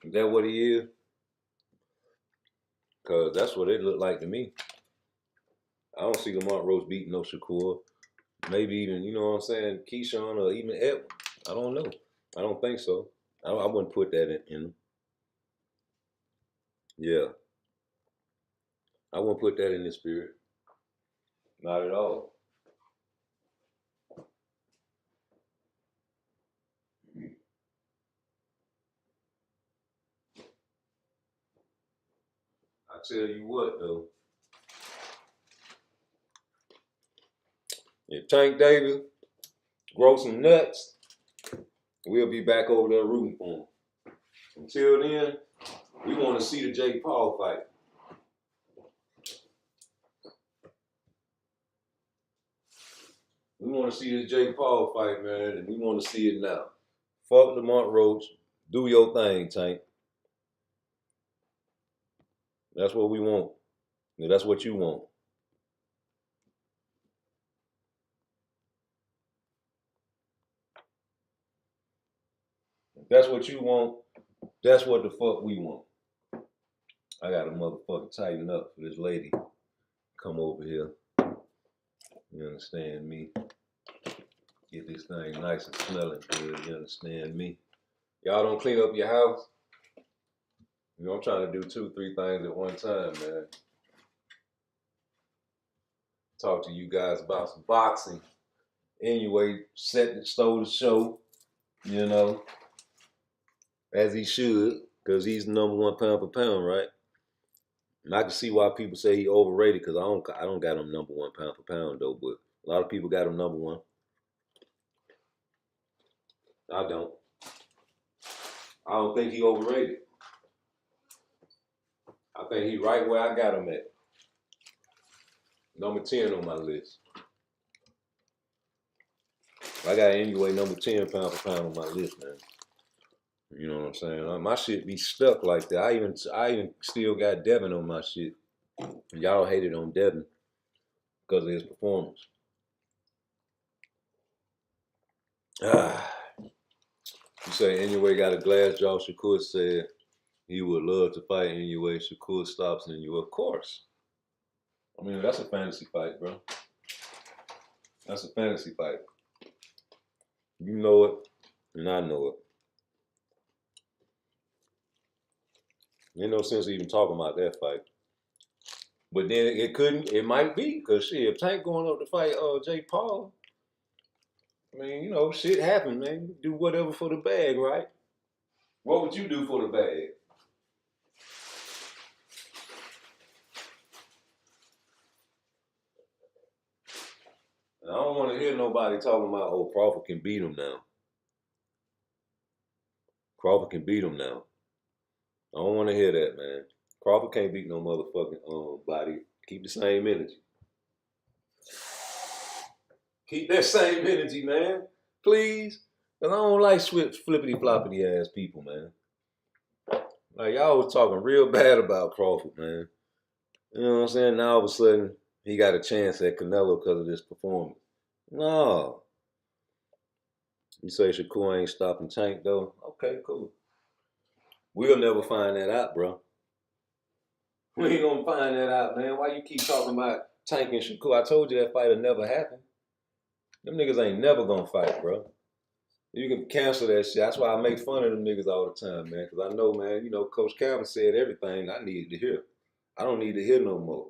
Is that what he is? Because that's what it looked like to me. I don't see Lamont Roach beating no Shakur. Maybe even, you know what I'm saying, Keyshawn or even Edwin. I don't know. I don't think so. I wouldn't put that in him. Yeah. I wouldn't put that in his spirit. Not at all. I tell you what, though. If Tank Davis grows some nuts, we'll be back over there rooting for him. Until then, we want to see the Jake Paul fight. We want to see this Jake Paul fight, man, and we want to see it now. Fuck Lamont Roach. Do your thing, Tank. That's what we want. That's what you want. If that's what you want, that's what the fuck we want. I gotta motherfucking tighten up for this lady. Come over here. You understand me? Get this thing nice and smelling good. You understand me? Y'all don't clean up your house. You know, I'm trying to do 2, 3 things at one time, man. Talk to you guys about some boxing. Anyway, stole the show, you know, as he should, because he's the #1 pound for pound, right? And I can see why people say he overrated, because I don't got him #1 pound for pound though, but a lot of people got him #1. I don't. I don't think he overrated. I think he right where I got him at. #10 on my list. I got anyway #10 pound for pound on my list, man. You know what I'm saying? My shit be stuck like that. I even still got Devin on my shit. Y'all hated on Devin because of his performance. You say Inoue got a glass jaw. Shakur said he would love to fight Inoue. Shakur stops Inoue. Of course. I mean, that's a fantasy fight, bro. That's a fantasy fight. You know it, and I know it. Ain't no sense even talking about that fight. But then it might be, because shit, if Tank going up to fight Jake Paul, I mean, you know, shit happens, man. You do whatever for the bag, right? What would you do for the bag? I don't want to hear nobody talking about, oh, Crawford can beat him now. Crawford can beat him now. I don't want to hear that, man. Crawford can't beat no motherfucking body. Keep the same energy. Keep that same energy, man. Please. Because I don't like flippity-floppity ass people, man. Like, y'all was talking real bad about Crawford, man. You know what I'm saying? Now all of a sudden, he got a chance at Canelo because of this performance. No. You say Shakur ain't stopping Tank, though? Okay, cool. We'll never find that out, bro. We ain't gonna find that out, man. Why you keep talking about Tank and Shakur? I told you that fight will never happen. Them niggas ain't never gonna fight, bro. You can cancel that shit. That's why I make fun of them niggas all the time, man. Because I know, man, you know, Coach Calvin said everything I needed to hear. I don't need to hear no more.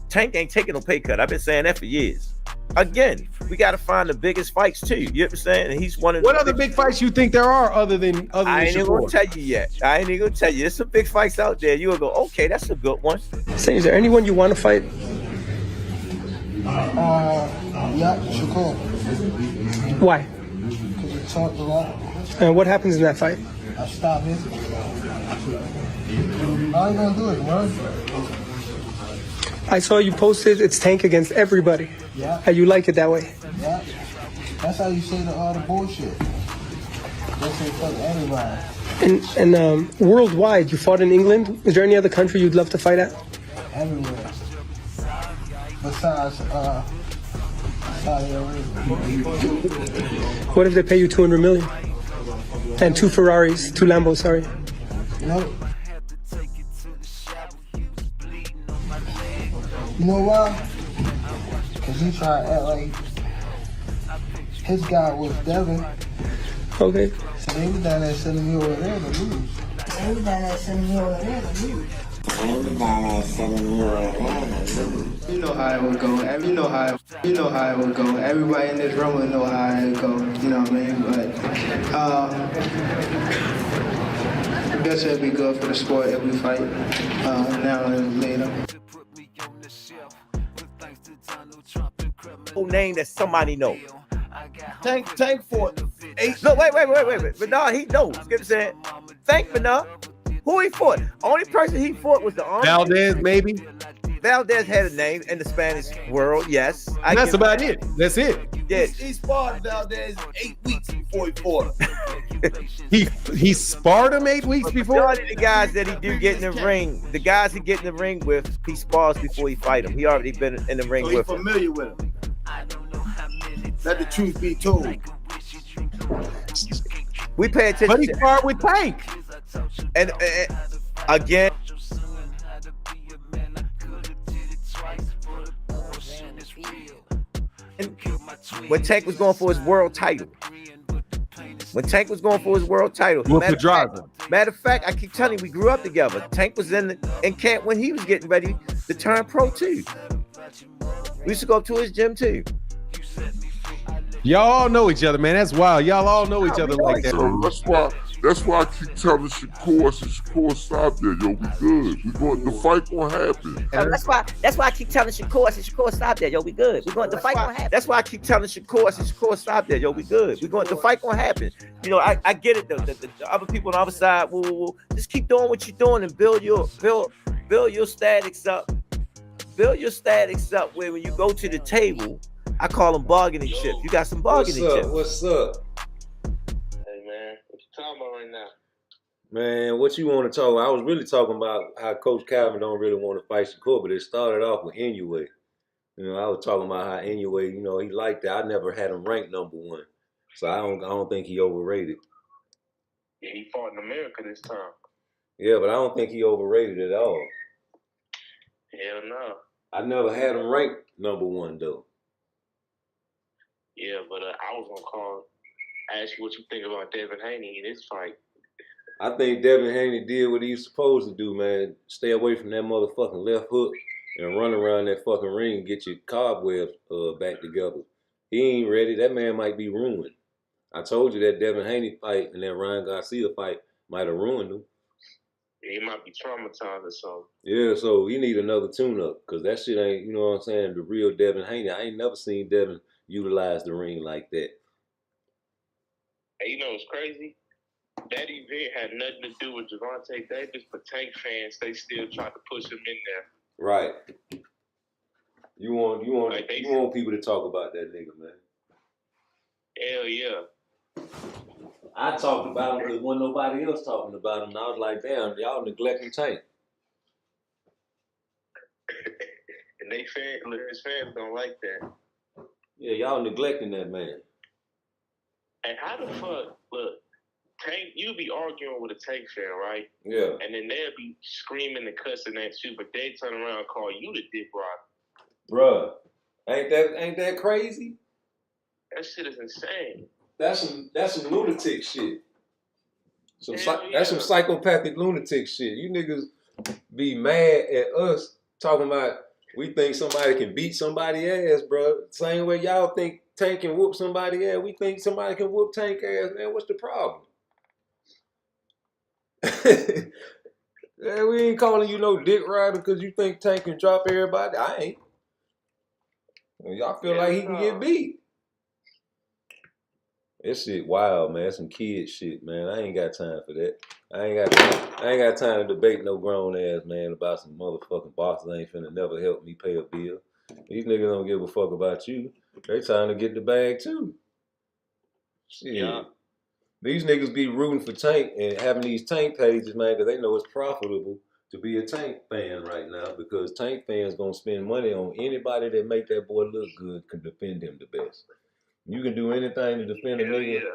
Tank ain't taking no pay cut. I've been saying that for years. again, we got to find the biggest fights too. You know what I'm saying? And he's one of What the other big fights you think there are other than I ain't even gonna Shakur? tell you yet. I ain't even gonna tell you. There's some big fights out there. You'll go, okay, that's a good one. Say, is there anyone you want to fight? Yeah, Shakur. Why? Because he talked a lot. And what happens in that fight? I stopped him. All you gonna do is run. I saw you posted it's Tank against everybody. Yeah. And you like it that way. Yeah. That's how you say all the bullshit. They say fuck everybody. And worldwide, you fought in England. Is there any other country you'd love to fight at? Everywhere. Besides, Saudi Arabia. What if they pay you 200 million? And 2 Ferraris, 2 Lambos, sorry. Nope. You know why? Because he tried to act like his guy was Devin. Okay. So they was down there sending me over there to lose. You know how it would go. You know how it would go. Everybody in this room would know how it would go. You know what I mean? But I guess it'd be good for the sport if we fight now and later. Whole name that somebody knows. Tank fought 8. No, wait. But no, he knows. You know what I'm saying? Tank, but no. Who he fought? Only person he fought was the army. Valdez, maybe. Valdez had a name in the Spanish world, yes. That's about it. That's it. Yes. He sparred Valdez 8 weeks before he fought him. He sparred him 8 weeks before? Majority of the guys that he do get in the ring, the guys he get in the ring with, he spars before he fight him. He already been in the ring So with he's him. familiar with him. Let the truth be told. We pay attention. But he sparred with Tank. And again, when Tank was going for his world title. Matter of fact, I keep telling you, we grew up together. Tank was in camp when he was getting ready to turn pro too. We used to go to his gym too. Y'all all know each other, man. That's wild. Y'all all know each other like that. So that's why I keep telling Shakur, stop there, yo. We good. The fight gonna happen. That's why I keep telling Shakur, stop there, yo. We good. We going the fight gonna happen. That's why I keep telling Shakur, stop there, yo. We good. The fight gonna happen. You know, I get it though. The other people on the other side, woo, just keep doing what you're doing and build your statics up. Build your statics up where when you go to the table, I call them bargaining chips. You got some bargaining chips. What's up? Hey man, what you talking about right now? Man, what you want to talk about? I was really talking about how Coach Calvin don't really want to fight Shakur, but it started off with Inoue. You know, I was talking about how Inoue, you know, he liked that. I never had him ranked #1. So I don't think he overrated. Yeah, he fought in America this time. Yeah, but I don't think he overrated at all. Hell no. I never had him ranked #1 though. Yeah, but I was gonna ask you what you think about Devin Haney in this fight. I think Devin Haney did what he was supposed to do, man. Stay away from that motherfucking left hook and run around that fucking ring and get your cobwebs back together. He ain't ready. That man might be ruined. I told you that Devin Haney fight and that Ryan Garcia fight might have ruined him. He might be traumatized or something. Yeah, so he need another tune-up because that shit ain't, you know what I'm saying, the real Devin Haney. I ain't never seen Devin utilize the ring like that. Hey, you know what's crazy? That event had nothing to do with Gervonta Davis, but Tank fans, they still try to push him in there. Right. You want people to talk about that nigga, man. Hell yeah. I talked about him because wasn't nobody else talking about him. And I was like, damn, y'all neglecting Tank. And his fans don't like that. Yeah, y'all neglecting that man. And how the fuck, look, Tank, you be arguing with a Tank fan, right? Yeah. And then they'll be screaming and cussing at you, but they turn around and call you the dick rock. Bruh, ain't that crazy? That shit is insane. That's some lunatic shit. Yeah. That's some psychopathic lunatic shit. You niggas be mad at us talking about We think somebody can beat somebody ass, bro. Same way y'all think Tank can whoop somebody ass. We think somebody can whoop Tank ass, man. What's the problem? Yeah, we ain't calling you no dick rider because you think Tank can drop everybody. I ain't. Y'all feel like he can get beat. This shit wild, man. That's some kid shit, man. I ain't got time for that. I ain't got time to debate no grown ass man about some motherfucking bosses ain't finna never help me pay a bill. These niggas don't give a fuck about you. They trying to get the bag too. Shit. Yeah. These niggas be rooting for Tank and having these Tank pages, man, because they know it's profitable to be a Tank fan right now because Tank fans gonna spend money on anybody that make that boy look good can defend him the best. You can do anything to defend a nigga. Yeah.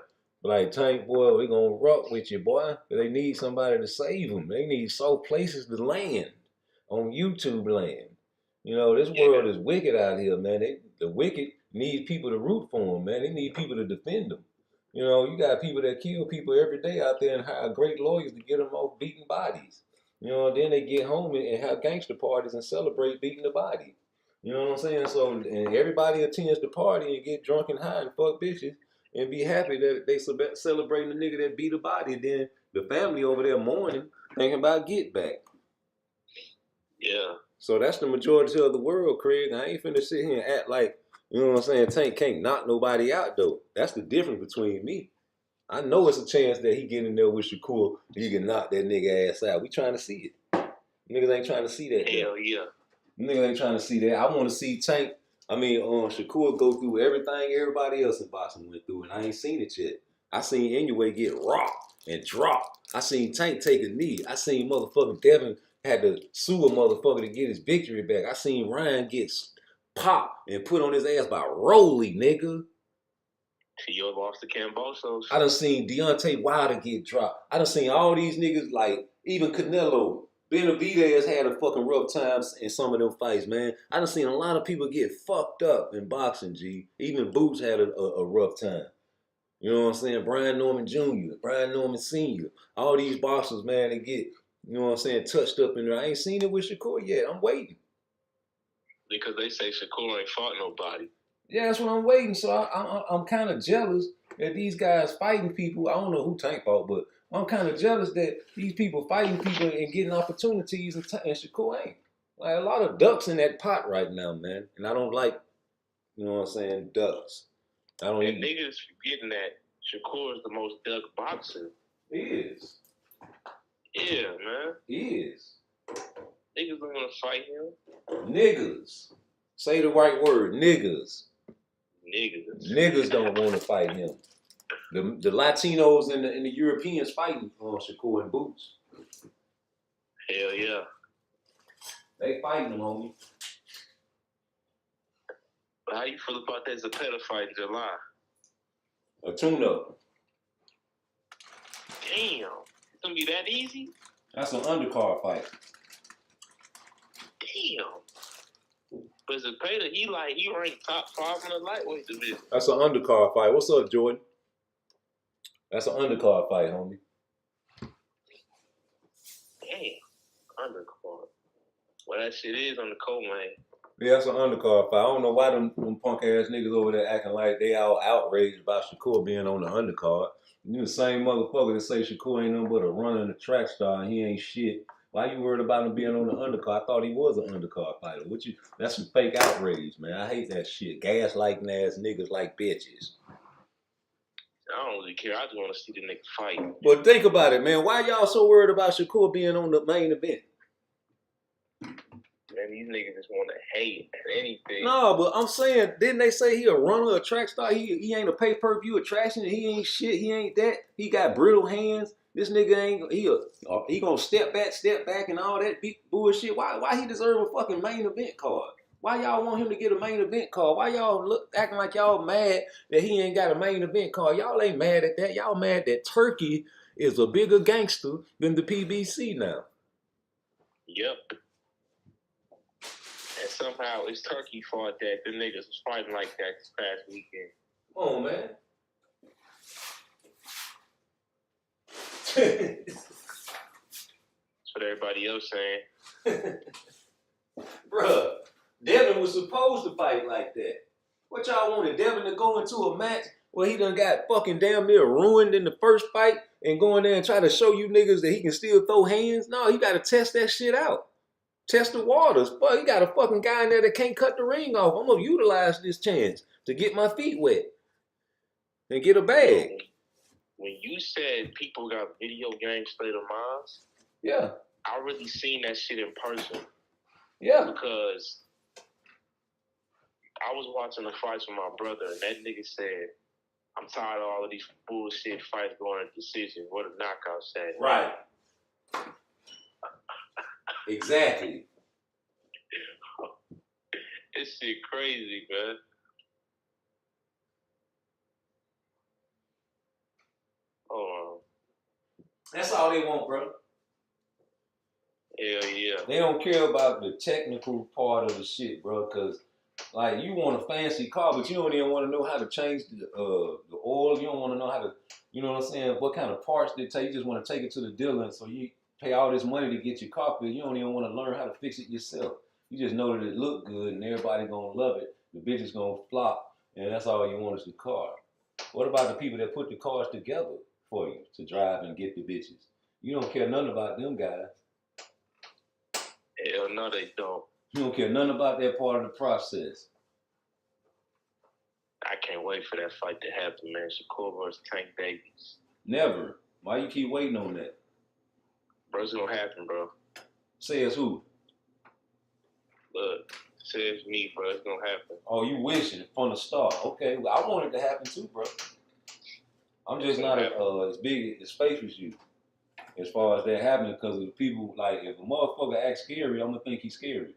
Like Tank, boy, we gonna rock with you, boy. They need somebody to save them. They need soft places to land on YouTube land. You know, this world is wicked out here, man. The wicked need people to root for them, man. They need people to defend them. You know, you got people that kill people every day out there and hire great lawyers to get them off beating bodies. You know, then they get home and have gangster parties and celebrate beating the body. You know what I'm saying? So, and everybody attends the party and get drunk and high and fuck bitches and be happy that they celebrating the nigga that beat a body. And then the family over there mourning, thinking about get back. Yeah. So that's the majority of the world, Craig. I ain't finna sit here and act like, you know what I'm saying, Tank can't knock nobody out, though. That's the difference between me. I know it's a chance that he get in there with Shakur, he can knock that nigga ass out. We trying to see it. Niggas ain't trying to see that. Hell yeah. Niggas ain't trying to see that. I want to see Tank, Shakur go through everything everybody else in boxing went through, and I ain't seen it yet. I seen Inoue get rocked and dropped. I seen Tank take a knee. I seen motherfucking Devin had to sue a motherfucker to get his victory back. I seen Ryan get popped and put on his ass by Rolly, nigga. You lost to Cambosos. I done seen Deontay Wilder get dropped. I done seen all these niggas, like, even Canelo. Benavidez had a fucking rough time in some of them fights, man. I done seen a lot of people get fucked up in boxing, G. Even Boots had a rough time. You know what I'm saying? Brian Norman Jr., Brian Norman Sr., all these boxers, man, they get, you know what I'm saying, touched up in there. I ain't seen it with Shakur yet. I'm waiting. Because they say Shakur ain't fought nobody. Yeah, that's what I'm waiting. So I'm kind of jealous that these guys fighting people. I don't know who Tank fought, but I'm kind of jealous that these people fighting people and getting opportunities and Shakur ain't. Like a lot of ducks in that pot right now, man. And I don't like, you know what I'm saying, ducks. I don't even. Niggas forgetting that Shakur is the most duck boxer. He is. Yeah, man. He is. Niggas don't want to fight him. Niggas. Say the right word, niggas. Niggas don't want to fight him. The Latinos and the Europeans fighting Shakur and Boots. Hell yeah. They fighting them, homie. But how you feel about that Zapata fight in July? A tune-up. Damn. It's gonna be that easy? That's an undercard fight. Damn. But Zapata, he ranked top 5 in the lightweight division. That's an undercard fight. What's up, Jordan? That's an undercard fight, homie. Damn. Undercard. Well, that shit is on the co-main. Yeah, that's an undercard fight. I don't know why them punk ass niggas over there acting like they all outraged about Shakur being on the undercard. You the same motherfucker that say Shakur ain't nothing but a runner and a track star and he ain't shit. Why you worried about him being on the undercard? I thought he was an undercard fighter. That's some fake outrage, man. I hate that shit. Gaslighting ass niggas like bitches. I don't really care. I just want to see the nigga fight. But think about it, man. Why y'all so worried about Shakur being on the main event? Man, these niggas just want to hate at anything. No, but I'm saying, didn't they say he a runner, a track star? He ain't a pay-per-view attraction. He ain't shit. He ain't that. He got brittle hands. This nigga ain't, he gonna step back and all that bullshit. Why he deserve a fucking main event card? Why y'all want him to get a main event card? Why y'all acting like y'all mad that he ain't got a main event card? Y'all ain't mad at that. Y'all mad that Turkey is a bigger gangster than the PBC now. Yep. And somehow it's Turkey fault that the niggas was fighting like that this past weekend. Come on, man. That's what everybody else saying. Bruh, Devin was supposed to fight like that. What y'all wanted Devin to go into a match where he done got fucking damn near ruined in the first fight and go in there and try to show you niggas that he can still throw hands? No, you gotta test that shit out. Test the waters. But you got a fucking guy in there that can't cut the ring off. I'm gonna utilize this chance to get my feet wet and get a bag. When you said people got video game state of minds, yeah, I really seen that shit in person. Yeah. Because I was watching the fights with my brother, and that nigga said, I'm tired of all of these bullshit fights going to decision. What a knockout said. Right. Exactly. This shit crazy, man. Oh, that's all they want, bro. Hell yeah. They don't care about the technical part of the shit, bro, because like you want a fancy car, but you don't even want to know how to change the oil. You don't want to know how to, you know what I'm saying, what kind of parts they take. You just want to take it to the dealer, and so you pay all this money to get your car fixed. You don't even want to learn how to fix it yourself. You just know that it look good and everybody gonna love it. The bitch is gonna flop, and that's all you want is the car. What about the people that put the cars together for you to drive and get the bitches? You don't care nothing about them guys. Hell no, they don't. You don't care nothing about that part of the process. I can't wait for that fight to happen, man. Shakur versus Tank Davis. Never. Why you keep waiting on that? Bro, it's gonna happen, bro. Says who? Look, says me, bro. It's gonna happen. Oh, you wishing from the start. Okay, well, I want it to happen too, bro. I'm just not as big as space as you as far as that happening, because of the people. Like, if a motherfucker acts scary, I'm gonna think he's scary.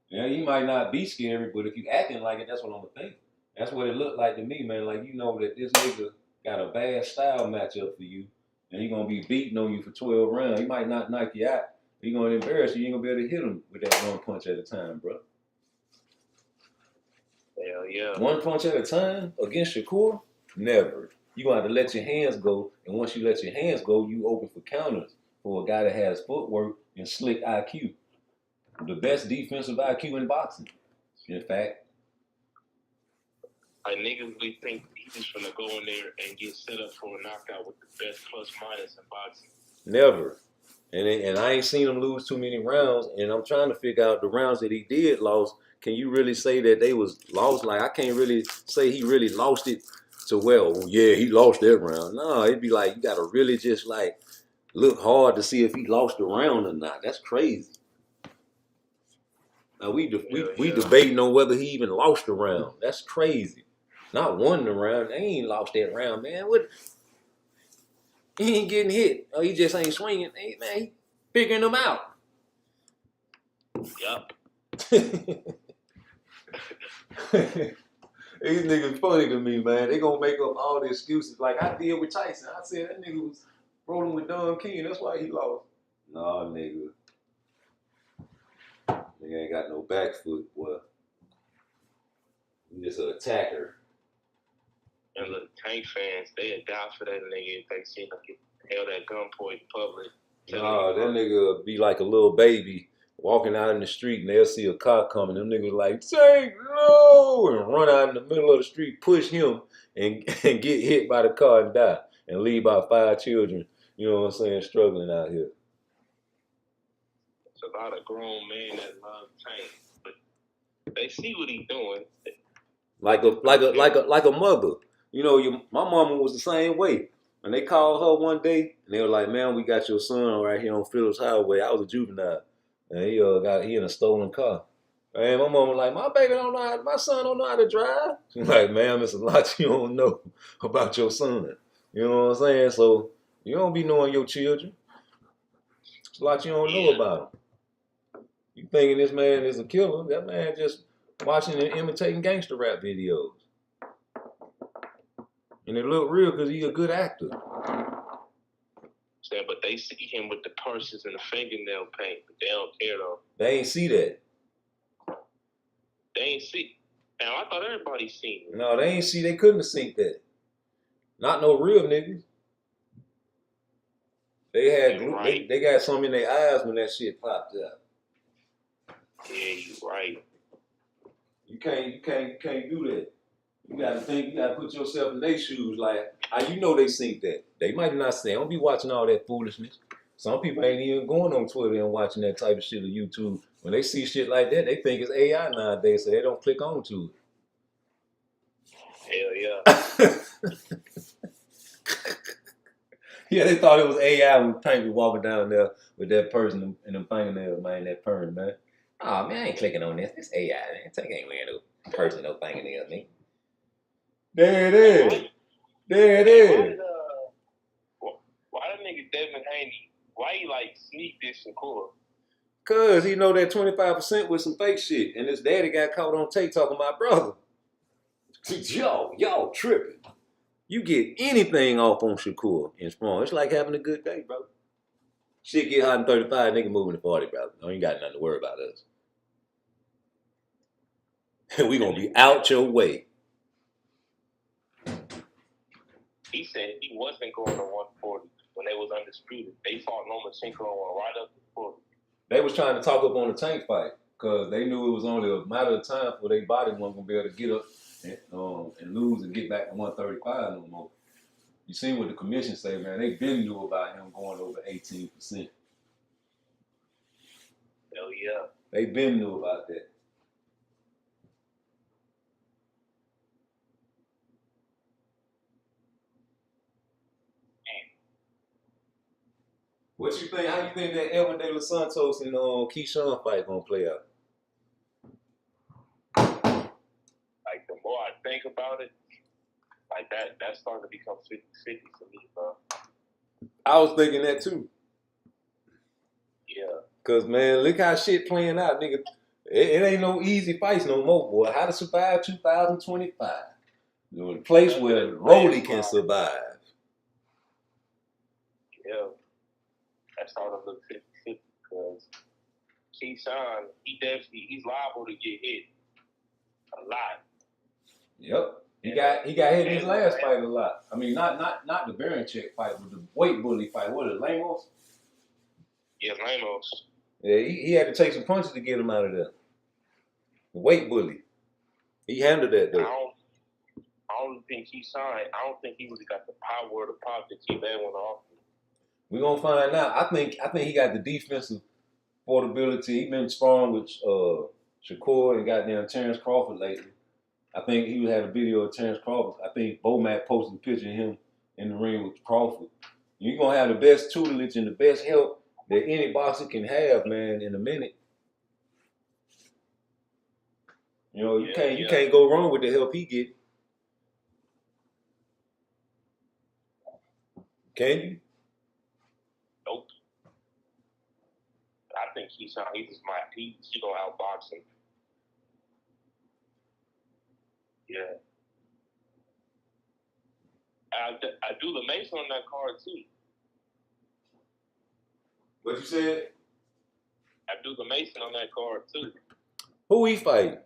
Yeah, he might not be scary, but if you acting like it, that's what I'm gonna think. That's what it looked like to me, man. Like, you know that this nigga got a bad style matchup for you, and he gonna be beating on you for 12 rounds. He might not knock you out. He gonna embarrass you. You ain't gonna be able to hit him with that one punch at a time, bro. Hell yeah. One punch at a time against Shakur? Never. You gonna have to let your hands go, and once you let your hands go, you open for counters for a guy that has footwork and slick IQ. The best defensive IQ in boxing, in fact. Like, niggas really think he's gonna go in there and get set up for a knockout with the best plus minus in boxing. Never. And I ain't seen him lose too many rounds, and I'm trying to figure out the rounds that he did lose. Can you really say that they was lost? Like, I can't really say he really lost it to, well, yeah, he lost that round. No, it'd be like, you gotta really just like look hard to see if he lost the round or not. That's crazy. Now we debating on whether he even lost the round. That's crazy. Not won the round. They ain't lost that round, man. What? He ain't getting hit. Oh, he just ain't swinging. Hey, man, he figuring them out. Yup. These niggas funny to me, man. They gonna make up all the excuses. Like I did with Tyson. I said that nigga was rolling with Don King. That's why he lost. Nah, nigga. Nigga ain't got no back foot, boy. He just an attacker. And look, Tank fans, they'd die for that nigga if they see him get held at gunpoint in public. Nah, that nigga be like a little baby walking out in the street and they'll see a car coming. Them niggas like, Tank, no! And run out in the middle of the street, push him, and get hit by the car and die. And leave about 5 children, you know what I'm saying, struggling out here. It's a lot of grown men that love Tank, but they see what he's doing. Like a mother. You know, my mama was the same way. When they called her one day, and they were like, man, we got your son right here on Phillips Highway. I was a juvenile. And he in a stolen car. And my mama was like, my son don't know how to drive. She's like, ma'am, it's a lot you don't know about your son. You know what I'm saying? So you don't be knowing your children. It's a lot you don't know about them. You thinking this man is a killer. That man just watching and imitating gangster rap videos. And it look real because he's a good actor. But they see him with the purses and the fingernail paint, but they don't care though. They ain't see that. They ain't see. Now I thought everybody seen it. No, they ain't see. They couldn't have seen that. Not no real niggas. They had they got something in their eyes when that shit popped up. Yeah, you right. can't do that. You gotta think, you gotta put yourself in their shoes. Like, how you know they think that? They might not say, don't be watching all that foolishness. Some people ain't even going on Twitter and watching that type of shit or YouTube. When they see shit like that, they think it's AI nowadays, so they don't click on to Hell yeah. it. Yeah, they thought it was AI when Tank was walking down there with that person and them fingernails, man, that perm, man. Oh, man, I ain't clicking on this. It's AI, man. Tank ain't wearing no person, no fingernails, man. There it is. There it is. Why the nigga Devin Haney, why he like sneak this Shakur? Cause he know that 25% was some fake shit, and his daddy got caught on tape talking about brother. Y'all tripping. You get anything off on Shakur and Sprung. It's like having a good day, bro. Shit get hot in 35, nigga moving to 40, bro. You ain't got nothing to worry about us. We gonna be out your way. He said he wasn't going to 140 when they was undisputed. They fought Lomachenko and went right up to 40. They was trying to talk up on the Tank fight because they knew it was only a matter of time for their body wasn't gonna be able to get up and lose and get back to 135 no more. You seen what the commission say, man. They been knew about him going over 18%. Hell yeah. They been knew about that. What you think? How you think that Edwin De Los Santos and Keyshawn fight gonna play out? Like the more I think about it, like that's starting to become 50-50 for me, bro. I was thinking that too. Yeah. Cause man, look how shit playing out, nigga. It ain't no easy fights no more, boy. How to survive 2025? You know, the place where Rolly can survive. Yeah. That's starting to look 50-50 because Keyshawn, he's liable to get hit a lot. Yep. He got hit in his last fight a lot. I mean, not the Baranchek fight, but the weight bully fight. What is it, Lamos? Yeah, Lamos. Yeah, he had to take some punches to get him out of there. The weight bully. He handled that though. I don't think he really got the power or the pop to keep that one off. We're gonna find out. I think he got the defensive portability. He been sparring with Shakur and goddamn Terrence Crawford lately. I think he had a video of Terrence Crawford. I think Bomac posted a picture of him in the ring with Crawford. You're gonna have the best tutelage and the best help that any boxer can have, man, in a minute. You know, you can't go wrong with the help he get. Can you? Nope. I think he just might he gonna outbox him. Yeah. I do the Mason on that card too. What you said? I do the Mason on that card too. Who he fighting?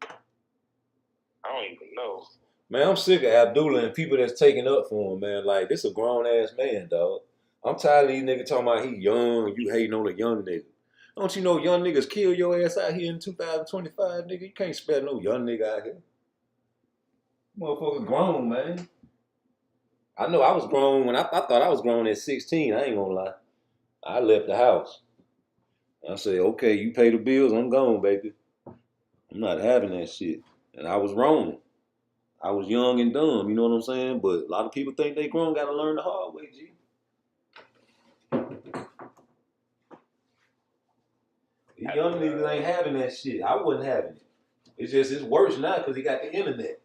I don't even know. Man, I'm sick of Abdullah and people that's taking up for him, man. Like, this a grown-ass man, dog. I'm tired of these niggas talking about he young and you hating on a young nigga. Don't you know young niggas kill your ass out here in 2025, nigga? You can't spare no young nigga out here. Motherfucker grown, man. I know I was grown when I thought I was grown at 16. I ain't gonna lie. I left the house. I said, okay, you pay the bills, I'm gone, baby. I'm not having that shit. And I was wrong. I was young and dumb, you know what I'm saying? But a lot of people think they grown, gotta learn the hard way, G. These young niggas ain't having that shit. I wasn't having it. It's just, it's worse now because he got the internet.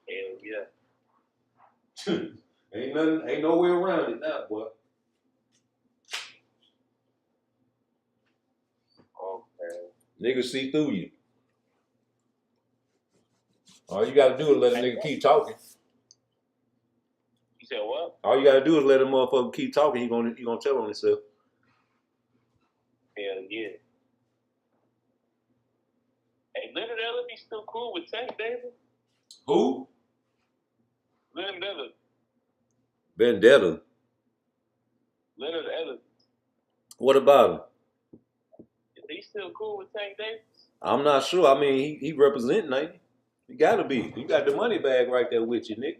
Hell yeah. Ain't no way around it now, boy. Okay. Niggas see through you. All you gotta do is let a nigga keep talking. You said what? All you gotta do is let a motherfucker keep talking. He gonna tell on himself. Hell yeah. Hey, Leonard Ellis be still cool with Tank David? Who? Leonard Ellis. Vendetta. Leonard Ellis. What about him? You He's still cool with Tank Davis? I'm not sure. I mean, he representing, ain't he? You gotta be. You got the money bag right there with you, nigga.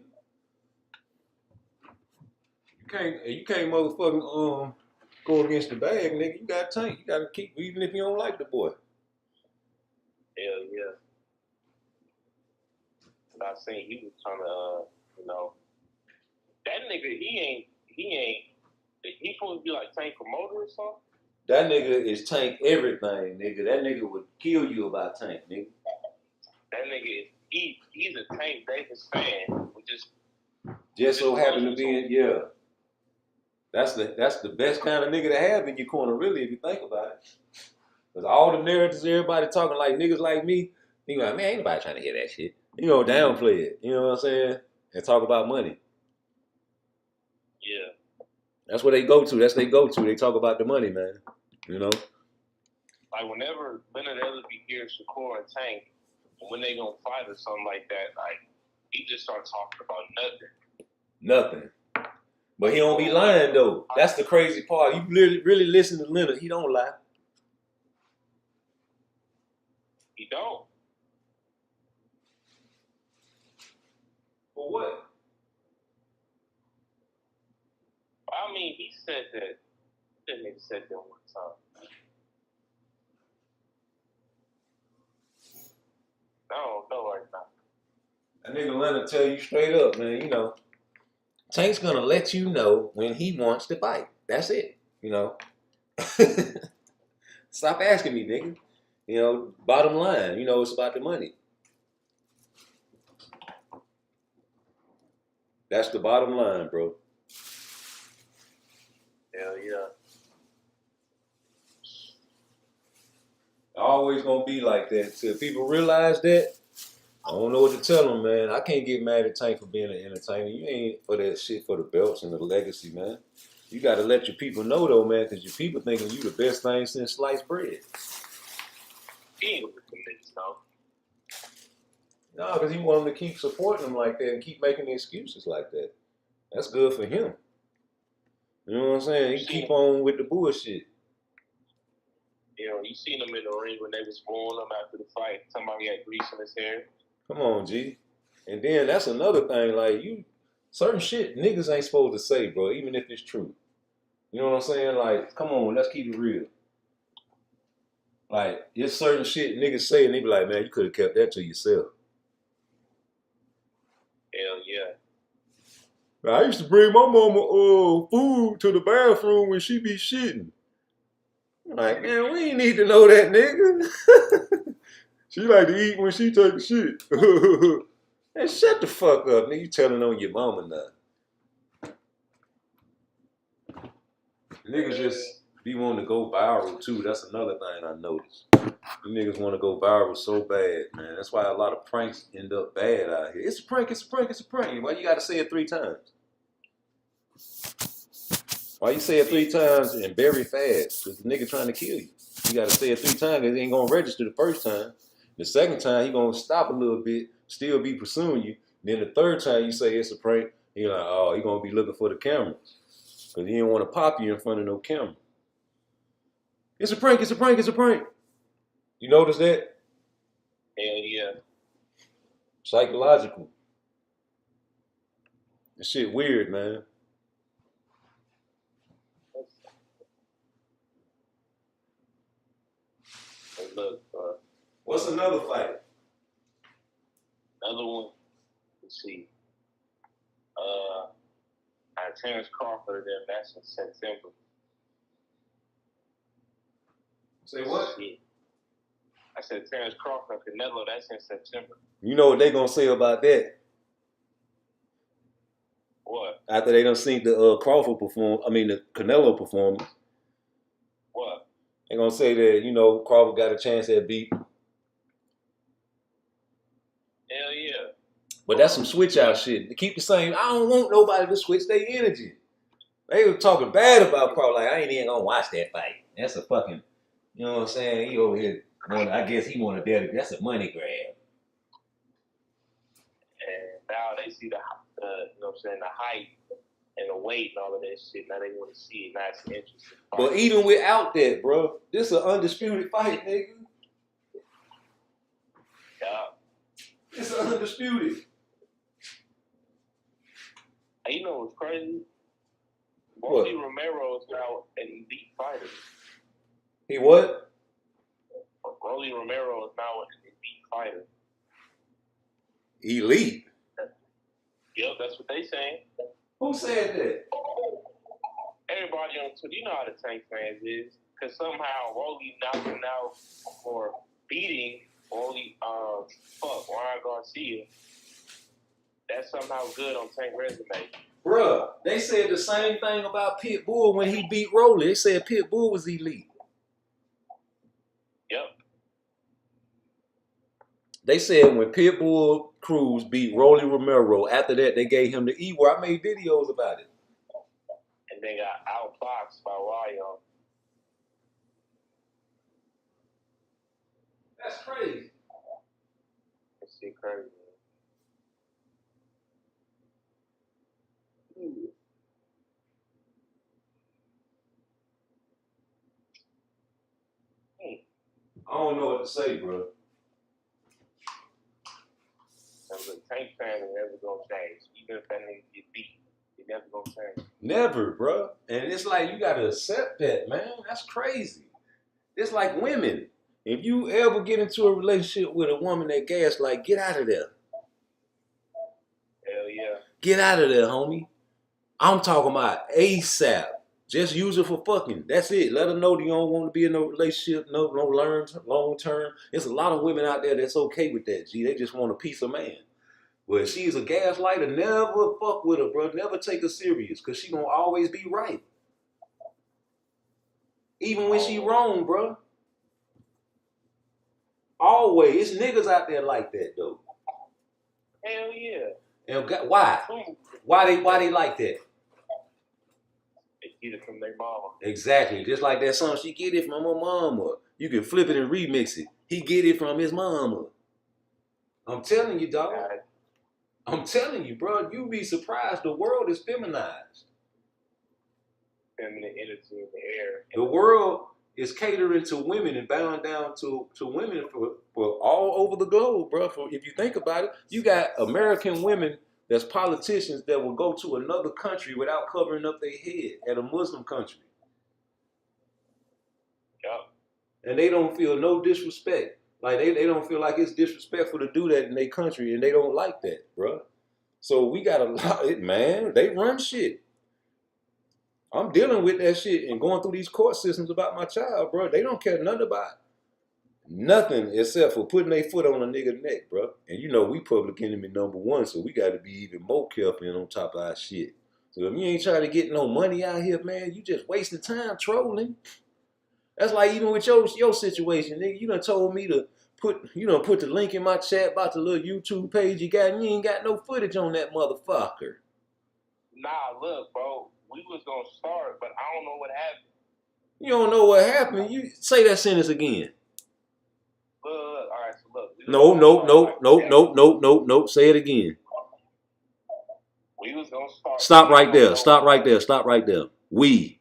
You can't motherfucking go against the bag, nigga. You got Tank. You gotta keep, even if you don't like the boy. Hell yeah. And I seen he was trying to, you know, that nigga, he supposed to be like Tank promoter or something? That nigga is Tank everything, nigga. That nigga would kill you about Tank, nigga. That nigga, he's a Tank Davis fan. Just so happen to be, yeah. That's the best kind of nigga to have in your corner, really, if you think about it. Because all the narratives, everybody talking like niggas like me, you like, man, ain't nobody trying to hear that shit. You know, downplay it. You know what I'm saying? And talk about money. Yeah. That's what they go to. That's what they go to. They talk about the money, man. You know? Like, whenever Leonard Ellerby hears Shakur and Tank, when they gonna fight or something like that, like, he just starts talking about nothing. Nothing. But he don't be lying, though. That's the crazy part. You really listen to Leonard, he don't lie. He don't. For what? I mean, he said that. That nigga said that one time. I don't know right now. That nigga Leonard tell you straight up, man, you know, Tank's gonna let you know when he wants to fight. That's it, you know. Stop asking me, nigga. You know, bottom line, you know, it's about the money. That's the bottom line, bro. Hell yeah. Always gonna be like that. Till people realize that, I don't know what to tell them, man. I can't get mad at Tank for being an entertainer. You ain't for that shit for the belts and the legacy, man. You gotta let your people know, though, man, because your people thinking you the best thing since sliced bread. He ain't with the niggas, though. No, because he want them to keep supporting him like that and keep making excuses like that. That's good for him. You know what I'm saying? He keep on with the bullshit. You know, you seen him in the ring when they was booing him after the fight. Somebody had grease in his hair. Come on, G. And then that's another thing, like, certain shit niggas ain't supposed to say, bro, even if it's true. You know what I'm saying? Like, come on, let's keep it real. Like, it's certain shit niggas say and they be like, man, you could have kept that to yourself. Hell yeah. I used to bring my mama food to the bathroom when she be shitting. Like, man, we ain't need to know that, nigga. She like to eat when she take a shit. Man, shut the fuck up, nigga. You telling on your mama now. Niggas just be wanting to go viral, too. That's another thing I noticed. You niggas want to go viral so bad, man. That's why a lot of pranks end up bad out here. It's a prank, it's a prank, it's a prank. Why you got to say it 3 times? Why you say it 3 times and very fast? Because the nigga trying to kill you. You got to say it 3 times because he ain't going to register the first time. The second time, he going to stop a little bit, still be pursuing you. Then the third time you say it's a prank, you're like, oh, he going to be looking for the cameras. Because he didn't want to pop you in front of no camera. It's a prank, it's a prank, it's a prank. You notice that? Hell yeah. Psychological. This shit weird, man. Hey, look, what's another fight? Another one. Let's see. Terrence Crawford, that's in September. Say what? Shit. I said Terrence Crawford, Canelo, that's in September. You know what they gonna say about that? What? After they done seen the Crawford perform, the Canelo performance. What? They gonna say that, you know, Crawford got a chance at beat. Hell yeah. But that's some switch out shit. To keep the same, I don't want nobody to switch their energy. They were talking bad about Crawford, like, I ain't even gonna watch that fight. That's a fucking, you know what I'm saying? He over here, I guess he wanted that. That's a money grab. And now they see the you know what I'm saying, the hype and the weight and all of that shit. Now they want to see it. Now it's interesting. But even without that, bro, this is an undisputed fight, nigga. Yeah. It's undisputed. And you know what's crazy? What? Rolly Romero is now an elite fighter. He what? Rolly Romero is now an elite fighter. Elite? Yep, that's what they saying. Who said that? Everybody on Twitter, you know how the Tank fans is. Because somehow Rolly knocked him out for beating Rolly, Ryan Garcia. That's somehow good on Tank resume. Bruh, they said the same thing about Pitbull when he beat Rolly. They said Pitbull was elite. Yep. They said when Pitbull Cruz beat Rolly Romero, after that they gave him the E where I made videos about it. And they got outboxed by Ryan. That's crazy. That shit crazy. I don't know what to say, bro. The Tank fan is never gonna change. Even if that nigga get beat, he never gonna change. Never, bro. And it's like you gotta accept that, man. That's crazy. It's like women. If you ever get into a relationship with a woman that gaslight, get out of there. Hell yeah. Get out of there, homie. I'm talking about ASAP. Just use it for fucking. That's it. Let her know you don't want to be in a relationship, no long term. There's a lot of women out there that's okay with that, G. They just want a piece of man. But if she's a gaslighter, never fuck with her, bro. Never take her serious, because she gonna always be right. Even when she wrong, bro. Always. It's niggas out there like that, though. Hell yeah. And why? Why they like that? They get it from their mama. Exactly. Just like that song, she get it from her mama. You can flip it and remix it. He get it from his mama. I'm telling you, dog. I'm telling you, bro. You be surprised. The world is feminized. Feminine energy in the air. The world is catering to women and bowing down to women for all over the globe, bro. If you think about it, you got American women that's politicians that will go to another country without covering up their head at a Muslim country. Yep. And they don't feel no disrespect. Like they don't feel like it's disrespectful to do that in their country, and they don't like that, bro. So we got a lot, man. They run shit. I'm dealing with that shit and going through these court systems about my child, bro. They don't care nothing about nothing except for putting their foot on a nigga neck, bro. And you know we public enemy #1, so we got to be even more careful and on top of our shit. So if you ain't trying to get no money out here, man, you just wasting time trolling. That's like even with your situation, nigga. You done told me to put the link in my chat about the little YouTube page you got, and you ain't got no footage on that motherfucker. Nah, look, bro. We was gonna start, but I don't know what happened. You don't know what happened? You say that sentence again. Look, all right, so look. No. Say it again. We was gonna start. Stop right there. Stop right there. We.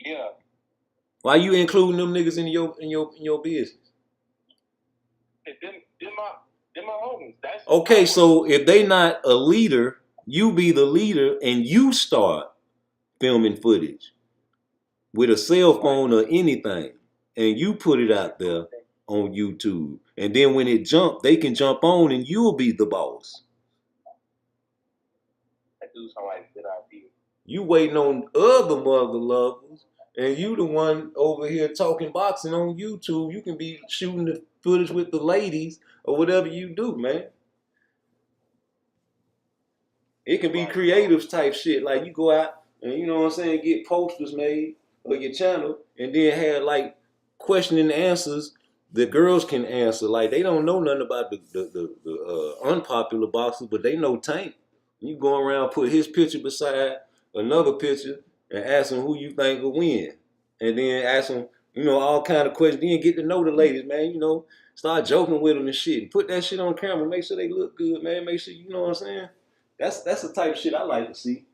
Yeah. Why you including them niggas in your business? Them my homies. That's okay, so if they not a leader, you be the leader and you start filming footage with a cell phone or anything, and you put it out there on YouTube. And then when it jump, they can jump on and you'll be the boss. That do sound like a good idea. You waiting on other mother lovers, and you the one over here talking boxing on YouTube. You can be shooting the footage with the ladies or whatever you do, man. It can be creative type shit. Like you go out and, you know what I'm saying, get posters made of your channel and then have like question and answers the girls can answer. Like they don't know nothing about the unpopular boxers, but they know Tank. You go around, put his picture beside another picture and ask them who you think will win. And then ask them, all kind of questions. Then get to know the ladies, man. Start joking with them and shit. Put that shit on camera. Make sure they look good, man. Make sure, you know what I'm saying? That's the type of shit I like to see.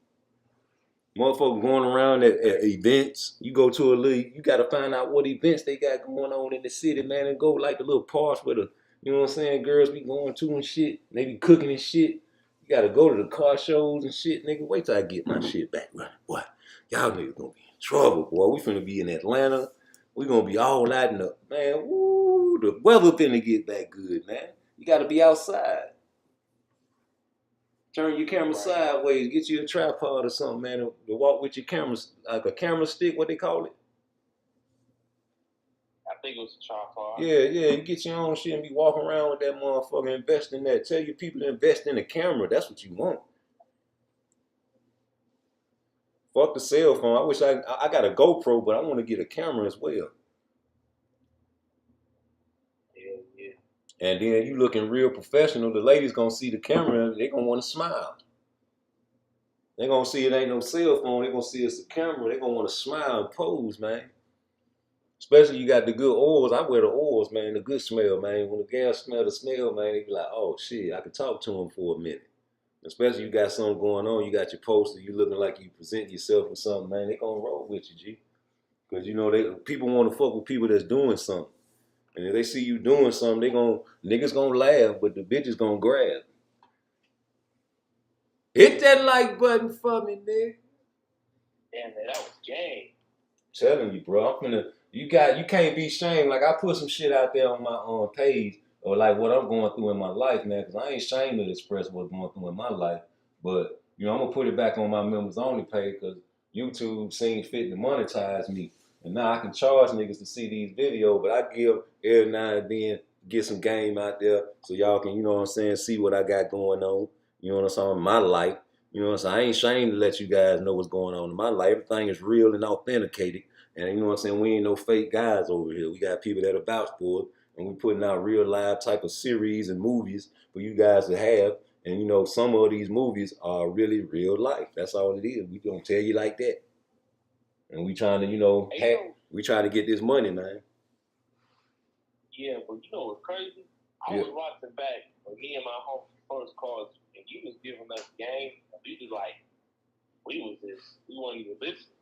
Motherfuckers going around at events. You go to a league, you got to find out what events they got going on in the city, man, and go like the little parks where the, you know what I'm saying, girls be going to and shit. They be cooking and shit. You got to go to the car shows and shit, nigga. Wait till I get my shit back running, boy. Y'all niggas gonna be in trouble, boy. We finna be in Atlanta. We gonna be all out in the, man, woo, the weather finna get back good, man. You got to be outside. Turn your camera sideways, get you a tripod or something, man, to walk with your cameras, like a camera stick, what they call it? I think it was a tripod. Yeah, you get your own shit and be walking around with that motherfucker, invest in that. Tell your people to invest in a camera, that's what you want. Fuck the cell phone. I wish I got a GoPro, but I want to get a camera as well. Yeah. And then you looking real professional, the ladies gonna see the camera, they gonna want to smile. They gonna see it ain't no cell phone, they gonna see it's a camera, they gonna want to smile and pose, man. Especially you got the good oils. I wear the oils, man, the good smell, man. When the girls smell the smell, man, they be like, oh shit, I can talk to them for a minute. Especially you got something going on, you got your poster, you looking like you present yourself with something, man, they gonna roll with you, G. Because you know, people want to fuck with people that's doing something. And if they see you doing something, niggas gonna laugh, but the bitches gonna grab. Hit that like button for me, nigga. Damn, man, that was game. Telling you, bro. You can't be ashamed. Like I put some shit out there on my page, or like what I'm going through in my life, man. Because I ain't ashamed to express what's going through in my life. But you know, I'm gonna put it back on my members only page because YouTube seems fit to monetize me. And now I can charge niggas to see these videos, but I give every now and then, get some game out there so y'all can, you know what I'm saying, see what I got going on. You know what I'm saying, my life. You know what I'm saying, I ain't ashamed to let you guys know what's going on in my life. Everything is real and authenticated. And you know what I'm saying, we ain't no fake guys over here. We got people that are vouch for it. And we putting out real live type of series and movies for you guys to have. And you know, some of these movies are really real life. That's all it is. We gonna tell you like that. And we trying to, you know, we try to get this money, man. Yeah, but you know what's crazy? I was watching back when me and my homie first called you, and you was giving us game, and we was like, we weren't even listening.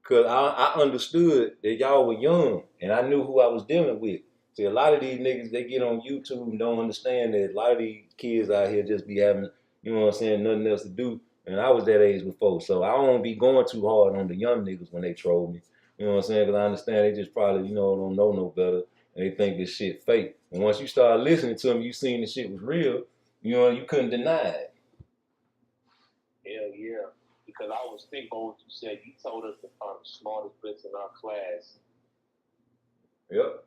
Because I understood that y'all were young, and I knew who I was dealing with. See, a lot of these niggas, they get on YouTube and don't understand that a lot of these kids out here just be having, you know what I'm saying, nothing else to do. And I was that age before, so I don't be going too hard on the young niggas when they troll me. You know what I'm saying? Because I understand they just probably, you know, don't know no better. And they think this shit fake. And once you start listening to them, you seen the shit was real, you know, you couldn't deny it. Hell yeah. Because I was thinking what you said. You told us to find the smartest bitch in our class. Yep.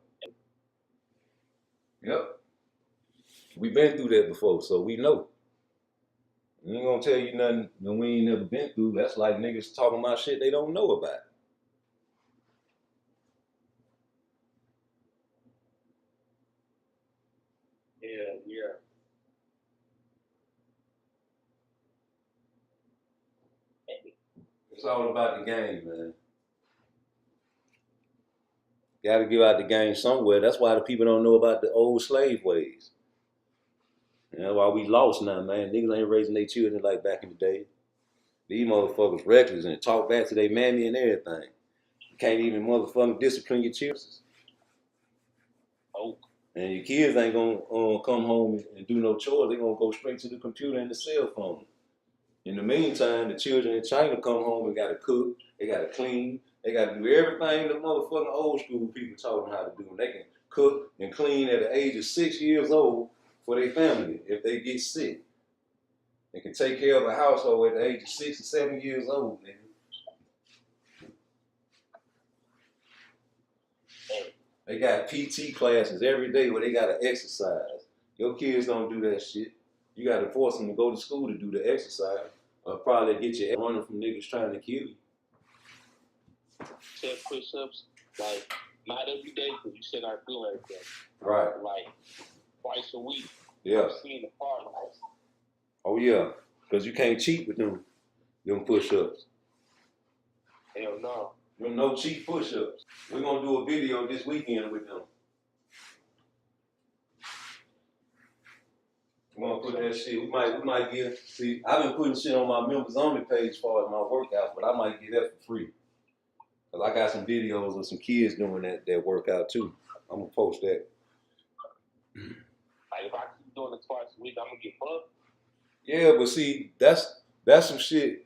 We've been through that before, so we know. We ain't gonna tell you nothing that we ain't never been through. That's like niggas talking about shit they don't know about. Yeah. It's all about the game, man. Got to give out the game somewhere. That's why the people don't know about the old slave ways. And that's why we lost now, man. Niggas ain't raising their children like back in the day. These motherfuckers reckless and talk back to their mammy and everything. You can't even motherfucking discipline your children. Oh. And your kids ain't gonna come home and do no chores. They gonna go straight to the computer and the cell phone. In the meantime, the children in China come home and gotta cook, they gotta clean, they gotta do everything the motherfucking old school people taught them how to do. And they can cook and clean at the age of 6 years old for their family if they get sick. They can take care of a household at the age of 6 or 7 years old, nigga. They got PT classes every day where they gotta exercise. Your kids don't do that shit. You gotta force them to go to school to do the exercise. Or probably get you running from niggas trying to kill you. 10 push-ups, like, not every day, because you said I do everything. Right. Like, twice a week. Yeah. I've seen the PARTTWICE. Oh, yeah. Because you can't cheat with them push-ups. Hell no. No cheap push-ups. We're going to do a video this weekend with them. We're going to put with that shit. We might get. See, I've been putting shit on my members only page as far as my workouts, but I might get that for free. Cause I got some videos of some kids doing that workout too. I'm gonna post that. Like if I keep doing it twice a week, I'm gonna get fucked. Yeah, but see, that's some shit.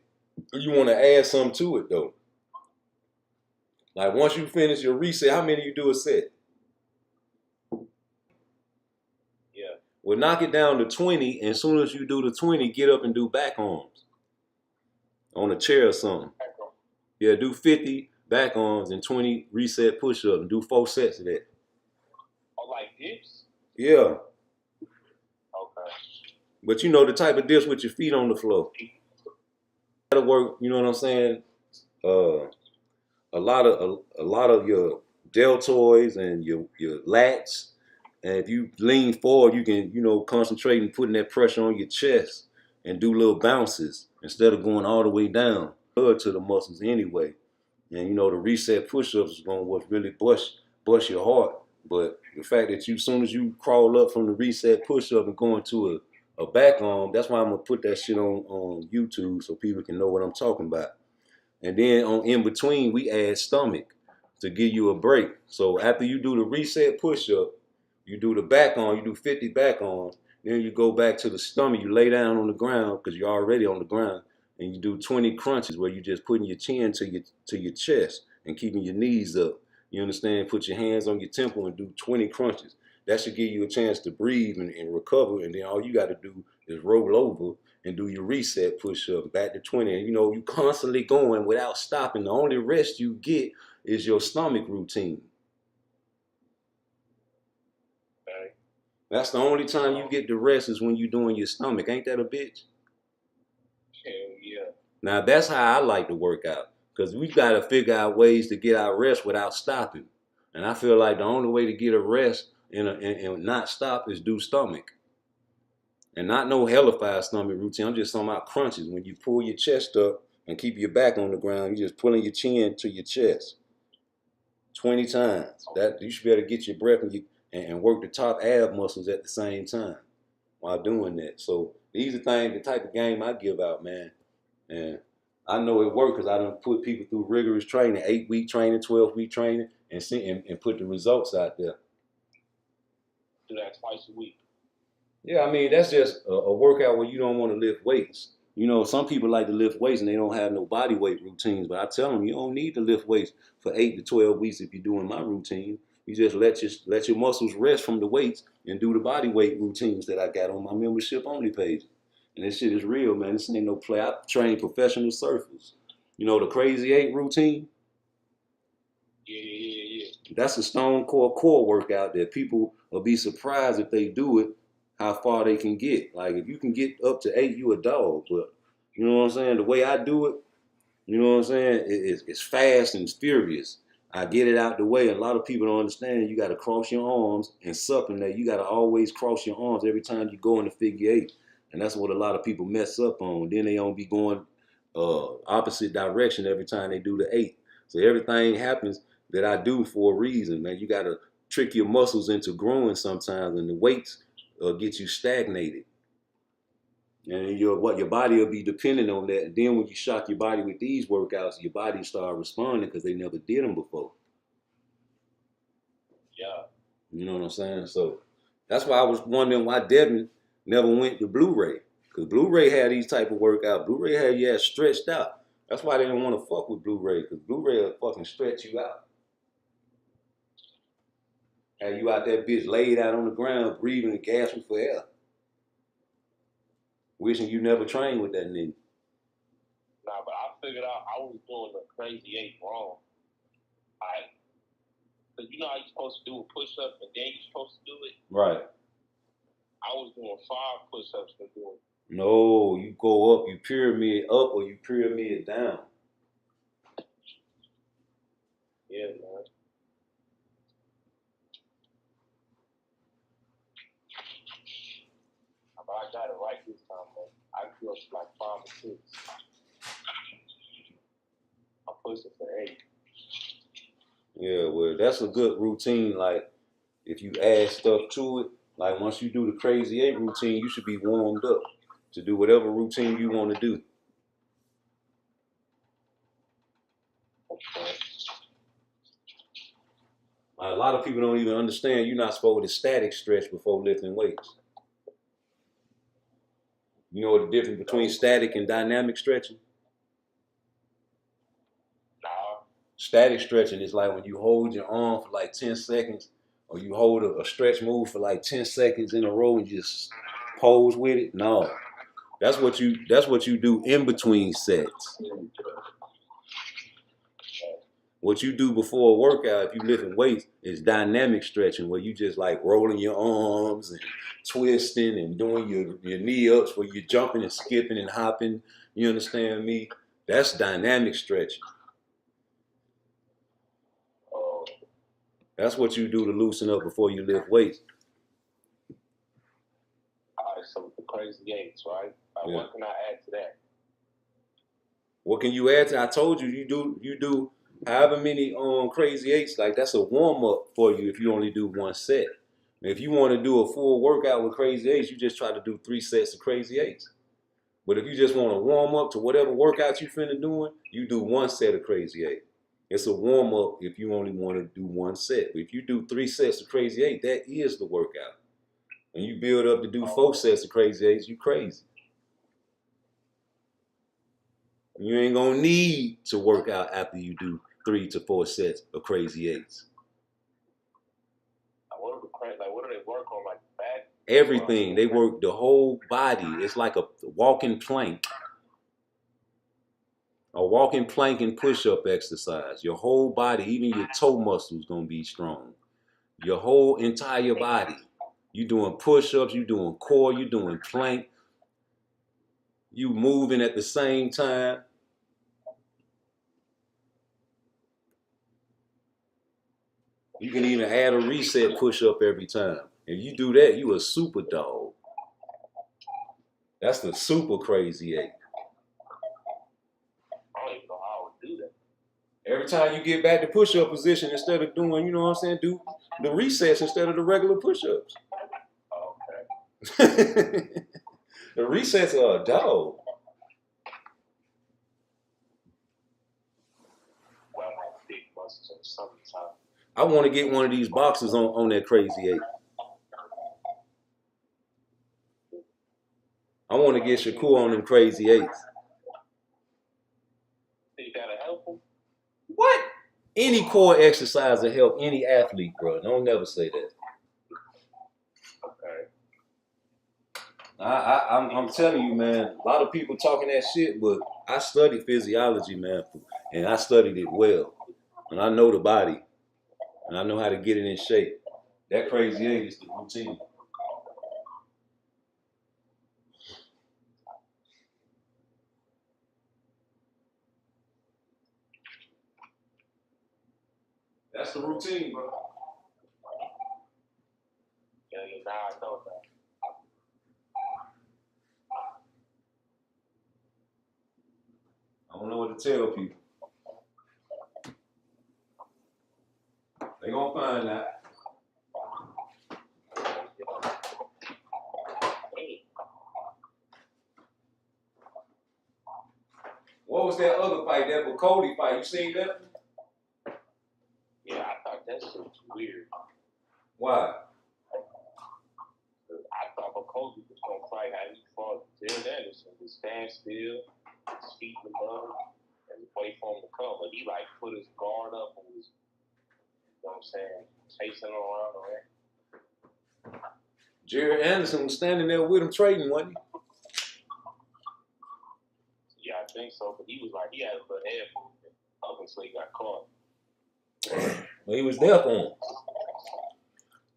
You want to add something to it though. Like once you finish your reset, how many you do a set? Yeah. Well, knock it down to 20, and as soon as you do the 20, get up and do back arms on a chair or something. Yeah, do 50 back arms and 20 reset push-ups, and do 4 sets of that. Oh, like dips? Yeah. Okay. But you know the type of dips with your feet on the floor. That'll work. You know what I'm saying? A lot of your deltoids and your lats. And if you lean forward, you can, concentrate and putting that pressure on your chest and do little bounces instead of going all the way down. Blood to the muscles anyway. And the reset push-ups is going to really bust your heart. But the fact that as soon as you crawl up from the reset push-up and go into a back arm, that's why I'm going to put that shit on YouTube so people can know what I'm talking about. And then in between, we add stomach to give you a break. So after you do the reset push-up, you do the back arm, you do 50 back arms, then you go back to the stomach, you lay down on the ground because you're already on the ground, and you do 20 crunches where you're just putting your chin to your chest and keeping your knees up. You understand? Put your hands on your temple and do 20 crunches. That should give you a chance to breathe and recover, and then all you got to do is roll over and do your reset push-up back to 20. And you constantly going without stopping. The only rest you get is your stomach routine. Okay. That's the only time you get the rest is when you're doing your stomach. Ain't that a bitch? Hell yeah. Now that's how I like to work out, because we got to figure out ways to get our rest without stopping. And I feel like the only way to get a rest and not stop is do stomach. And not no hellified stomach routine. I'm just talking about crunches. When you pull your chest up and keep your back on the ground, you're just pulling your chin to your chest 20 times. That you should be able to get your breath and work the top ab muscles at the same time while doing that. So these are the type of game I give out, man. And I know it works because I done put people through rigorous training, 8-week training, 12-week training, and put the results out there. Do that twice a week. Yeah, I mean, that's just a workout where you don't want to lift weights. Some people like to lift weights and they don't have no body weight routines, but I tell them you don't need to lift weights for 8 to 12 weeks if you're doing my routine. You just let your muscles rest from the weights and do the body weight routines that I got on my membership only page. And this shit is real, man. This ain't no play. I train professional surfers. The Crazy 8 routine? Yeah. That's a stone core workout that people will be surprised if they do it, how far they can get. Like if you can get up to 8, you a dog. But you know what I'm saying? The way I do it, you know what I'm saying? It's fast and furious. I get it out the way. A lot of people don't understand. You got to cross your arms and supplement. You got to always cross your arms every time you go in the figure 8. And that's what a lot of people mess up on. Then they don't be going opposite direction every time they do the 8. So everything happens that I do for a reason, man. You got to trick your muscles into growing sometimes, and the weights get you stagnated. And your body will be dependent on that. And then when you shock your body with these workouts, your body start responding because they never did them before. Yeah. You know what I'm saying? So that's why I was wondering why Devin never went to Blu-ray. Because Blu-ray had these type of workouts. Blu-ray had you stretched out. That's why they didn't want to fuck with Blu-ray, because Blu-ray will fucking stretch you out. Have you out there bitch laid out on the ground, breathing and gasping for air. Wishing you never trained with that nigga. Nah, but I figured out I was doing the Crazy 8 wrong. Because you know how you're supposed to do a push-up and then you're supposed to do it? Right. I was doing 5 push-ups for doing it. No, you go up, you pyramid up or you pyramid down. Yeah, man. But I got it right this time, man. I grew up like 5 or 6. I pushed it for 8. Yeah, well, that's a good routine. Like, if you add stuff to it, Like once you do the Crazy 8 routine, you should be warmed up to do whatever routine you want to do. A lot of people don't even understand you're not supposed to static stretch before lifting weights. You know what the difference between static and dynamic stretching? Static stretching is like when you hold your arm for like 10 seconds, or you hold a stretch move for like 10 seconds in a row and just pose with it. No, that's what you do in between sets. What you do before a workout, if you lifting weights, is dynamic stretching, where you just like rolling your arms and twisting and doing your knee ups, where you're jumping and skipping and hopping. You understand me? That's dynamic stretching. That's what you do to loosen up before you lift weights. All right, so the Crazy 8s, right? Yeah. What can I add to that? What can you add to? I told you you do however many Crazy 8s. Like that's a warm up for you if you only do one set. If you want to do a full workout with Crazy 8s, you just try to do 3 sets of Crazy 8s. But if you just want to warm up to whatever workout you finna doing, you do 1 set of Crazy 8. It's a warm up if you only want to do 1 set. But if you do 3 sets of Crazy 8, that is the workout. When you build up to do 4 sets of Crazy 8s, you crazy. You ain't gonna need to work out after you do 3 to 4 sets of Crazy 8s. What do they work on, like back? Everything. They work the whole body. It's like a walking plank. A walking plank and push-up exercise. Your whole body, even your toe muscles, gonna be strong. Your whole entire body. You doing push-ups, you doing core, you doing plank. You moving at the same time. You can even add a reset push-up every time. If you do that, you a super dog. That's the super Crazy 8. I don't even know how I would do that. Every time you get back to push-up position, instead of doing, you know what I'm saying, do the resets instead of the regular push-ups. Okay. The resets are a dog. Well, I have big muscles in the summertime. I want to get one of these boxes on that Crazy 8. I want to get Shakur on them Crazy 8s. You gotta help him? What? Any core exercise will help any athlete, bro. Don't never say that. Okay. I'm telling you, man, a lot of people talking that shit, but I studied physiology, man, and I studied it well. And I know the body, and I know how to get it in shape. That Crazy 8 is the routine. That's the routine, bro. Yeah, now I know that. I don't know what to tell people. They gonna find out. What was that other fight? That Cody fight? You seen that? Yeah, I thought that shit was weird. Why? I thought Kobe was gonna fight how he fought Jared Anderson, just stand still, his feet above, and wait for him to come. But he like put his guard up and was, you know what I'm saying, chasing him around the ring. Jared Anderson was standing there with him trading, wasn't he? Yeah, I think so. But he was like, he had a little head movement up until he got caught. Well, he was there for him.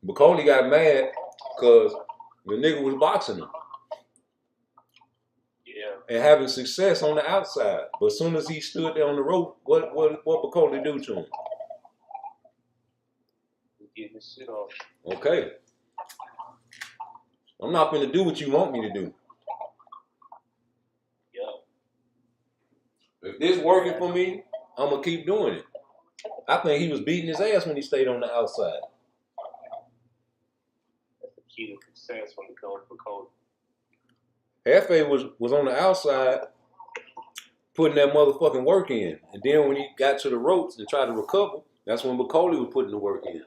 But Cody got mad because the nigga was boxing him. Yeah. And having success on the outside. But as soon as he stood there on the rope, what Cody do to him? He's getting his shit off. Okay. I'm not gonna do what you want me to do. Yeah. If this working for me, I'm gonna keep doing it. I think he was beating his ass when he stayed on the outside. key to success when it comes to Cody. Hefe was on the outside putting that motherfucking work in. And then when he got to the ropes and tried to recover, that's when Bacoli was putting the work in.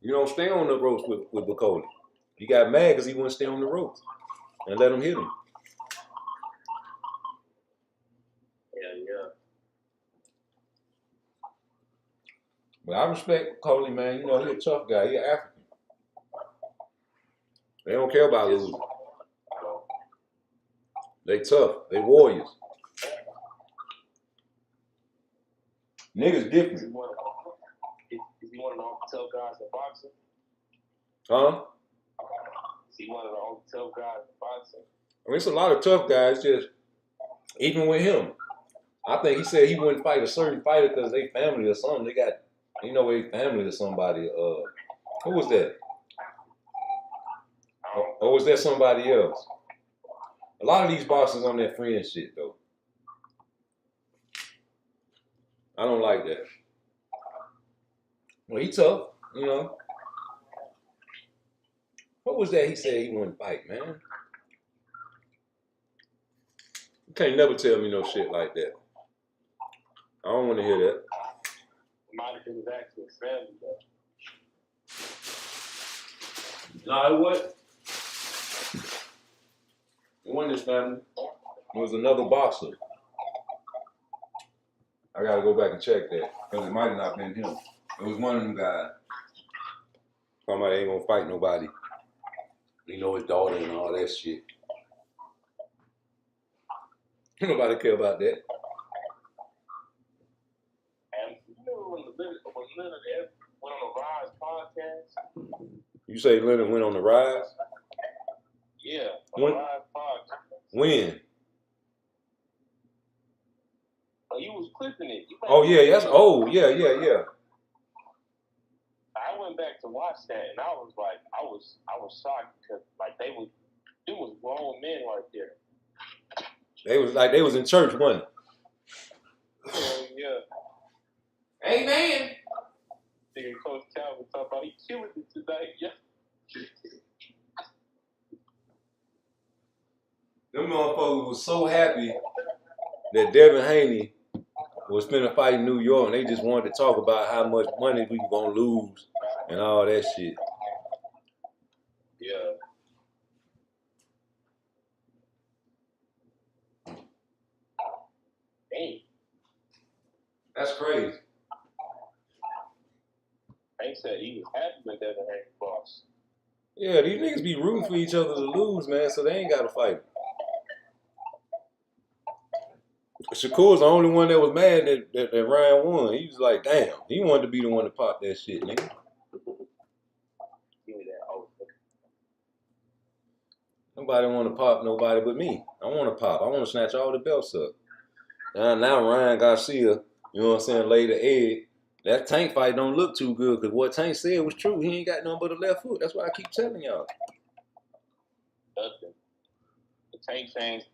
You don't stay on the ropes with Bacoli. He got mad because he wouldn't stay on the ropes and let him hit him. Yeah. But I respect Bacoli, man. You know, he's a tough guy. He's African. They don't care about losing. They tough. They warriors. Niggas different. Is he one of the only tough guys in boxing? Huh? Is he one of the only tough guys in boxing? I mean, it's a lot of tough guys, just even with him. I think he said he wouldn't fight a certain fighter because they family or something. They got, you know, they family or somebody. Who was that? Or was that somebody else? A lot of these boxers on that friend shit, though. I don't like that. Well, he tough, you know. What was that he said he wouldn't fight, man? You can't never tell me no shit like that. I don't want to hear that. Might have been his actual family, though. No, it wasn't. It wasn't his family. It was another boxer. I gotta go back and check that because it might have not been him. It was one of them guys. Talking about they ain't gonna fight nobody. You know his daughter and all that shit. Nobody care about that. And you remember when Leonard went on the Rise podcast? You say Leonard went on the rise? Yeah, on When? the Rise podcast. When? Oh, you was clipping it. Oh yeah, that's old. Yeah. I went back to watch that and I was like, I was shocked because like it was grown men right there. They was in church, wasn't it? Oh yeah. Amen. Nigga, Coach Calvin talking about he killing it tonight. Yeah. Them motherfuckers was so happy that Devin Haney was finna fight in New York, and they just wanted to talk about how much money we were gonna lose and all that shit. Yeah. Dang. That's crazy. Hank said he was happy when Devin Haney lost. Yeah, these niggas be rooting for each other to lose, man, so they ain't gotta fight. Shakur's the only one that was mad that Ryan won. He was like, damn, he wanted to be the one to pop that shit, nigga. Give me that. Oh, Nobody want to pop nobody but me. I want to pop. I want to snatch all the belts up. Now Ryan Garcia, you know what I'm saying, laid the egg. That Tank fight don't look too good because what Tank said was true. He ain't got nothing but a left foot. That's why I keep telling y'all. nothing. The Tank fans,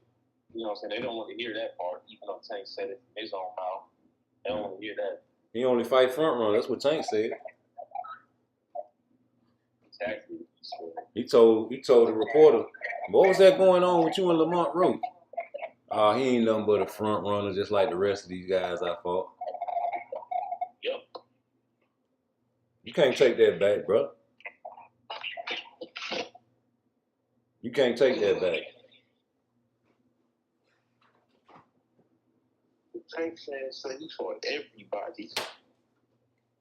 you know what I'm saying, they don't want to hear that part, even though Tank said it from his own mouth. They don't want to hear that. He only fight front run. That's what Tank said. Exactly. He told the reporter, what was that going on with you and Lamont Roach? He ain't nothing but a front runner just like the rest of these guys I fought. Yep. You can't take that back, bro. You can't take that back. The Tank fans say he fought everybody.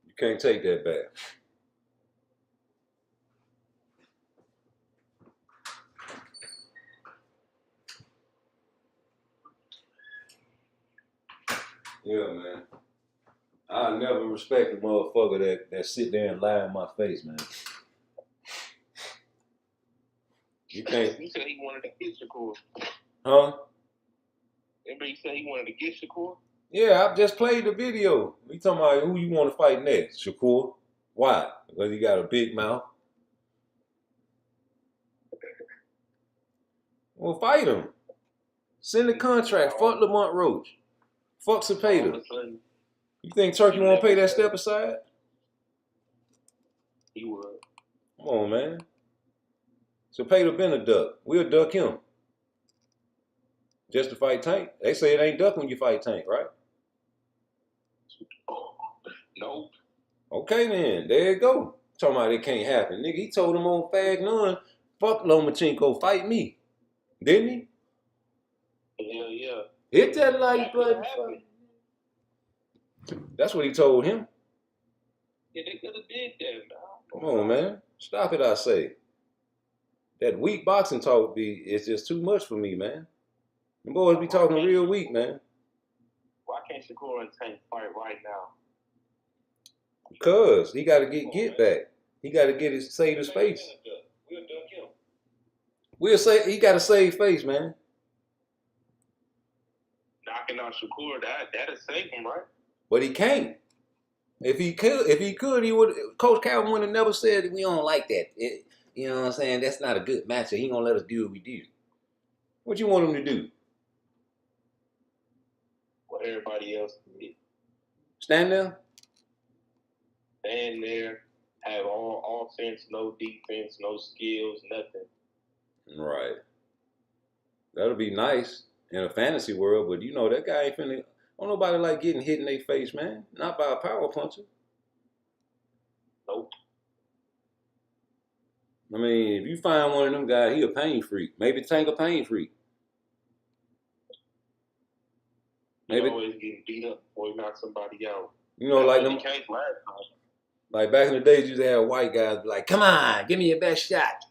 You can't take that back. Yeah, man. I never respect a motherfucker that sit there and lie in my face, man. You can't. He said he wanted to get Shakur. Huh? Remember he said he wanted to get Shakur? Yeah, I just played the video. We talking about who you want to fight next, Shakur. Why? Because he got a big mouth. Well, fight him. Send the contract. Fuck Lamont Roach. Fuck Cepeda. You think Turkey won't pay that step aside? He would. Come on, man. Cepeda been a duck. We'll duck him. Just to fight Tank. They say it ain't duck when you fight Tank, right? Nope. Okay then, there you go. Talking about it can't happen. Nigga, he told him on Fag None, fuck Lomachenko, fight me. Didn't he? Hell yeah. Hit that like button. That's what he told him. Yeah, they could have did that, man. Come on, man. Stop it, I say. That weak boxing talk it's just too much for me, man. Them boys be talking real weak, man. Why can't Shakur and Tank fight right now? Because he got to get back. He got to save his face. He got to save face, man. Knocking out Shakur, that'll save him, right? But he can't. If he could, he would. Coach Calvin would have never said we don't like that. You know what I'm saying? That's not a good matchup. He gonna let us do what we do. What you want him to do? What everybody else did. Stand there? Stand there, have all offense, no defense, no skills, nothing. Right. That'll be nice in a fantasy world, but you know that guy ain't finna. Don't nobody like getting hit in their face, man. Not by a power puncher. Nope. I mean, if you find one of them guys, he a pain freak. Maybe Tank a pain freak. Maybe always getting beat up before he knocks somebody out. You know, like them. Like back in the days, you used to have white guys be like, "Come on, give me your best shot,"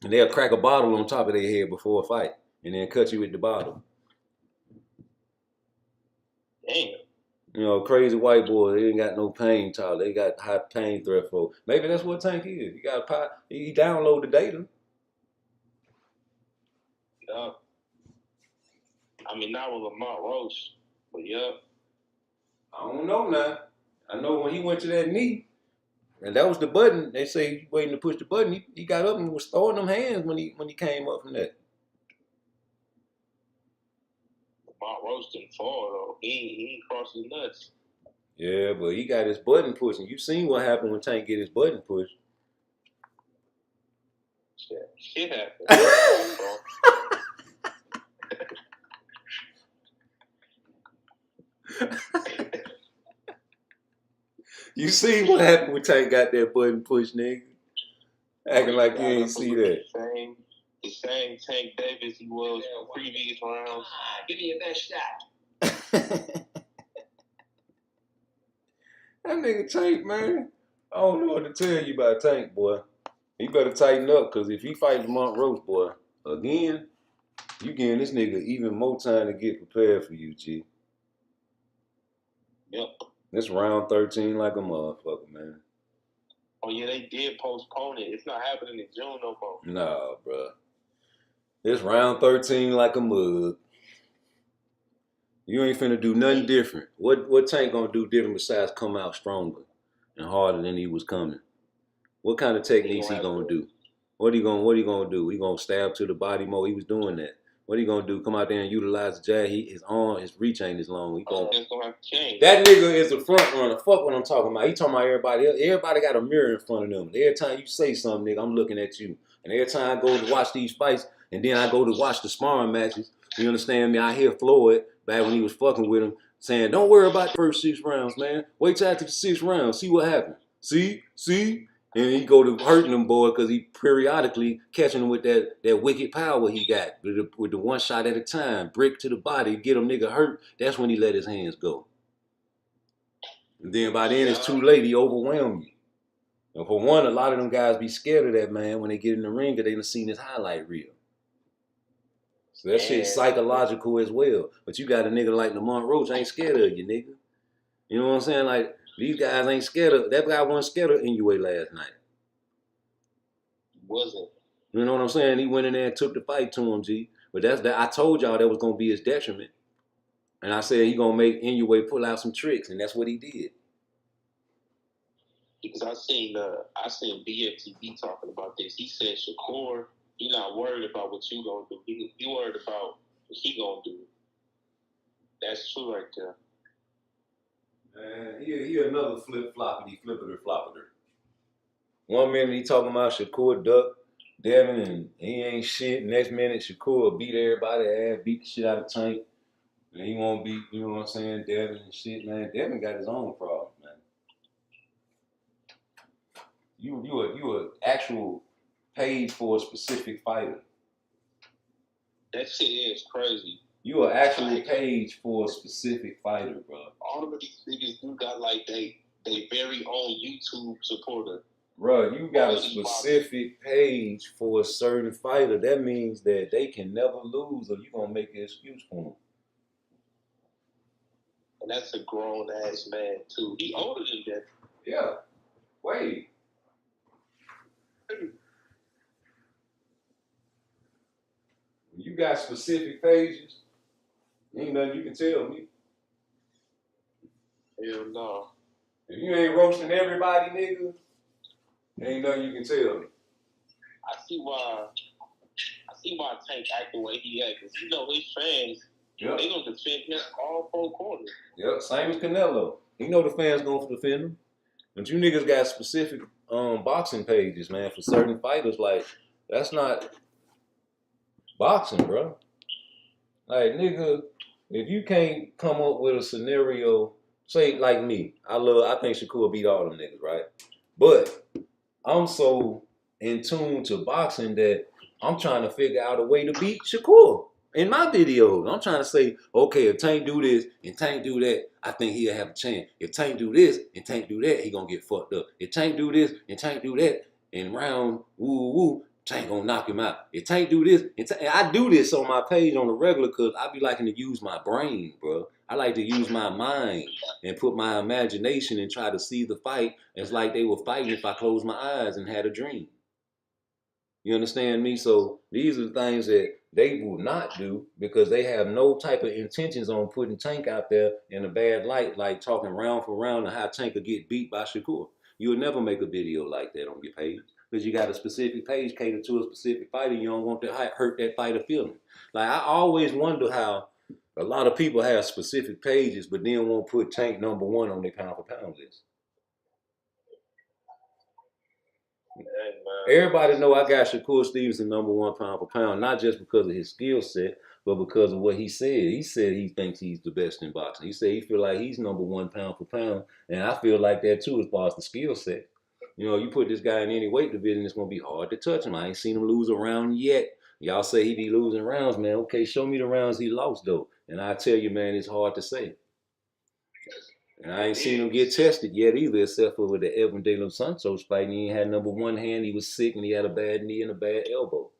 and they'll crack a bottle on top of their head before a fight, and then cut you with the bottle. Damn. You know, crazy white boys, they ain't got no pain tolerance. They got high pain threshold. Maybe that's what Tank is. He download the data. Yeah. I mean, not with Lamont Roach, but yeah. I don't know now. I know when he went to that knee, and that was the button. They say he waiting to push the button. He got up and was throwing them hands when he came up from that. Lamont Roach didn't fall though. He ain't crossed his nuts. Yeah, but he got his button pushing. You seen what happened when Tank get his button pushed. Shit happened. You see what happened when Tank got that button pushed, nigga? Acting like you ain't see that. The same Tank Davis he was in previous rounds. Give me your best shot. That nigga Tank, man. I don't know what to tell you about Tank, boy. He better tighten up, because if he fight Lamont Roach, boy, again, you giving this nigga even more time to get prepared for you, G. Yep. This round 13 like a motherfucker, man. Oh, yeah, they did postpone it. It's not happening in June no more. Nah, bro. This round 13 like a mug. You ain't finna do nothing different. What Tank gonna do different besides come out stronger and harder than he was coming? What kind of techniques he gonna do? What he gonna do? He gonna stab to the body more? He was doing that. What he gonna do? Come out there and utilize the jab? His reach ain't as long. He gonna have to change. That nigga is a front runner. Fuck what I'm talking about. He talking about everybody. Everybody got a mirror in front of them. Every time you say something, nigga, I'm looking at you. And every time I go to watch these fights, and then I go to watch the sparring matches, you understand me? I hear Floyd back when he was fucking with him saying, "Don't worry about the first 6 rounds, man. Wait till after the 6th round. See what happens. See? And he go to hurting them, boy, because he periodically catching them with that wicked power he got. With the one shot at a time, brick to the body, get him nigga hurt. That's when he let his hands go. And then by then it's too late. He overwhelmed you. And for one, a lot of them guys be scared of that, man, when they get in the ring because they done seen his highlight reel. So that shit's psychological as well. But you got a nigga like Lamont Roach ain't scared of you, nigga. You know what I'm saying? Like, these guys ain't scared of, that guy wasn't scared of Inoue last night. Wasn't. You know what I'm saying? He went in there and took the fight to him, G. But I told y'all that was going to be his detriment. And I said he going to make Inoue pull out some tricks, and that's what he did. Because I seen BFTB talking about this. He said Shakur, he not worried about what you gonna do. He worried about what he gonna do. That's true right there. Man, he another flipper. One minute he talking about Shakur duck. Devin, and he ain't shit. Next minute, Shakur beat everybody ass, beat the shit out of Tank. And he won't beat, you know what I'm saying, Devin and shit, man. Devin got his own problem, man. You a actual paid for a specific fighter. That shit is crazy. You are actually paid for a specific fighter, bro. All of these niggas do got like they very own YouTube supporter. Bro, you got a specific page for a certain fighter. That means that they can never lose, or you gonna make an excuse for them. And that's a grown ass man too. He older than that. Yeah. Wait. You got specific pages. Ain't nothing you can tell me. Hell no. If you ain't roasting everybody, nigga, ain't nothing you can tell me. I see why Tank act the way he act. Cause you know his fans, they gonna defend him all four corners. Yep, same as Canelo. You know the fans gonna defend him. But you niggas got specific boxing pages, man, for certain fighters. Like, that's not boxing, bro. Like, nigga, if you can't come up with a scenario, say like me, I think Shakur beat all them niggas, right? But I'm so in tune to boxing that I'm trying to figure out a way to beat Shakur in my videos. I'm trying to say, okay, if Tank do this and Tank do that, I think he'll have a chance. If Tank do this and Tank do that, he gonna get fucked up. If Tank do this and Tank do that, in round woo, Tank gonna knock him out. If Tank do this, and I do this on my page on the regular because I be liking to use my brain, bro. I like to use my mind and put my imagination and try to see the fight as like they were fighting if I closed my eyes and had a dream. You understand me? So these are the things that they will not do because they have no type of intentions on putting Tank out there in a bad light, like talking round for round and how Tank could get beat by Shakur. You would never make a video like that on your page because you got a specific page catered to a specific fighter. You don't want to hurt that fighter feeling. Like, I always wonder how a lot of people have specific pages but then won't put Tank #1 on their pound for pound list. Everybody know I got Shakur Stevenson #1 pound for pound, not just because of his skill set, but because of what he said. He said he thinks he's the best in boxing. He said he feel like he's #1 pound for pound, and I feel like that too as far as the skill set. You know, you put this guy in any weight division, it's gonna be hard to touch him. I ain't seen him lose a round yet. Y'all say he be losing rounds, man. Okay, show me the rounds he lost though, and I tell you, man, it's hard to say. And I ain't seen him get tested yet either, except for with the Edwin De Los Santos fight. And he ain't had #1 hand. He was sick and he had a bad knee and a bad elbow.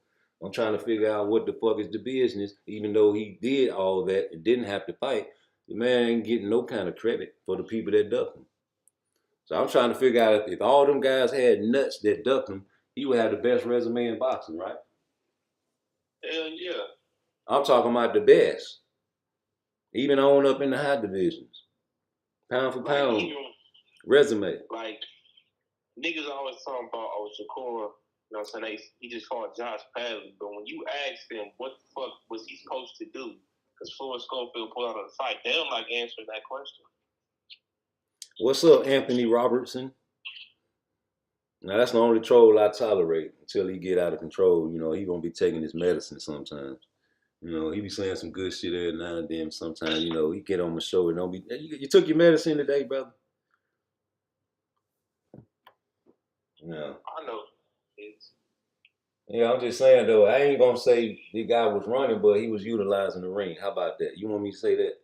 I'm trying to figure out what the fuck is the business. Even though he did all that and didn't have to fight, the man ain't getting no kind of credit for the people that ducked him. So I'm trying to figure out if all them guys had nuts that ducked him, he would have the best resume in boxing, right? Hell yeah. I'm talking about the best. Even on up in the high divisions. Pound for pound, like, resume. Like, niggas always talking about, oh, Shakur, you know what I'm saying? He just fought Josh Padley. But when you ask them what the fuck was he supposed to do, because Floyd Schofield pulled out of the fight, they don't like answering that question. What's up, Anthony Robertson? Now, that's the only troll I tolerate until he get out of control. You know, he gonna be taking his medicine sometimes. You know, he be saying some good shit every now and then. Sometimes, you know, he get on my show and don't be. You took your medicine today, brother? No. I know. Yeah, I'm just saying though. I ain't gonna say the guy was running, but he was utilizing the ring. How about that? You want me to say that?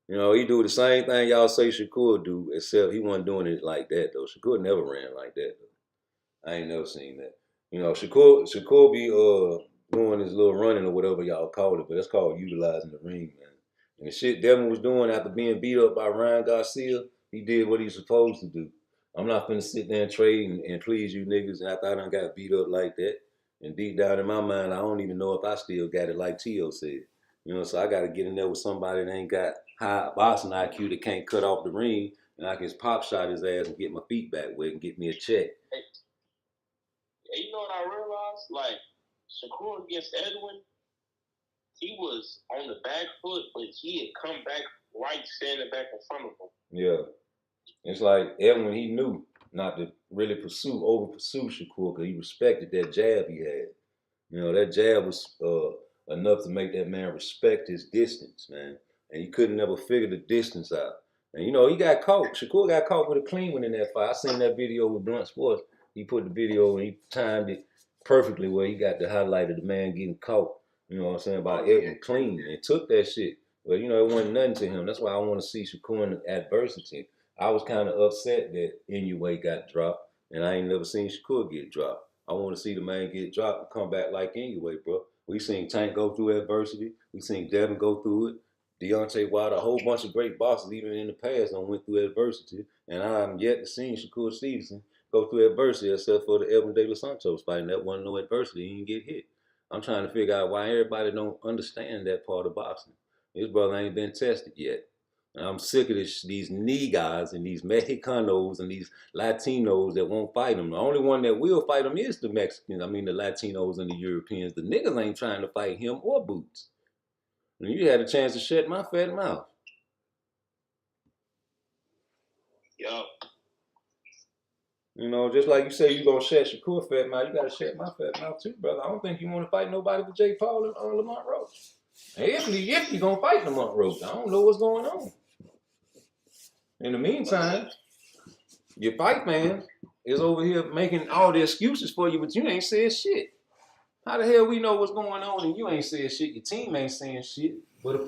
You know, he do the same thing y'all say Shakur do, except he wasn't doing it like that though. Shakur never ran like that though. I ain't never seen that. You know, Shakur be doing his little running or whatever y'all call it, but that's called utilizing the ring, man. And the shit Devin was doing after being beat up by Ryan Garcia, he did what he's supposed to do. I'm not finna sit there and trade and please you niggas after I done got beat up like that. And deep down in my mind, I don't even know if I still got it like Tio said. You know, so I gotta get in there with somebody that ain't got high boxing IQ that can't cut off the ring, and I can pop shot his ass and get my feet back wet and get me a check. Hey, you know what I realized? Like, Shakur against Edwin, he was on the back foot, but he had come back right standing back in front of him. Yeah. It's like Edwin, he knew not to really over pursue Shakur because he respected that jab he had. You know, that jab was enough to make that man respect his distance, man. And he couldn't never figure the distance out. And, you know, he got caught. Shakur got caught with a clean one in that fight. I seen that video with Blunt Sports. He put the video and he timed it perfectly where he got the highlight of the man getting caught, you know what I'm saying, by Edwin clean and took that shit. But, you know, it wasn't nothing to him. That's why I want to see Shakur in adversity. I was kind of upset that Inoue got dropped, and I ain't never seen Shakur get dropped. I want to see the man get dropped and come back like Inoue, bro. We seen Tank go through adversity. We seen Devin go through it. Deontay Wilder, a whole bunch of great boxers, even in the past, went through adversity. And I'm yet to see Shakur Stevenson go through adversity, except for the Elvin De Los Santos fight. And that wasn't no adversity. He didn't get hit. I'm trying to figure out why everybody don't understand that part of boxing. His brother ain't been tested yet. And I'm sick of these knee guys and these Mexicanos and these Latinos that won't fight him. The only one that will fight him is the Mexicans. I mean, the Latinos and the Europeans. The niggas ain't trying to fight him or Boots. And you had a chance to shut my fat mouth. Yup. You know, just like you say you gonna shut Shakur fat mouth, you gotta shut my fat mouth too, brother. I don't think you want to fight nobody but Jake Paul and Lamont Roach. And if you gonna fight Lamont Roach, I don't know what's going on. In the meantime, your fight man is over here making all the excuses for you, but you ain't said shit. How the hell we know what's going on and you ain't said shit? Your team ain't saying shit.